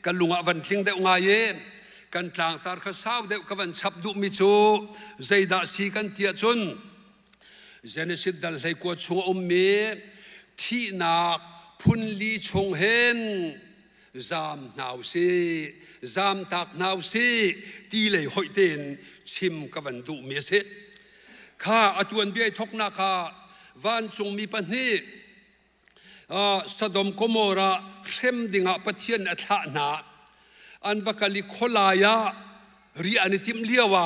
kalunga van thing de nga ye kan tlang tar kha saw de ka van chap du mi chu zaida si kan tia chun Genesis dal hlei ko chu me thi na phun li chung hen zam nau se zam tak nau se ti lei hoi ten chim ka van du me se kha atuan bi thok na kha van chung mi pan hi Sodom Gomora sem dinga pathian atha na an vakali kholaya ri anitim liawa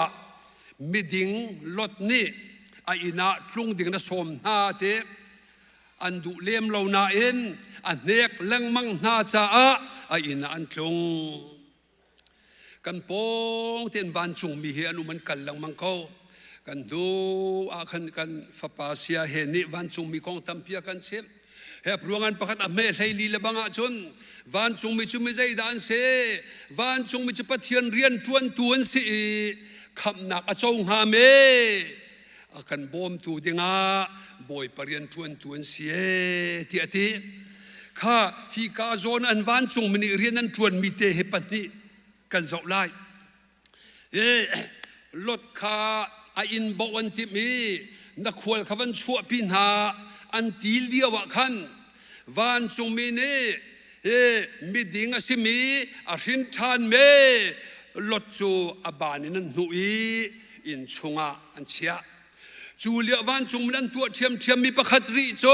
miding lot ni a ina tlung ding na som na te an du lem lo na en an nek lang mang na cha a ina an tlung kan pong ten van chung mi hi anu man kal lang mang ko กันดูอาคันกันฟ้าป่าเสียเห็นนี่วันจงมีกองตั้มเปียกันเสียเฮปรวงันประคัตอเมใช้ลีละบังอาจนวันจงมีจุไม่ใจด่านเสวันจงมีจุปะเทียนเรียนทวนตัวสิคำหนักอาจงหาเมอากันบอมตูดิงาบอยปเรียนทวนตัวเสียที่อธิข้าฮีกาโซนอันวันจงมีเรียนนั้นทวนมีเตเฮปันนี่กันเจ้าไล่ลดข้าอินบอกวันที่มีนักขวลขวันชั่วพินหาอันตีเลียวขันวันจงมีเน่มีดิ่งสิมีอารินทานเมลดจูอบานินันหนุยอินชงะอันเชียจูเลียวันจงมีนันตัวเทียมมีประคัตริโจ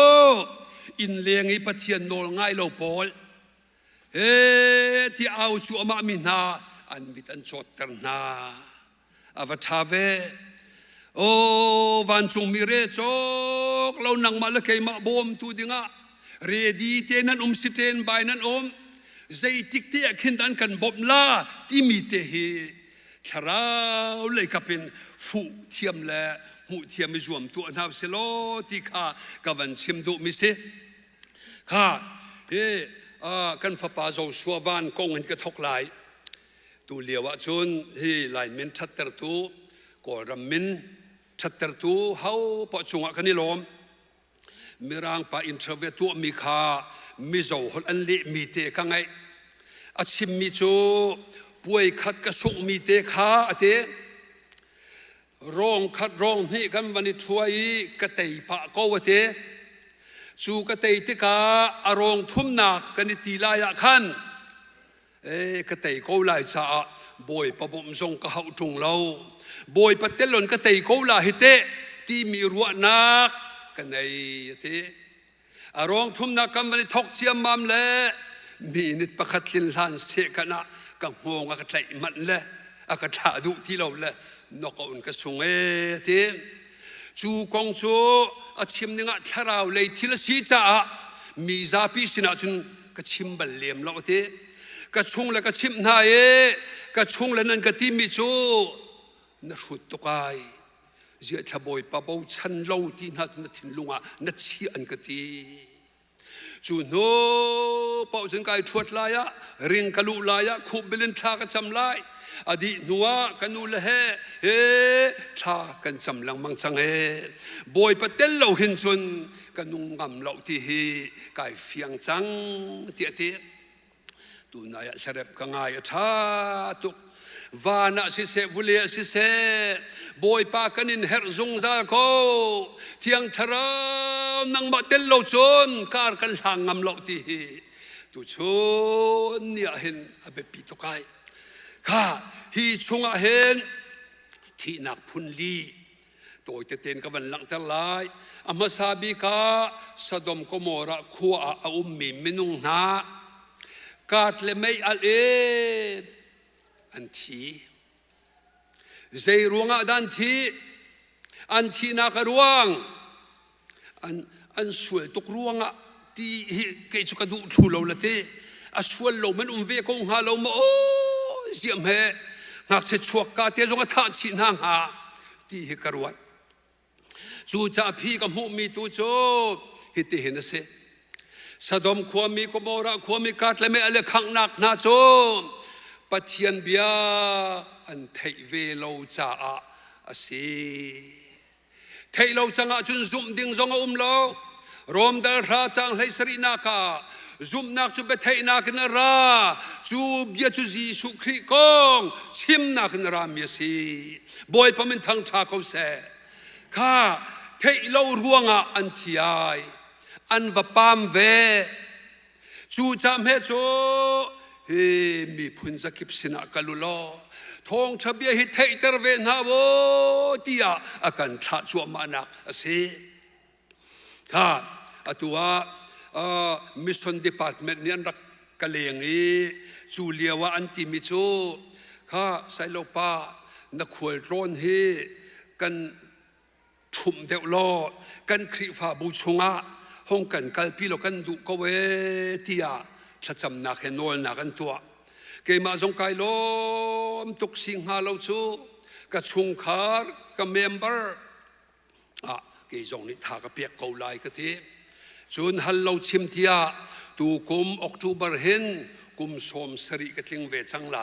อินเลียงอีปะเทียนโนลง่ายโลปอลที่เอาจูอมามินาอันบิดอันจดตรนาอวตารเวโอ้วันจงมีเรจกเรานังมาละเคยมาบอมตูดิงะเรดีเตนันสิเตนบายนันใจติกเตะขึ้นดันกันบบลาที่มีเตหีชราวเลยกับเป็นฟูเทียมและหูเทียมไม่รวมตัวนาเสโลที่ข้ากับวันชิมดูมิเสข้ากันฟ้าป่าเราชัวบ้านกงเงินกระทกไหลตูเลียวจนที่ไหลมินชัดตรตูก็รำมินชัดตรตูเขาปะจงกันนี่ล้อมมีร่างป่าอินทรเวตัวมีขามีโจหอันเละมีเตะกังไงอาชิมมีจูป่วยขัดกระสุกมีเตะขาเตะร้องขัดร้องนี่กันวันนี้ช่วยกระเตยปะก็วะเตะจูกระเตยเตะกาอารมณ์ทุ่มหนักกันตีลายขันกระเตยก็ลายจ่าบอยปะบ่มทรงกะเขาจงเราบอยปะเตลนกระเตยก็ลายเตะที่มีรัวนักกันไงเตะอารมณ์ทุ่มหนักกันวันนี้ทกเชียมมัมเล่มีนิดประคัตลินลานเสกนะกังงงกระไตมันเล่อากาศดุที่เราเล่นกอุ่นกระสุงเตะจูกงจูอาชิมนึงทาราวเลยที่ละสีจ้ามีซาพิสินะจุนกระชิมบัลเลียมเราเตะกระชุงและกระชิมนายกระชุงและนั่นกระติมิจูนรุตตุกายเจ้าชาวบอยปะบ่ชันเล่าที่นัดนัดทิ้งลุงนัดเชียนกตีจูโน่ปะสังกายทวดลายะริงกะลุลายะคูบิลินทากระจำลายอดีนัวกันนูละเฮทากันจำลังมังจังบอยปะเตลเราเห็นจนกันนุ่งงำเราที่เฮกายเฟียงจังเตี้ยเตี้ยตัวนายเฉลบกังไงท่าตุกวานะสิเสบุลีสิเสบอยปากันอินเฮรซุงซาโคเทียงทราวนังมาเตลโลจนการกันหางงำโลที่ตุชนเนี่ยเห็นอเบปิตุกายข้าฮีชงเห็นที่นักพุนลีตัวเตนกับวันหลังทั้งหลายอามาซาบิกาสะดมกโมระขัวอาอุมมิมินุงนากาดเลไม่อัลเออันทีใจรวงดันทีอันทีนักรวงอันสวยตุกรวงที่เกิดสุกดูทูเราละเตอสวยเรามันเวกงหาเราโอ้เสียมเหนักเสชวกกาเตจงท่าชินางหาที่กรวดจูจ่าพี่กับมุมีตูโจฮิตเห็นเสสะดมขวามีกโมระขวามีกาดและไม่อะไรขังนักนาโจปะเทียนเบียอันเทเวโลจ่าอาศีเทโลจังอาจุนซุ่มดิ่งจงอุ้มโลรวมดาราจังเลยสรีนาคาซุ่มนักจุเบเทนักนราจูบยาจุจีสุคริกงชิมนักนรามีสีบอยพมินทังทาเขาเสข้าเทโลรวงอันที่ไออันว่าปามเวจูจามเฮโจมีพุนสกิปสินะกัลุโลทองทะเบียฮิตเทตร์เวนฮาโวตียอาการทัดชัวมานักเสียข้าตัวมิชชั่นดีพาร์ตเมนต์เนี่ยรักกะเลงจูเลียวอันติมิโจข้าไซโลปานักขวดร้อนเฮกันทุ่มเดวโลกันคริฟาบูชงะห้องกันกัลปีโลกันดูกเวตียถ้าจำนักเห็นโนลนักกันตัวเกมาจงไกลลมตุกสิงหาเราจู กับชุงคาร์กับเมมเบอร์กี่จงนี่ทากระเปียกเกาไลก็ทีจุนฮัลโลชิมเทียตูกุมออกตูบาร์เฮนกุมสมสริกทิ้งเวจังไล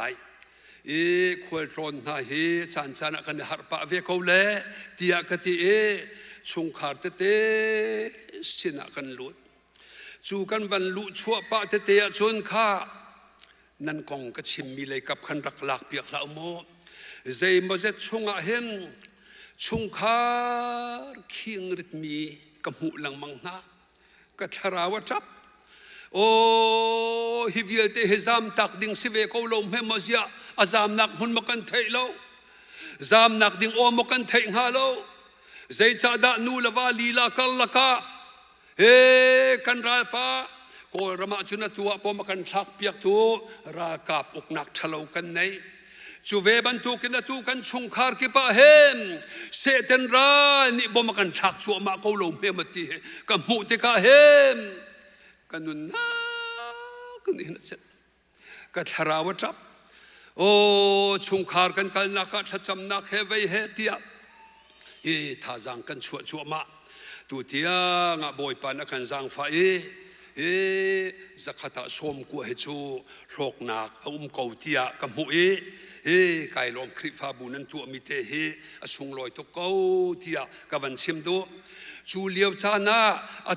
ขวดร้อนนาฮีจันจันกันหาปะเวกเอาเล่เตียกติชุงขาดเตสินะกันลุดจูกันวันลุชัวปะเตชนข้านั่นกองกชิมมีเลยกับขันรักหลักเปียกละโมใจมาเจ็ดชุงอาเห็นชุงขาคิงริตมีกับหูหลังมังนากัทราวจับโอ้ฮิวิเตเฮซามตักดิ่งสิเวกเอาลมเฮมาเสียอาจามนักหุ่นมากันเทยโลจามนักดิ่งโอมากันเทยฮาโลใจจะด่านูละวาลีลาคัลละกาเฮกันราปะโกรมาจุนตัวพอมากันชักเปียกตัวรากับอกหนักทะเลากันในจูเวบันตุกินตัวกันชงคาร์กิปะเฮมเสตันรานี่พอมากันชักชัวมาเขาลงเฮมตีกับมุติกาเฮมกันนุนนากันนี่นะเจ้ากัทราวจับโอ้ชงคาร์กันกันนักทัศนักเฮเวเฮตียท่าจังกันชัวมาตัวเทียงบอยปานักกันจังไฟจะขัดสมกัวเหจูโรคหนักเกาเทียกับหูไก่ลมคริฟ้าบุนันตัวมิเตสุงลอยตกเกาเทียกับวันชิมดูจูเลียวจานา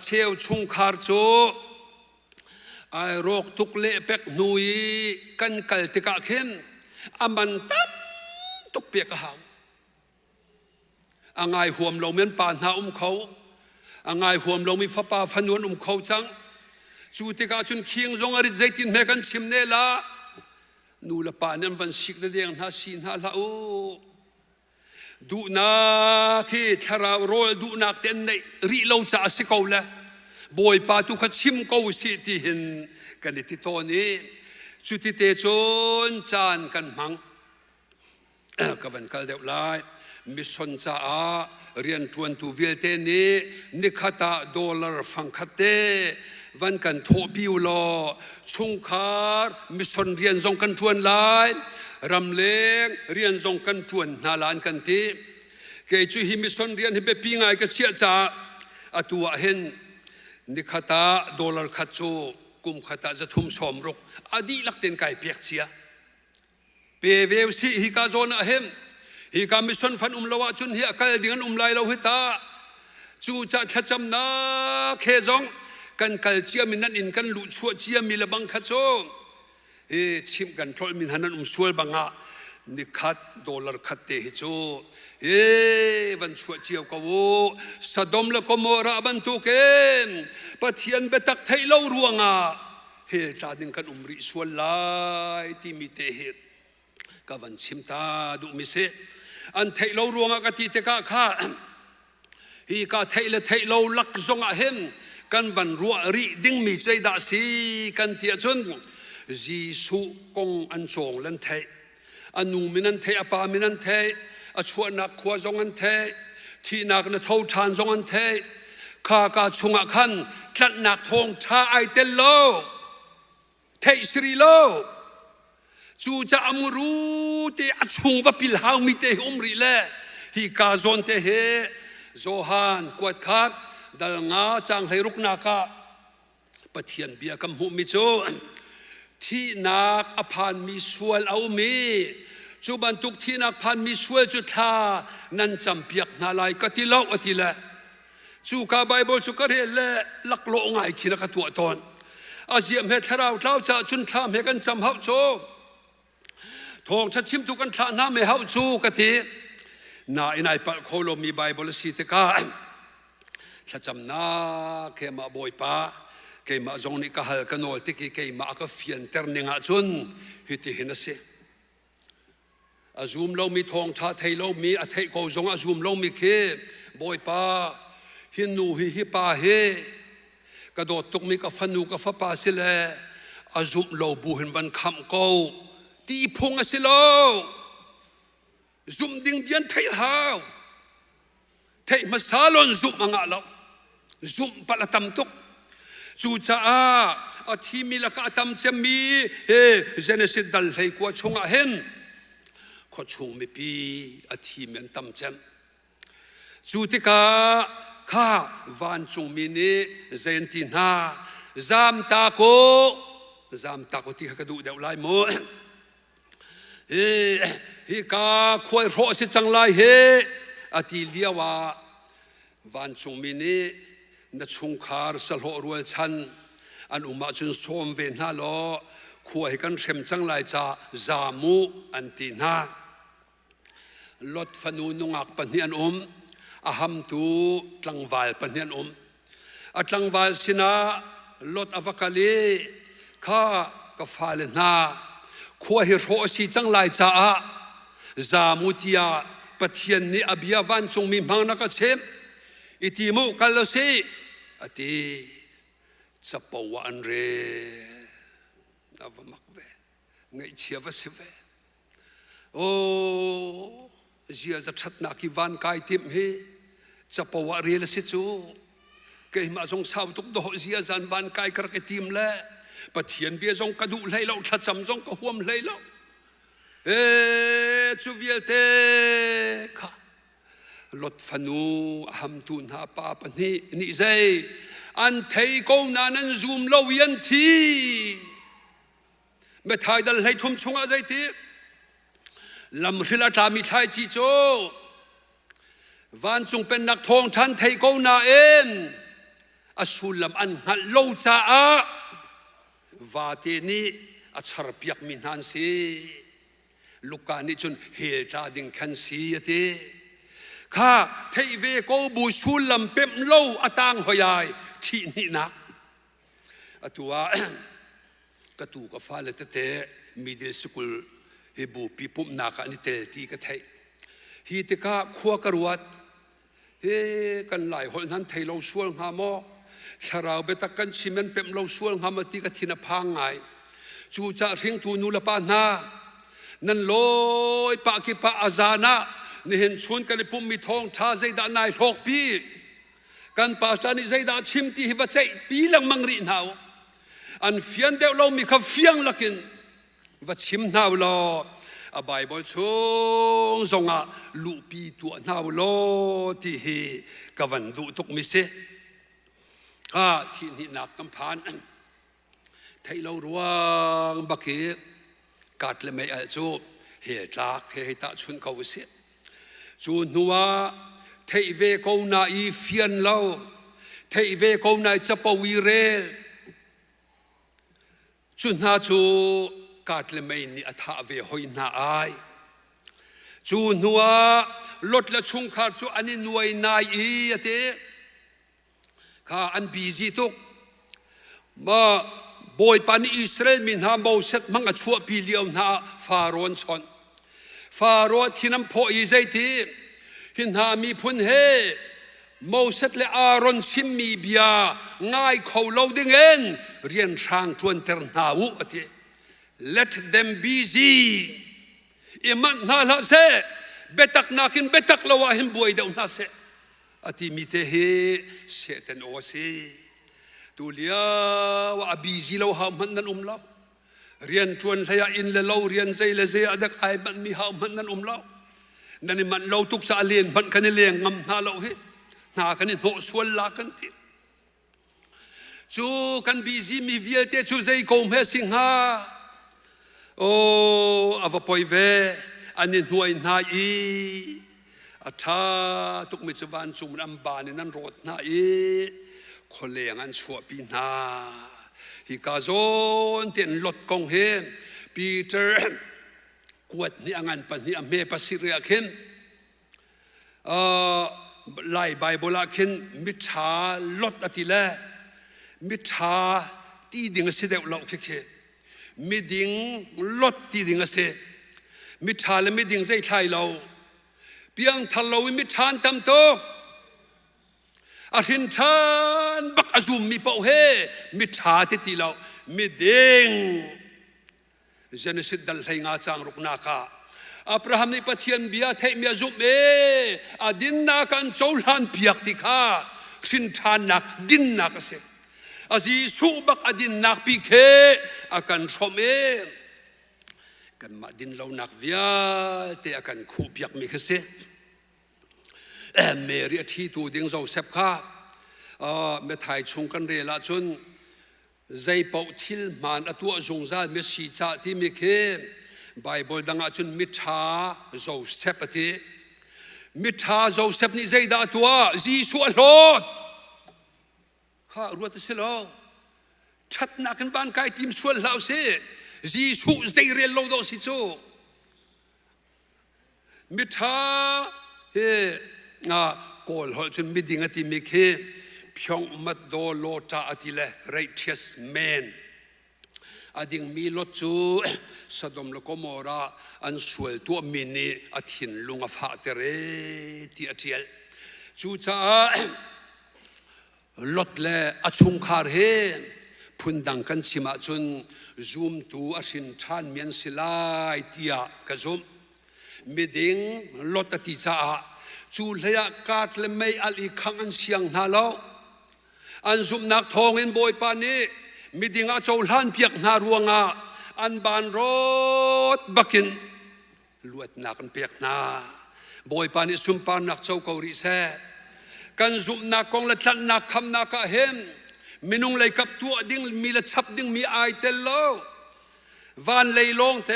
เชลชุงคาร์โจไอโรคตุกเละเป็กนุยกันกัลติกะเข้มมันตั้มตุกเปียกหาวไงห่วมลงเหมือนป่านหาเขาไงห่วมลงมีฟ้าป่าฟันวนเขาจังจูติกาจุนเคียงจงอริใจตินเมกันชิมเนล่านูละป่านั้นวันสิกเดียงหาสินหาละโอดูนักที่ทารารอยดูนักเต็นในรีเลาจะสิเขาละบอยป่าตุขชิมเขาสิที่เห็นกันในที่ตอนนี้จุดที่เตจนจานกันมังกับวันกัลเดวไลมิชนจ้าเรียนทวนตูเวลเตนี้นิคตา$ฟังคัตเตวันกันโทบิวลอชุงคาร์มิชนเรียนทรงกันทวนไลรำเล้งเรียนทรงกันทวนนาลานกันทีเกจูฮิมิชนเรียนฮิเบปีงไงก็เชียจ้าตัวเห็นนิคตา$คัตโจกุมคตาจะทุ่มสมรกอดีลักเต็นไก่เปียกเชียเปเวลซีฮิกาโซนาเห็นฮิกามิชนฟันลาวจุนฮิอากัลดิ่งไลลาวิตาจูจัดทัจำนาเคซองกันกัลเจียมินันอินกันลุชัวเจียมิลบังคัจโจชิมกันทรอลมินฮันนันสวลบังะนิคัด$คัตเตฮิโจวันชัวเจียวกโวสะดมละกโมราบันตุเกมปะเทียนเบตักไทยเล่ารวงะเฮจาดิงกันริสวลไลที่มิเตเหกวันชิมตาดูมิเซอันไทยเรารวงกติเตกะข้าฮีกาไทยละไทยเราลักซงอาเห็นกันวันรัวริดิ้งมีใจดาสีกันเทียชนจีสุกงอันจงลันไทยอันนูมินันไทยอปามินันไทยอชวนักขวาจงอันไทยที่นักนเท่าทานจงอันไทยข้ากาชงอัขันจัดนักทงท่าไอเตลโลไทยสรีโลจูจะอมรู้เตอชุงว่าพิลหาวมิเตอมริเลฮิกาซอนเตเฮโซฮานกวดคัดดัลงาจังให้รุกนาคาปะเทียนเบียกัมหุมิโจที่นักอภานมีสวลเอามีจูบันทุกที่นักพันมีสวลจุดท่านันจำเปียกนาลายกติเลาอติเลจูกาไบเบิลจูกระเรเลลักโลงไอขีนักตัวตนอาเซียมเฮทราวเท้าจะจุนทามเฮกันจำเขาโจทองชัดชิมทุกันท่าน้ำไม่เฮาจูกะทีน่าอินัยปะโคโลมีไบเบิลสีตกาชัดจำนาเคมาบอยปาเคมาจงนิกาฮัลกันโอลติกิเคมาก็เฟียนเตอร์นิงาจุนฮิติหินเสอาซูมเรามีทองชาไทยเรามีอาไทยโกจงอาซูมเรามีเคบอยปาฮินูฮิปาเฮกระโดดตุกมีกับฟันูกับฟ้าปาสิเลอาซูมเราบูหินวันคำโกตีพงสิโลซุมดิ่งเบียนไทยหาวไทยมาซาลอนซุมอ่างเราซุมปะละตำตุกจูจ้าอาทิมิละกะตำเซมีเจเนสิดัลไลกัวชงอาเห็นค ขอชูไม่ปีอาทิเมนตำเจมจูติกาข้าวันจงมินิเซนตินาจามตาโกที่เขาดูเดาไล่โมฮิกาควยโรสิจังไลเฮอาทิเลียวาวันจงมินินัชงคาร์สโลรวยชันอันอุมาจุนสมเวน่าโลควยกันเข็มจังไลจ่าจามูอันตินาลดฟนูนุงักปนิอันอาหัมตูตลังวาลปนิอันอัตลังวาลสินะลดอวกาลีข้ากฟาเลนาขวหิโรสีจังไลจ่าจามุติยาปะเทียนนี่อบิยาวันจงมีมังนักเชมอิติมุกัลโลซีอติจับปวันเรอวมักเวไงเชียวสิเวโอ้เจียจะชัดนักที่วันกายทิมเฮจับปวารีละสิจูเกี่ยมาทรงสาวตุกดอกเจียจันวันกายกระเกติมละปะเทียนเบียทรงกระดูเลยเราทัดจำทรงกระห่วมเลยเราจูเวียเตค่ะลดฟนูฮัมตุนฮาปาปนี่นี่ใจอันเทยกงนานันซูมเรายันทีเมื่อไทยดัลให้ทุ่มชงอะไรทีลำริลาตามีไทยจีโจวันจงเป็นนักทองทันเทยกงนาเอ็นอสุลำอันหัดโลจ่าวาเตนีอัชรเปียกมินฮันซีลูกการนี่จนเฮตาดิงคันซีเตข้าเทเวโกบูสุลำเป็มโลอตังหอยายที่นี่นักตัวกระตูกฟ้าเลตเตมิดลสกุลเฮบูปีปุ่มนักอันนี้เตตีกระเทยฮีติกาขัวกระวัดเฮกันหลายคนนั้นไทยเราส่วนหามอชาราวเบตกันชิมันเป็มเราส่วนหามตีกระทินพังไงจูจ่าเริงตูนูละปานานั่นลอยปากิปาอาซานะนี่เห็นชวนกันปุ่มมีทองท่าใจด่านายหกปีกันป่าจานิใจด่าชิมที่หิวใจปีหลังมังรีนาวอันเฟียนเดวเรามีข้าเฟียงลักินว่าชิมนาวลออาบายบอลชงซงอาลูปีตัวนาวลอที่เฮกวันดูตุกมิเซที่นี่นักกำพานไทยเรารวงบักเกกัดเลยไม่เอาจูเฮตักเฮตาชุนเขาเสียจูนัวเทเวโกนาอีเฟียนเราเทเวโกนาจะปวีเรจุนหาจูกัดเลยไม่นี่อัฐาเวหอยนาไอจูนัวลดละชงขาดจูอันนี้หน่วยนายอีเตข้าอันบีซีตุกมาบอยปานอิสราเอลมินหาโมเสตมังกรชัวปีเลียวนาฟาโรนชนฟาโรห์ที่น้ำพออีใจทีหินหามีพุนเฮโมเสตและอารอนชิมมีเบียง่ายเขาเล่าดึงเองเรียนช่างชวนเตอร์นาวุอติ let them busy อิมันนาละเซเบตักนักินเบตักละวะหิมบวยดาวนาเซอติมิเตเฮเซตันโอซีตุเลียว่าบีซีเราหามันนั่นเล่าเรียนชวนทยาอินเลาเรียนใจเลเซอดักไอมันมีหามันนั่นเล่านั่นมันเราทุกสาเลียนมันกันเลียงงำนาเราเฮนากันโหสวลลากันทีจูกันบีซีมีเวียเตจูใจกงเฮสิงหาโอ้อวปอยเวอันนี้หน่วยนาอีอัฐาทุกมิจวันจุมอัมบานินันรถนาอีคนเลี้ยงอันชัวปีนาฮิกาโซนเตียนลดกงเฮปีเตอร์กวดนี่อันปันนี่อเมปัสสิเรียขินไล่ไบเบิลขินมิชาลดอติเลมิชาที่ดิ่งเสด็จเราคิดมิดิ่งลดที่ดิ่งเสดมิชาและมิดิ่งใจไทยเราเพียงทัลเรามิชานตั้มโตอาทินชานบักอาซุมมีเป้าเฮมิชาที่ที่เรามิดิ่งเจนสิดดัลให้งาจางรุกนาคาอับราฮัมในปะเทียนเบียเทมีจุเมอดินนากันโจลันเปียกติคาสินทานักดินนักเสอาจีสุบักอดินนักปีเคอากันชมเอ กันมาดินเราหนักเวียเตะกันคู่เปียกมีขึ้นเสเมรีที่ตัวดิ้งโจเซฟข้าเมื่อถ่ายชงกันเรล่าจนใจเป่าทิลมันตัวจงใจเมื่อสีจ่าที่มีเข้ไบเบิลดังจนมิชาโจเซฟที่มิชาโจเซฟนี่ใจด่าตัวจีสวรดข้ารู้ตัวสิแล้วชัดนักกันบ้านใครทีมสวนเราสิจีสุใจเรียนเราดูสิโจมิชากอลฮอลจนมิดิ้งที่มีเข้พิองมัดโดโลตาอติเลrighteous man อดิ่งมีลดจูสะดมและก็มอราอันสวยตัวมินีอธินลุงฟ้าเตเรที่อธิลจูจ้าลดเลอชุงคาร์เฮพุนดังกันชิมาจนซูมตัวอสินทานเมียนสิลายที่ยากระซุมมิดิ้งลดติจ้าจูเลียกาดเลไม่อลีขังอันเสียงนาลาอันซุมนักทองเห็นบอยปานี้มิดิ้งอาโจล้านเปียกนารัวงาอันบานรถบักินลวดนักเปียกนาบอยปานี้ซุมปานนักเจ้าเกาหลีเสกันซุมนักกองละทันนักคำนักเห็นมินุงเลยกับตัวดิ้งมีละชับดิ้งมีไอเตลโลวันเลยลงเท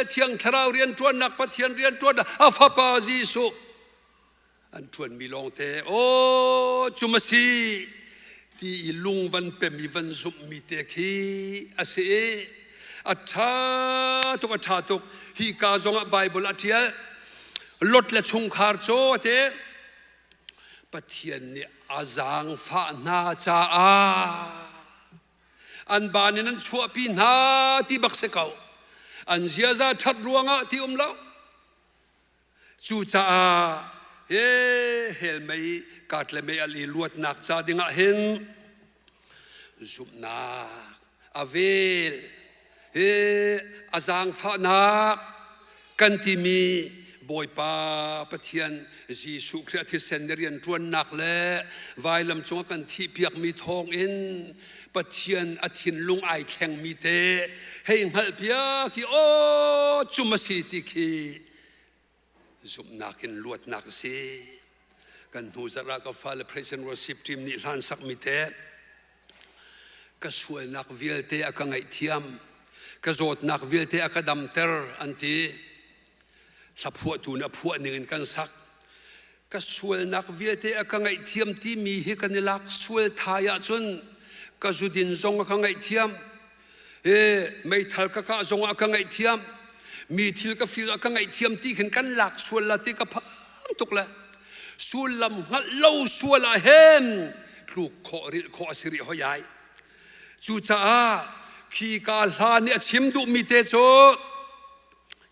เที่ยงทราวเรียนจวนนักปะเทียนเรียนจวนอาฟาปาจีสุอันชวนมีลงเทโอ้จุมสีที่ลุงวันเป็นมีวันสุมมีเตคีอาศัยอัฐาตุกอัฐาตุกฮีกาจงไบเบิลอัฐยลดและชงคาร์โจเตปะเทียนเนี่ยอาจางฟ้านาจาอันบานนั้นชัวปีนาที่บักเสกเอาอันเสียจะทัดรวงที่เล่าจูจ้าเฮลไม่กัดเลยไม่อลีลวดนักจ้าดิ่งเห็นซุมนักอเวลอาจางฟ้านักกันที่มีบอยป้าปะเทียนจีสุครีที่เซนเรียนจวนนักและวายลำจงกันที่เปียกมีทองอินปะเทียนอธินลุงไอแข่งมีเตให้หัลเปียกีโอจุมสีติกีซุมนักอินลวดนักสิกันหูจระกับฟ้าและเพรสเซนต์วอร์ชิปทีมนิลานสักมีเตก็สวยนักวิลเตอกังไอเทียมก็โจดนักวิลเตอกัดดัมเตอร์อันที่สับพวกตูนพวกหนึ่งกันสักก็สวยนักวิลเตอกังไอเทียมที่มีให้กันลักสวยทายจนก็จุดินทรงกังไอเทียมไม่ทัลก็ทรงกังไอเทียมมีทิลก็ฟิลกังไอเทียมที่เห็นกันหลักสวยละที่ก็พังตุกละสวยลำหัดเล่าสวยละเห็นลูกขอริขอสิริหอยายจูจ้าขีกาลาเนี่ยชิมดูมีเตโจ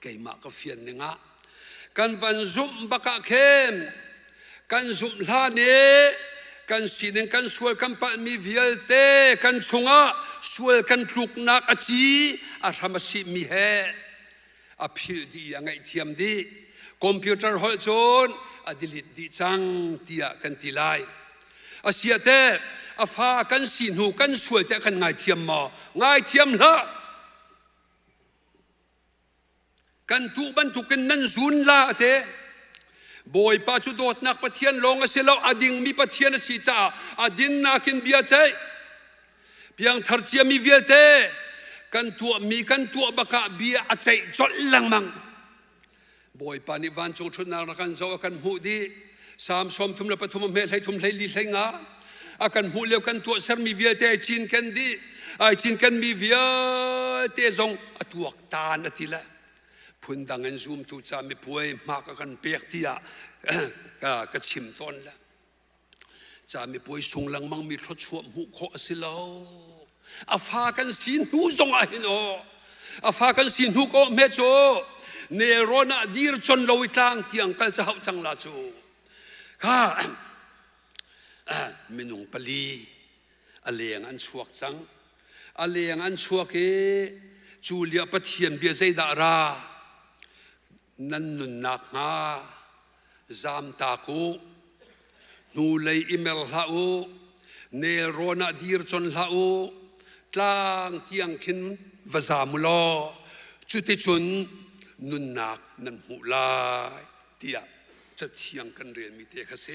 เกี่ยมากกับเฟียนหนึ่งกันวันซุมบักเข้มกันซุมลาเนี่ยกันสีหนึ่งกันสวยกันปันมีวิลเตกันชงสวยกันลูกนักอจีอาธรรมสิมีเหอภิลดียังไงเทียมดีคอมพิวเตอร์ฮอลโจนอดิลิตดีจังเตียกันตีไลอาเซียเตอาฟ้ากันสีหูกันสวยแต่กันไงเทียมมาไงเทียมละกันทุบันทุกันนั่นซุนละเตบอยป้าจุดโดดนักปะเทียนลงอาเซียเราอดิ่งมีปะเทียนสีจ้าอดิ่งนักินเบียใจเพียงทาร์เจียมีเวียเตกันตัวมีกันตัวบักเบียอาใจจดลังมังบอยป้านิวันจงชุนนารักันโซกันหูดีสามสมทุมละปฐุมเมลัยทุมลัยลิลัยงาอากันหูเลี้ยวกันตัวเสรมีเวียเตจีนกันดีไอจีนกันมีเวียเตจงอตัวตาณทีละพุนดังเงินซูมตูจามีป่วยมากกันเปียกที่ก็ชิมต้นละจามีป่วยส่งหลังมังมีทศชวมหูขอสิลาวอาฟ้ากันสินหูทรงอาหินอาฟ้ากันสินหูก็เมโจเนโรนาดีร์จนลอยทางที่อังกัลจะหับจังลาจูข้ามินุงปลีอเลียงอันชวกจังอเลียงอันชวกจูเลียปะเทียนเบียใจดารานันนุนนักงาจามตากูนูเลยอิเมลลาอูเนโรนาดีร์จนลาอูตลางเทียงขินวะซามุลอ จุดที่ชนนุนนักนันหูลายเตียจะเที่ยงกันเรียนมีเตะคเส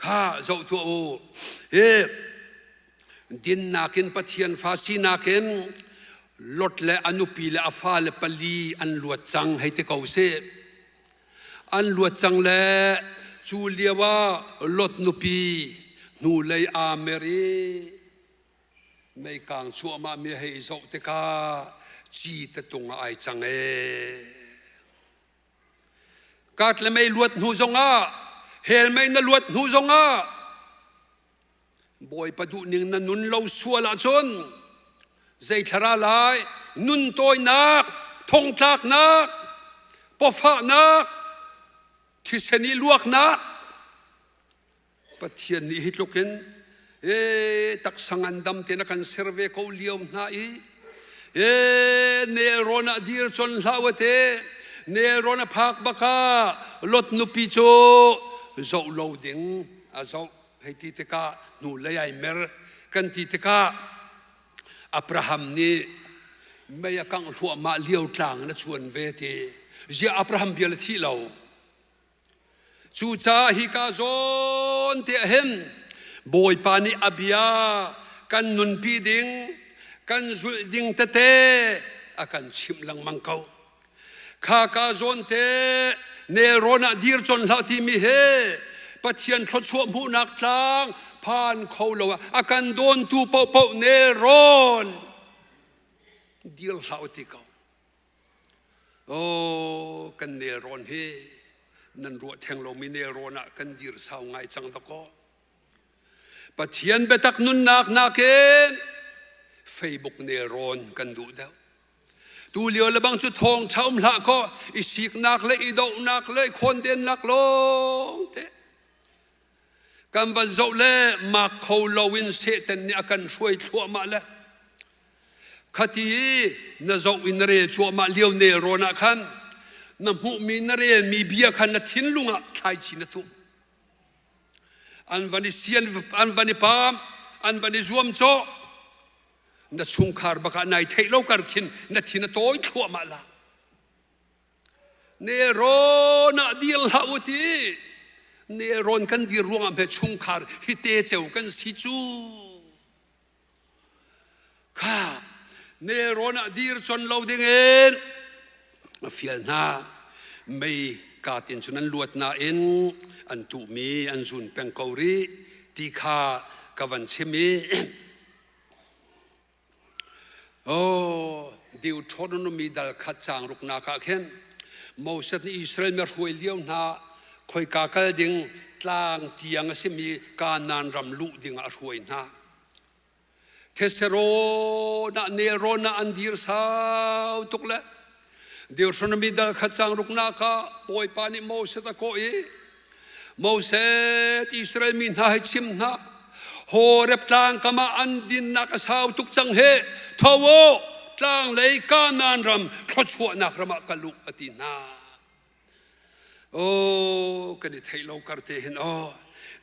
ข้าเจ้าตัวโอดินนากินปะเทียนฟาสีนากินลดและอนุปีและอาฟาและปลีอันลวดจังให้เตะเขาเสอันลวดจังและจูเลียว่าลดนุปีนูเลยอาเมรีไม่กางชัวมามีให้เจ้าเตะกาจีตะตรงไอจังกัดและไม่ลวดหูจงอาเฮลไม่นลวดหูจงอาบอยประดุนิงนันนุนเราชัวละจนใจทาราลายนุนตัวนักทงทักนักปอฟ้านักที่เสนีลวกนักปะเทียนนี้ฮิตลูกเห็นตักสังอันดำเตนักันเซอร์เวเขาเลี้ยวนาอีเนโรนาดีร์จนลาวเตเนโรนาพักบักาลดนุปิโจเจ้าโลดิงอาเจ้าให้ติตกานูเลยไอเมรกันติตกาอับราฮัมนี่ไม่อยากกังหัวมาเลี้ยวกลางนะชวนเวทีเจ้าอับราฮัมเบียลที่เราจูจ้าฮิกาโซนเตเห็นบอยปานิอาบิยากันนุนปีดิงกันจุดดิ่งเตะอากันชิมลังมังเกาข้ากาโซนเตเนโรนาดีร์จนลาที่มีเฮปัจเจียนทศวมูนักทางผ่านเขาเลวอากันโดนตูเป่าเนโรนดีร์ลาที่เขาโอ้กันเนโรนเฮนั่นรัวแทงเรามีเนโรนะกันดีร์สาวไงจังตะก็ปัจเจียนเบตักนุนนักนักเองเฟซบุ๊กเนโรนกันดูเดาดูเลี้ยวและบางจุดทองชาวมละก็อิสิกนักเลยอิดอกนักเลยคนเด่นนักลงเตกันวันเจ้าเล่มาเขาลวินเสตันเนี่ยกันช่วยชั่วมาเลยคดีน่าเจ้าอินเรียชั่วมาเลี้ยวเนโรนะคันน้ำหูมีนเรียมีเบียคันนัทิ้นลุงอ่ะทายชินตุอันวันนี้เสียนอันวันนี้ปามอันวันนี้รวมโจนัดชุงคาร์บักนายเทโลการคินนัดที่นัดโต้ทั่วมาละเนโรนาดีลฮาวตีเนโรนกันดีรวงอเมชุงคาร์ฮิตเตเจวกันสิจูข้าเนโรนาดีร์จนเราดึงเอ็นฟิลนาไม่กาตินจุนันลวดนาเอ็นอันตุมีอันจุนเป็นเกาหลีที่ข้ากวันเชมีโอ้ดิวทอดนมีดัลขัดจางรุกนาคาเข็นมอสในอิสราเอลมีรวยเลี้ยวนาคอยกากลดิ่งกลางเตียงสิมีการนานรำลุดิ่งรวยนาเทสโรนาเนโรนาอันดีร์สาวตุกละดิวทอดนมีดัลขัดจางรุกนาคาปอยปานิมอสตะโกอีมอสอิสราเอลมีนาให้ชิมนาโหเร็บตางกมาอันดินนักสาวทุกจังเฮทว่าตางเลยกานานรำทศวนักรำกลุกอตินาโอ้กันนี่ไทยเราคาร์เตเห็นอ๋อ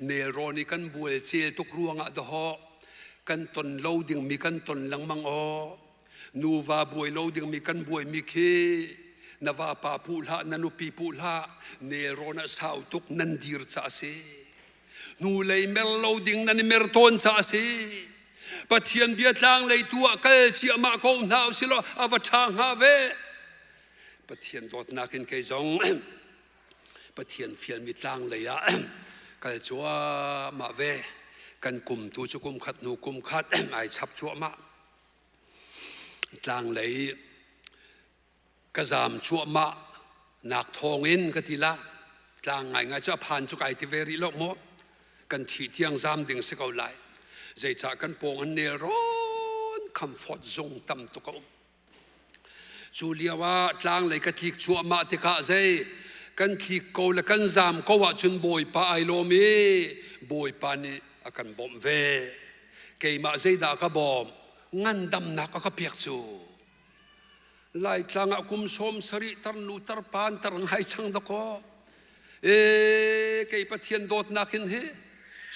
เนโรนี่กันบวยเซลทุกรวงอ่ะดอกกันตนเราดิ่งมีกันตนหลังมังอ๋อนูวาบวยเราดิ่งมีกันบวยมีเคนาวาปาปูละนันุปีปูละเนโรน่ะสาวทุกนันดีร์จ่าเซนูเลยเมลเราดิ่งนันเมรตอนจ่าเซปะเทียนเบียดลางเลยตัวเกลเชียมาโกนหาวสิโลอวตารฮาเวปะเทียนดอดนักินเกยจงปะเทียนเฟียนมิดลางเลยอะกัลจัวมาเวกันกุมตูจุกุมขัดนูกุมขัดไอชับจัวมาลางเลยกระซามจัวมาหนักทองอินกติละลางไงจะผ่านจุกไอที่เวรีโลกโมกันที่เที่ยงซามดิ่งสกาวไลใจจากกันปองอันเนรอนคำฟอดจงตำตุกจูเลียว่าทางเลยกทิกชัวมาติกาใจกันทิกโกและกันจามก็ว่าจุนบอยปาไอโลมีบอยปานี่อากันบอมเวเกยมาใจด่ากระบอมงั้นดำนักก็เปียกจูไล่ทางอากุมสมสริตรนูตรปานตรไห้ช่างตะก็เกยปะเทียนโดดนักินเฮ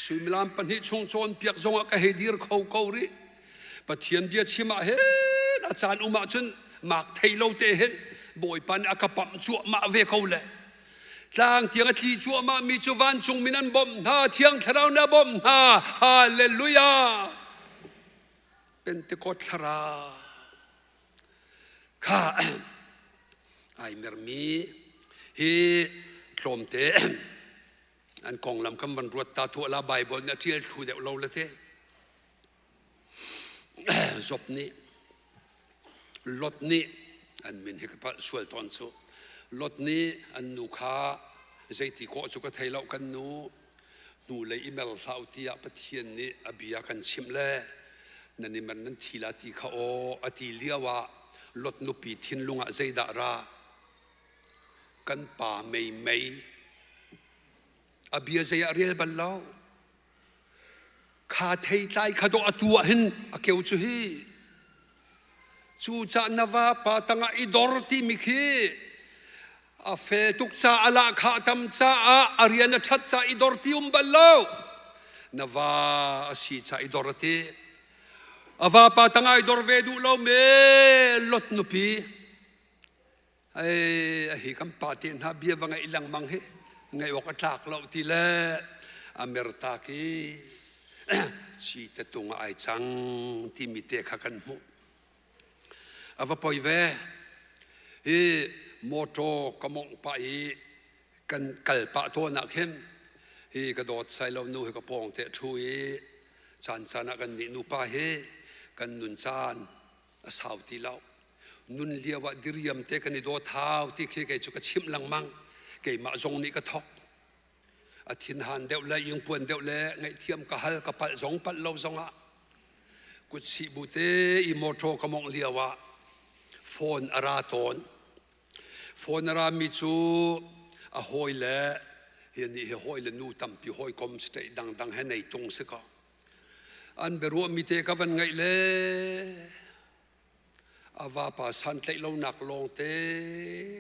สุยมิลามปันหิชงโจนเปียกจงกะเฮดีร์เขาเกาหลีปะเทียนเบียชิมาเฮอาจารย์อุมาจุน mạc thầy lâu tê hết bồi pan akapam chua mạ về câu lệ tlang tiếng thi chua mạ mi chu van chung minan bom ha thiang tharau na bom ha hallelujah Pentecost thara kha ai mer mi hi tlom te an kong lam kam van ruat ta thu la bible na thiel thu de lo la te zop ni lot ni an min hekpa sual ton chu lot ni an nu kha zaiti ko chu ka thailau kan nu le email hlau tia pathian ni abia kan chimle nani man nan thila ti kha o ati liawa lot nu pi thin lunga zaida ra kan pa mei mei abia zaya real ballau kha thei tlai kha do atua hin akeu chu hi chu cha nawa pa tanga idor ti mi khi a fe tuk cha ala kha tam cha a ariana that cha idor ti ballau nawa asi cha idor ti ava pa tanga idor ve du lo me lot nu pi ai hi kam pa tin ha bia wanga ilang mang he ngai ok thak lo ti le amerta ki chi te tunga ai chang ti mi te kha kan mu ava poi ve hi moto kamong pa i kan kal pa to na khem hi ka dot sai lo nu he ka pong te thui chan chana kan ni nu pa he kan nun chan a sau ti lo nun liawa diriam te kan ni do thau ti khe ke chu ka chim lang mang ke ma zong ni ka thok a thin han deuh le yung puan deuh le ngai thiam ka hal ka pal zong pal lo zonga ku chi bu te i moto kamong liawa phone ara ton phone ara mi chu a hoi le hian ni he hoi le nu tam pi hoi kom stay dang dang he nei tung se ka an beru mi te ka van ngai le ava pa san tlei lo nak long te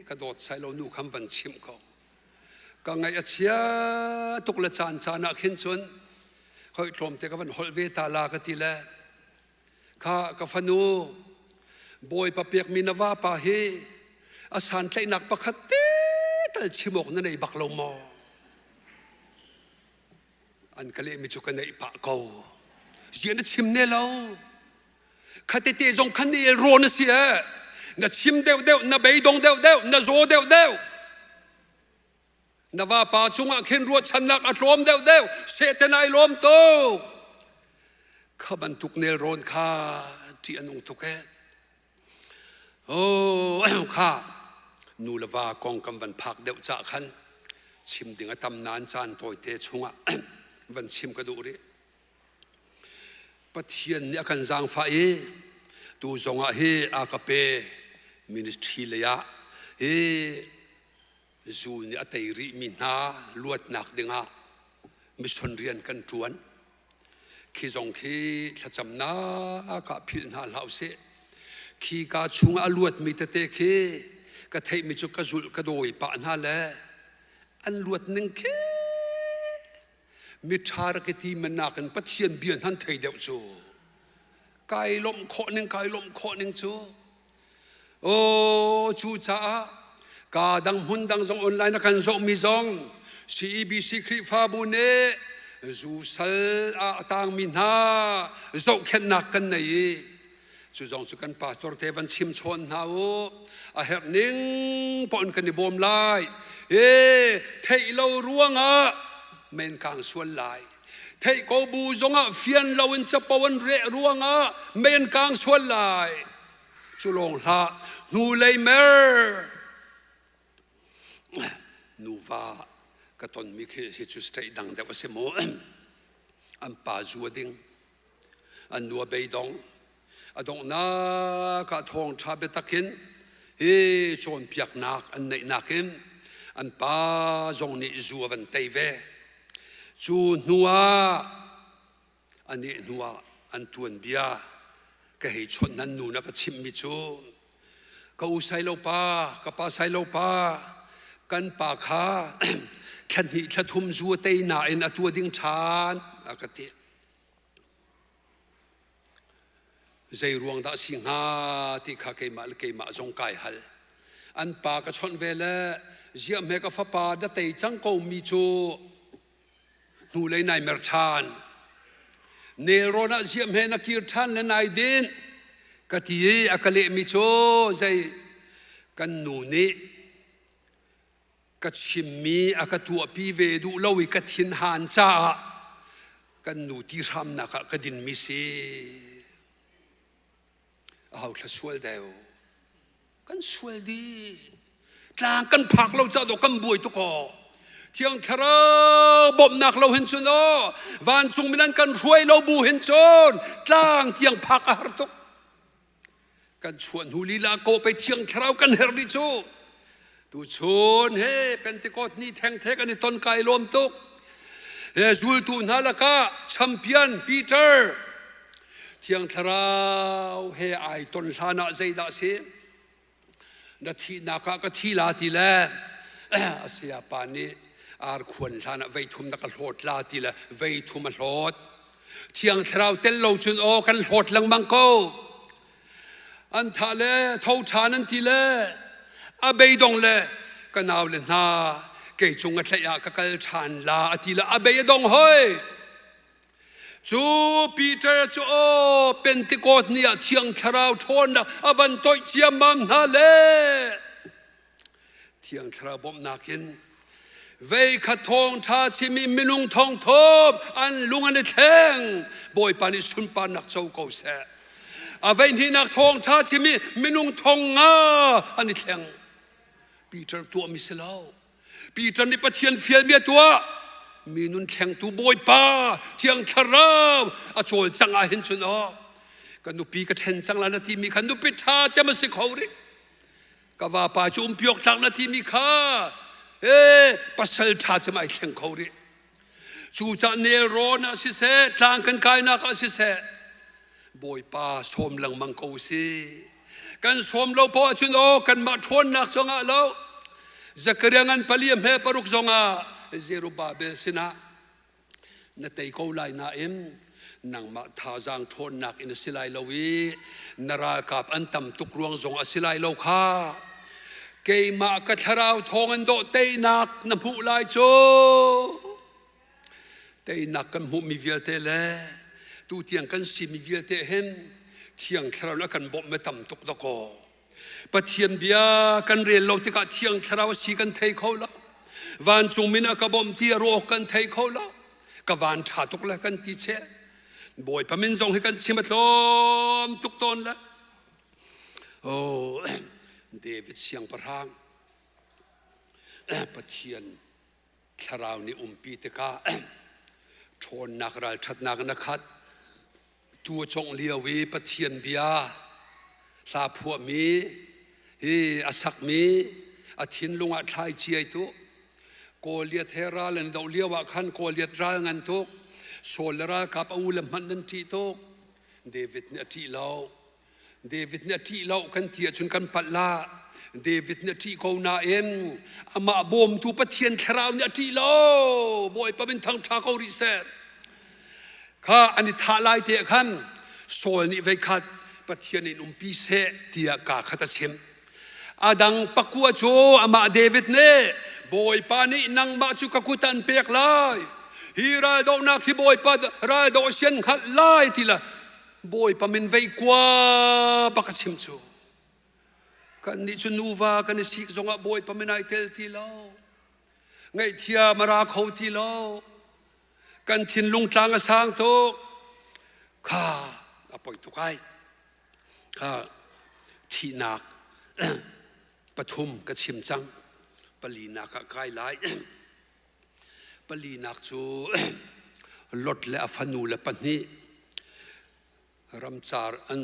ka dot sai lo nu kham van chim ko ka ngai achia tuk la chan chana khin chun khoi tlom te ka van hol ve ta la ka ti le kha ka fanu boy pa pek mi nawa pa he a san tlei nak pakhat te tal chimok na nei bak lo mo an kale mi chu ka nei pa ko jian chim ne lo khate te zong khan ni ro na sia na chim deu deu na bei dong deu deu na zo deu deu na va pa chunga khen ruat chanak a tlom deu deu se te nai lom to khaban tuk nel ron kha ti anung tuk he o kha nu lava kong kam van phak deu cha khan chim dinga tam nan chan toy te chunga van chim ka du ri pathian ni akan zang fa e tu zonga he akape ministry le ya he zu ni atai ri mi na luat nak dinga mission rian kan tuan khi zong khi thacham na ka phil na lau se khi ka chunga luat mi te te khi ka thei mi chu ka zul ka doi pa na le an luat ning khi mi thar ke ti manakan pathian bian han thei deu chu kai lom kho ning chu o chu cha ka dang hun dang zong online kan zo mi zong CBC khri fa bu ne zu sal a tang min ha zo khen nak kan nei chu zong chu kan pastor te van chim chon na o a her ning pon kan ni bom lai e thei lo ruanga men kang sual lai thei ko bu zonga fian lawin cha pawan re ruanga men kang sual lai chu long la nu lei mer nu va ka ton mi khe hi chu stay dang da se mo am pa zu ding an nu bei dong adong na ka thong tha be takin he chon piak nak an nei nakin an pa zong ni zu van tei ve chu nuwa ani nuwa an tuan bia ka hei chon nan nu na ka chim mi chu ka u sai lo pa ka pa sai lo pa kan pa kha khan hi thathum zu te na in atua ding than akati ใจรวงดาสิงหาที่ข้าเกมาจงกายฮัลอันปากระชนเวลเจียมเฮกับฟ้าป่าดเตยจังกูมีจูนูเลยนายเมรชานเนโรนัเจียมเฮนักกิรทันและนายดินกะทีอากาเลมิจูใจกันนูนี่กัดชิมมีอากาตัวปีเวดูเล่าวิกัดหินหานจ้ากันนูที่ทำนักกัดินมิซีเอาทสวลเดียวกันสวลดีกลางกันผักเราจะดอกกันบุยตุกอเที่ยงทราบ่มนักเราเห็นชนวันจุงมินันกันรวยเราบูเห็นชนกลางเที่ยงผักอาหารตุกกันชวนฮูลีลาโกไปเที่ยงทรากันเฮริจูตูชนเฮ้เป็นติกอดนี่แทงเทกันในต้นไก่ลมตุกเฮจูลตูนาลกาแชมเปี้ยนปีเตอร์เที่ยงทราวเฮไอต้นลานาใจดาเซนาทีนักก็ทีลาทีละอาเซียปานีอาร์ควรลานาเวทุมนักโหดลาทีละเวทุมโหดเที่ยงทราวเตลโลจุนโอกันโหดลังมังโกอันทะเลท้าวชานันทีละอาเบยดงเลกันเอาเลนาเกยจงอัตยากะกัลชานลาอติละอาเบยดงเฮ้ยจูปีเตอร์จูเป็นติกอดเนี่ยเทียงทราวทนนะอวันต้อยเจียมัมนาเลเทียงทราวบ่มนักินเวขทองทาชิมีมินุงทองทบอันลุงอันแทงบอยปานิสุนปานักเจ้าเก่าแสอาเวนี่นักทองทาชิมีมินุงทองงาอันนี้แทงปีเตอร์ตัวมิสลาวปีเตอร์นี่ปะเทียนเฟียลเมียตัวมีนุนแทงตัวบอยป้าเที่ยงทราวอาโจลจังอาเห็นชนอกันนุปีกระเทนจังลานาทีมีขันนุปิทาจะมาสิเขาริกว่าป่าจุมพิยกจังนาทีมีข้าปัสเซลทาจะมาเที่ยงเขาริจูจันเนโรนะสิเสทางกันกายนักสิเสบอยป้าสมหลังมังกูซีกันสมเราพอชนอกันมาทนนักจงอาเราจะกระเรียงันพลีมเฮปรุกจงอาเซรุบาเบสินะนาเตยเขาไลนาเอ็มนังมาท่าจางทนนักอินสิไลลวีนารากับอันตัมตุกรวงจงอสิไลโลคาเกยมากระทราวทองอันโดเตยนักน้ำผู้ไลโจเตยนักกันหูมีเวียเตเลตูเทียงกันสิมีเวียเตเห็นเทียงทราวแล้วกันบ่ไม่ตัมตุกตะโกปะเทียนเบียกันเรียนเราที่กะเทียงทราวสีกันเทยเขาละวันจุงมินะกบมที่รอกันเทยเขาละกวันชาตุกละกันที่เชบ่อยพมินจงให้กันชิมตลมทุกตนละโอ้เดวิดเสียงประหางปะเทียนทราวนี่ปีตะกาชนนักรัลชัดนักนักขัดตัวจงเลียวีปะเทียนเบียลาผัวมีอาศักมีอาทินลุงอาทายเจียตุโกเลียเทราเลนดาวเลียวะขันโกเลียตรางันตุโซลรากับอูลมันนันทีตุเดวิดเนี่ยที่เราเดวิดเนี่ยที่เรากันเทียจนกันปัลลาเดวิดเนี่ยที่เขานาเอ็มอามาบ่มตูปะเทียนคราวเนี่ยที่เราบ่อยปะเป็นทางชาเขาริเซข้าอันนี้ท่าลายเตะขันโซลนี่ไว้ขัดปะเทียนในปีเสเตียกาขัดเชมอาดังปักกัวโจอามาเดวิดเนี่ยบอยปานี่นังมาจุกกุตันเปียกลายฮีราดอกนักที่บอยปาราดอกเชียนขัดลายทีละบอยปามินเวกว่าปักชิมจูกันนี่จุนูวากันนี่สิกจงอ่ะบอยปามินไอเทลทีละไงเทียมาราเขาทีละกันทินลุงทางสร้างทุกข้าอภัยทุกไอข้าที่นักปฐุมกระชิมจังปลีนักใกล้หลายปลีนักจูลดและฟันูและปนีรำจารอัน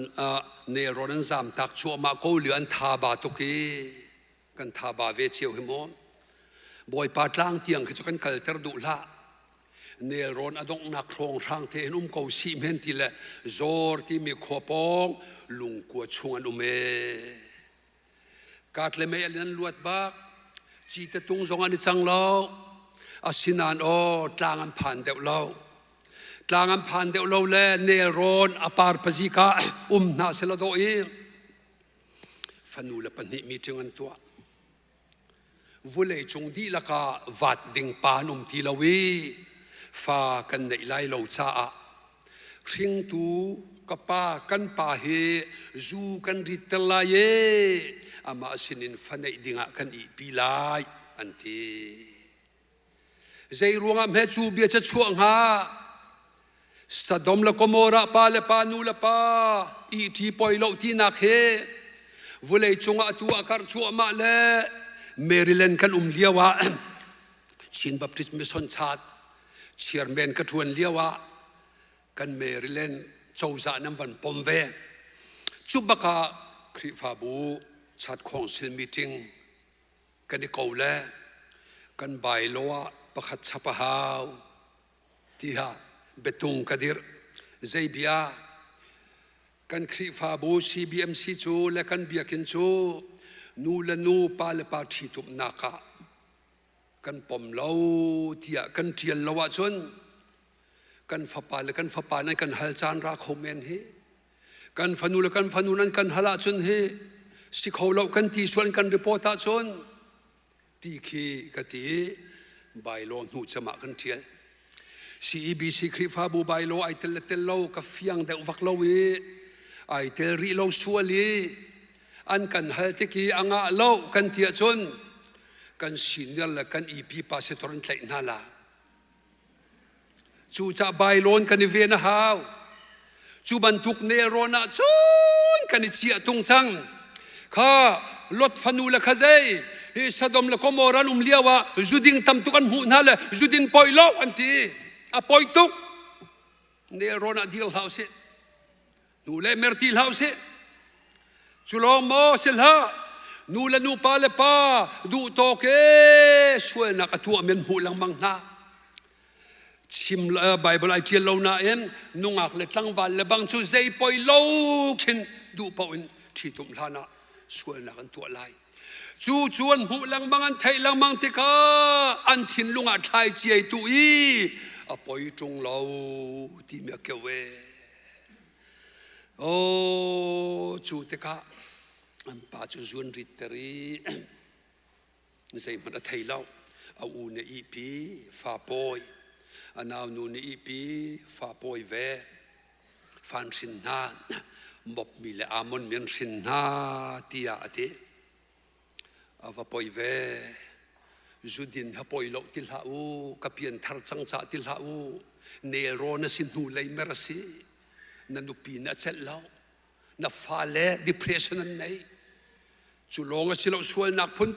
เนรนันจามตักชัวมาโกเหลือนทาบาตุกีกันทาบาเวเชียวหิมอนบอยปาดล่างเตียงคือจะกันกัลเตอร์ดุละเนรนอดงนักครองทางเทนุมเกาซีเมนติละจอร์ที่มีขวปองลุงกัวชวนอุเมกาดเลเมลันลวดบักจีตตุงจงอันจังเล่าอาศินานโอตางอันผ่านเดวเล่า ตลางอันผ่านเดวเราแลเนรอนอปาร์ปจิกานาเสลาโดเอฟันูละปนิมีจึงอันตัววุเลยจงดีละกาวัดดิ่งปานุมทีละวีฟ้ากันในไลเราจ้าริงตูกับป้ากันป้าเฮจูกันริตลายอามาสินินฟันในดิ่งกันอีปีลายอันทีใจรวงแม่จูเบียจะช่วงหาสะดมละกโมระปาเลปานูละปาอีทีปอยโลที่นักเฮวุเลยจงอาตัวการชัวมาเลเมริเลนกันเลียวะชินบัพติสมิสอนชาดเชียร์แมนกันทวนเลียวะกันเมริเลนเจ้าจานัมวันปอมเวจุบกะคริฟาบูชาดคองซิลมีติ้งกันในเกาเลกันใบโลวะประคัตชปะฮาวที่ฮะเบตุงกดิรใจเบียกันคริฟาบู CBMC จูและกันเบียกินจูนูละนูปาเลปาทีตุมนาคากันปมเล่าเทียกันเทียนละวะชนกันฟ้าปาและกันฟ้าปานั้นกันฮัลจานรักโฮเมนเฮกันฟานูและกันฟานูนั้นกันฮัลชนเฮสิเขาเล่ากันที่ส่วนกันรีพอร์ตชนตีคีกตีใบโลนูจะมากันเทียนCEBC คริฟาบูใบโลไอเตลเตลโลกับฟียงเดวักโลวีไอเตลรีโลชัวลีอันกันฮัลติกีอ่างเล่ากันเทียชนกันสินยัลละกันอีพีพาเซตรอนไลนาลาจูจะใบโลนกันเวนะฮาวจูบันทุกเนโรนาชนกันเชียตุงจังข้ารถฟานูละขใจสะดมละก็มอรันเลียวะจูดิงทำตุกันหูนาละจูดินปอยโลอันทีอปอยตุกเนโรนาดีลเฮาส์นูเลเมอร์ติลเฮาส์จุลโมเซลฮานูละนูปาเลปาดูโตเกสวยนักตัวเมนหูลังมังนาชิมไบเบิลไอเทียลเรานาเอ็มนุ่งอักเล็ดลังวันและบางชูใจปอยโลกินดูปอยที่ตุ่มลานาสวยนักอันตัวลายจูจวนหูลังมังอันไทยลังมังติกาอันทินลุงอัดไทยเจียตุอีอปอยจงเราที่เมียเกเวโอ้จูติกาอันป้าจูจวนริตรีใจมันไทยเล่าเอาอูเนอีปีฟ้าปอยอันเอานูเนอีปีฟ้าปอยเวฟันสินนาบอบมีเลอามอนเมียนสินนาที่อาทิเอาฟ้าปอยเวจุดินฮะปอยโลติลฮาอูกับเพียนทาร์จังจ่าติลฮาอูเนโรนสินหูเลยเมรสีนันดูปีนัดเสร็จแล้วนับฟ้าเล่ depression นั่นไงจุลงสิเราช่วยนักพุน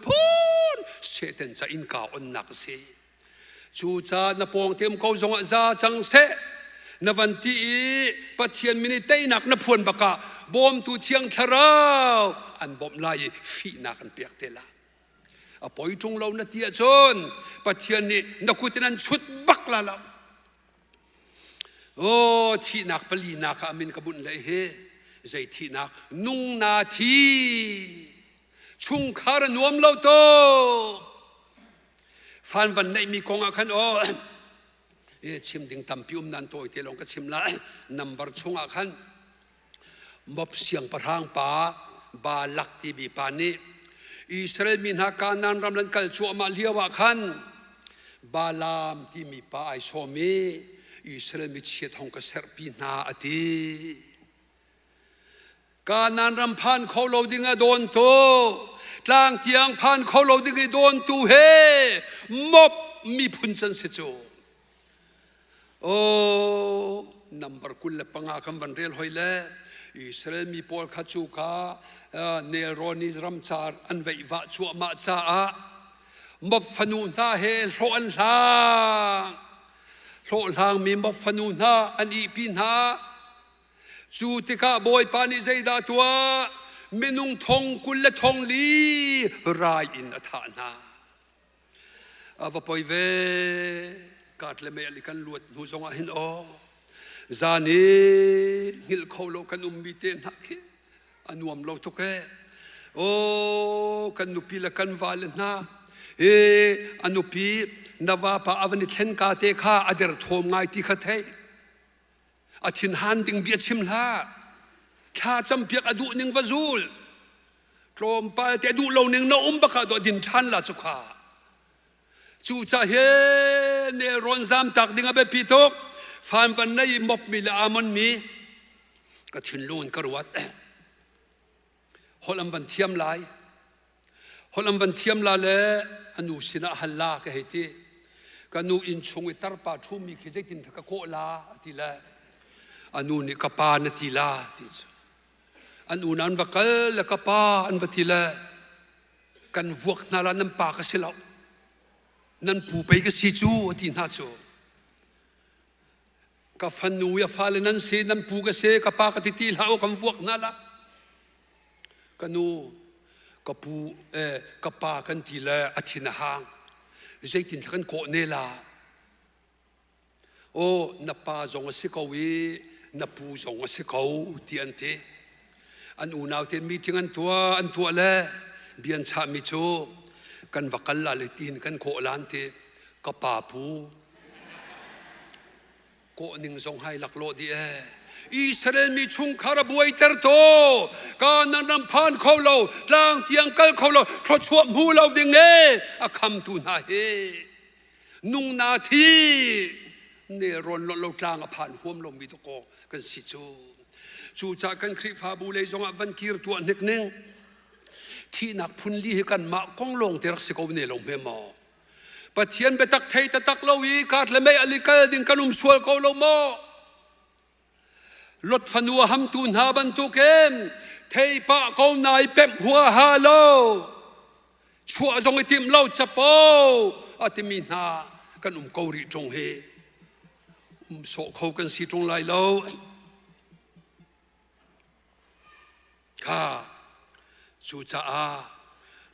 เสด็จจะอินกาอนนักเสจูจ้านับปองเตรียมเขาจงอาจารจังเสนับวันที่ปัจเจียนมินิเตนักนับพวนบกะบอมตุเทียงทราวอันบอมลายฟีนักอันเปียกเตล่าอปอยจงเรานาทีจนปัจเจียนนี่นักกุฏินั้นชุดบักลาลาโอ้ที่นักปลีนักอามินกบุญเลยเฮใจที่นักนุ่งนาทีชุงคารนวมเราโตฟันวันไหนมีกองอาคันโอชิมดิ่งทำพิวนันโตอีเทลงก็ชิมละนับบัรชุงอาคันมบเสียงประทางป่าบาลักตีบีปานีอิสราเอลมินฮักการนันรำลันกัลชัวมาเลียวอาคันบาลามที่มีป่าไอโซมีอิสราเอลมิเชียทองกษัตริย์ปีนาอดีการนันรำพันเขาเราดิ้งโดนโตกลางเทียงพันเขาเราดิ้งโดนตูเฮมบมีพุนจันเสจโอ้นับบัรกุลเลปังอาคัมวันเรียลหอยเลอิสราเอลมีปอลขัดจูกาเนโรนิรัมชาร์อันเวยวะชัวมาจ้ามบฟนูนาเฮโรอันลางมีมบฟนูนาอันอีปินฮาจูติกาบอยปานิใจดาตัวมินุงทงกุลทงลีรายอินอัฐานาอาวปอยเวกาดเลเมลิกันลวดหูจงอาหินโอจานีหิลเขาโลกันมีเตนักอันวมเราทุกแกโอ้กันนุปีละกันวาลนาอันนุปีนาวาปาอวันนิเทนกาเตคาอเดรทอมไงที่ขัดเฮ อาทินฮันติงเบียชิมลาชาจำเปียกอดูนิงวาจูลตรมไปแต่ดูลงนิงน้องบักขาตัวดินชันละจุกาจูจะเฮเนรอนซามตักดิงอเบปิโตฟันวันนี้มบมิลามันมีก็ทินลูนกรวดฮอลัมวันเทียมลายฮอลัมวันเทียมลาเลอนุสินะฮัลลาก็เหตุกันนูอินชงอิตาร์ปาทุ่มมีคิดจินทกโคลาทีละอนุนิกปานทีละทีอนุนันวักลและกปาอันวัทีละกันวกนาลานันปากสิลานันผู้ไปก็สิจูทีน่าจูกับฟันนูยาฟาเลนันเซนันผู้ก็เซกปากติทีละโอกันวกนาลากันนูกับผู้กับปากันทีละอธินาหางใจตินทันโคเนลาโอ้นับปาจงสิกาวีนับผู้จงสิกาตีอันเทอันอุณาวเทนมีถึงอันตัวเล่เบียนชามิโชกันวักลลาเลตินกันโคลานเทกับปาผู้โคนิงจงให้หลักโลดีอิสราเอลมีชุงคาราบวยเตอร์โตการนำพานเขาเราล่างเตียงกันเขาเราทดช่วยหูเราดึงเออาคำตุนาเฮนุงนาทีเนรอนเรากลางผ่านห่วมลมวิตโกกันสิจูจากกันคริฟาบูเลยจงวันกีร์ตัวนึกนึงที่นักพุนลีกันมากงลงเตรักสิกาวเนลงเมมอปะเทียนเบตักไทยตะตักเราอีกาดละไม่อลิกาดิงกันสวลเขาเรามอลดฟันัวหำตูนหาบันตุเกมเทยปะเขานายเป็มหัวฮาโลชัวจงไอติมเล่าจับโปอาติมีนากันเกาหลีจงเฮโศกเขากันสีจงไลโลข้าจูจ้า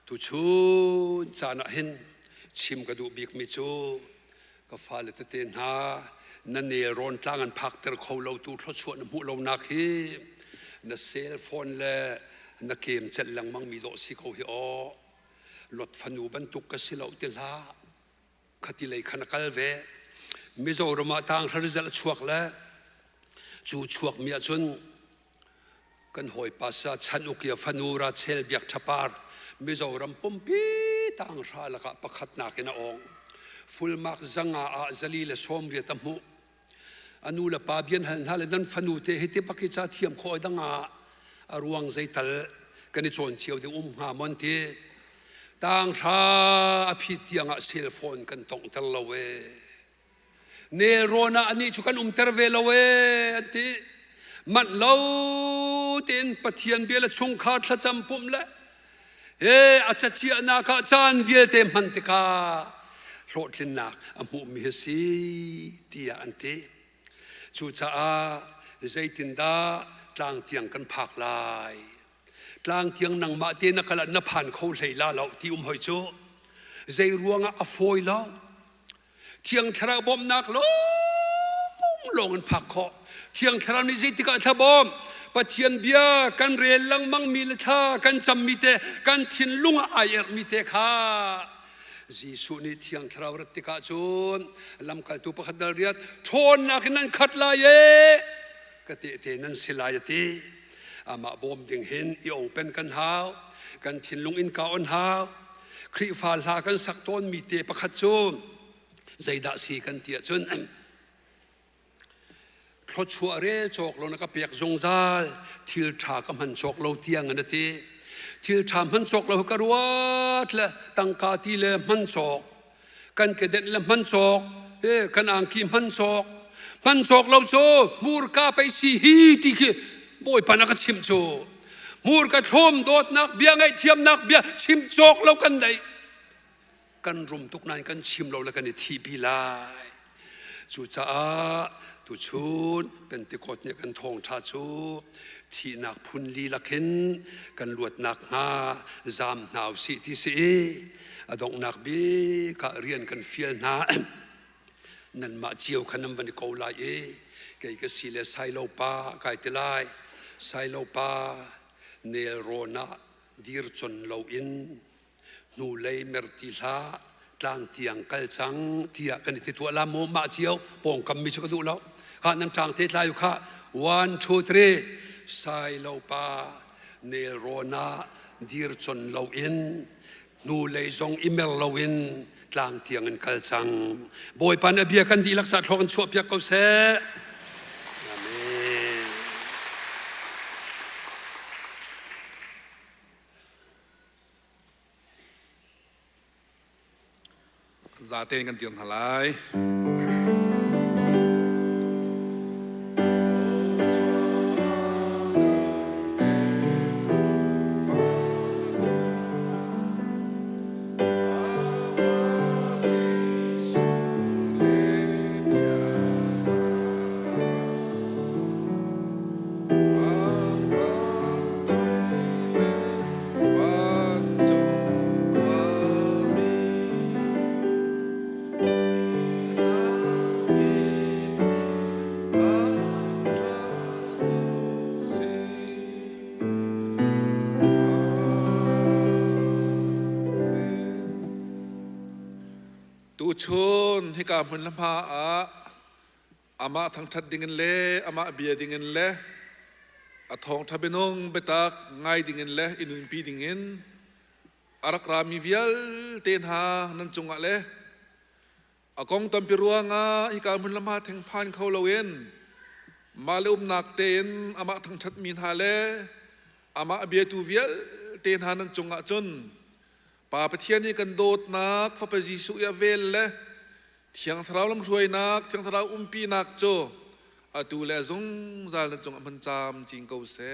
ตุชูจานะเห็นชิมกระดูบิกมิจูก็ฟาเลตเตนหานั่นเนรอนกลางกันพักแต่เขาเราตูทศชวนหูเรานักฮีนั่นเซลโฟนและนั่นเกมจัดหลังมังมีโดสิเขาฮิอลดฟันูบรรทุกกสิเราติลาขัดเลยขันกัลเวมิโซรมาทางทะเลจะชวกแล้วจูชวกมีจนกันหอยภาษาชันอุกิยฟันูราเชลเบียกทับาร์มิโซรมปุ่มปีต่างชาละกะประคัดนักนะองฟุลมักจังอาจลีและสมเรียตมุอนุละปาเบียนหันฮัลนั้นฟันูเตหิติปักกิจาเทียมคอยดังอารวงใจตัลกันจวนเชียวดึงหามอนเทต่างชาอภิเทียงเซลโฟนกันตงตลเวเนโรนาอันนี้ชุกันเตอร์เวลเวอันที่มันเล่าเต็นปะเทียนเบียละชงขาดละจำปุ่มละอาจจะเชียนาคาจานเวียเต็มมันติกาโรดลินนักอมุมิเฮซีตีอันเตจูจ้าใจตินดากลางเตียงกันผักลายกลางเตียงนังมาเตนักละนับผ่านเขาเลยลาเราที่หอยโจใจรวงอฟอยแล้วเทียงทราบอมนักลงกันผักเขาเทียงทรานิจิติกาทบอมปะเทียนเบียกันเรียนลังมังมีละท่ากันจำมีเตกันทินลุงอายมีเตค่ะจีสุนิเทียงทราวรติกาจูนลำกัลตุปขัดเรียดทนนักนั้นขัดลายกติเตนันสิลายตีอามาบอมดึงเห็นอีองเป็นกันหาวกันทินลุงอินกาอนหาวคริฟาลากันสักต้นมีเตปขัดจูนใจดาสีกันเตียจุนคลดชัวเรจอกเรานักเปียกจงซาลทิลชากับมันจอกเราเตียงกันนะทีที่ทำมันจกเรากระวัดละตั้งกาทีเลยมันจกกันกระเด็นละมันจกกันอ่างกีมันจกเราโจมูรกาไปสีฮีติกบอยปานักชิมโจมูรกาทมโดดนักเบียงไอเทียมนักเบียชิมจกเรากันได้กันรุมทุกนายกันชิมเราแล้วกันในทีพีลายจูจ้าตุชูนเป็นติกดเนี่ยกันทองชาชูที่นักพุนลีละเข็นกันลวดนักหาจามหนาวสิที่สิอดงนักบีกะเรียนกันเฟียลนานั่นมาเจียวขนมวันเกาลายไก่กสิเลไซโลปาไก่ตลายไซโลปาเนโรนาดีร์จนโลอินนูเลยเมรติลากลางเตียงกัลจังเทียกันที่ตัวลาโมมาเจียวปองกำมีชกดูแล้ว khát nằm trang thế lại khát 1, 2, 3 sai lâu pa nel rona dir chon lâu in nu lei zong email lâu in tlang tiang in kal chang boy pan abia kan di laksa thok an chuap yak ko se amen za tên kan tiang halai chun hi ka mun lama a ama thang that dingen le ama bia dingen le a thong thabenong betak ngai dingen le inun pi dingen arakra mi vial ten ha nan chunga le akong tampiruanga hi ka mun lama theng phan khau loen malum nak ten ama thang that min ha le ama bia tu vial ten ha nan chunga chun pa pathian ni kan dot nak fa pa jisu ya vel le thiang thrau lam ruai nak thiang thrau umpi nak cho atu le zong zal na chong man cham ching ko se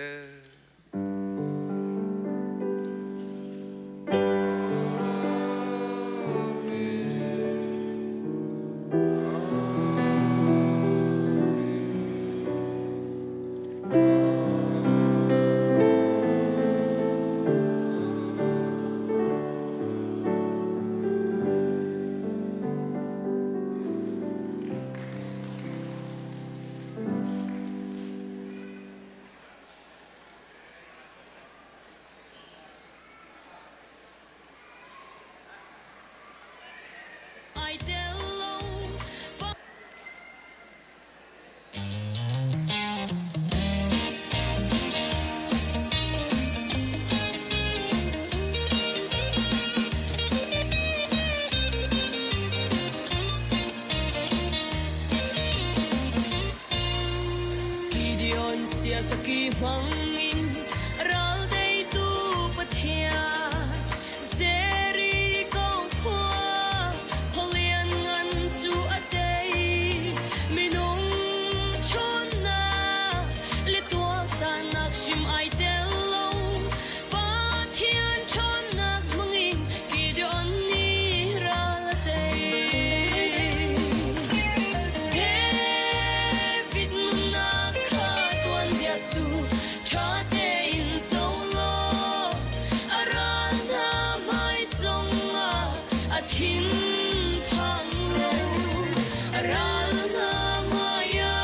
Saki mangin ral dei tu pathia zeri kong khua holian ngan chu atei minung chona le tua ta nak shim ai telo pathian chona mangin gideon ni ral dei David munak su cha te in solo arana mai songa atin phang lo arana maya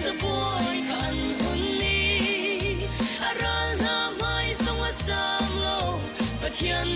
sa boy kan hunni arana mai songa sam lo pathian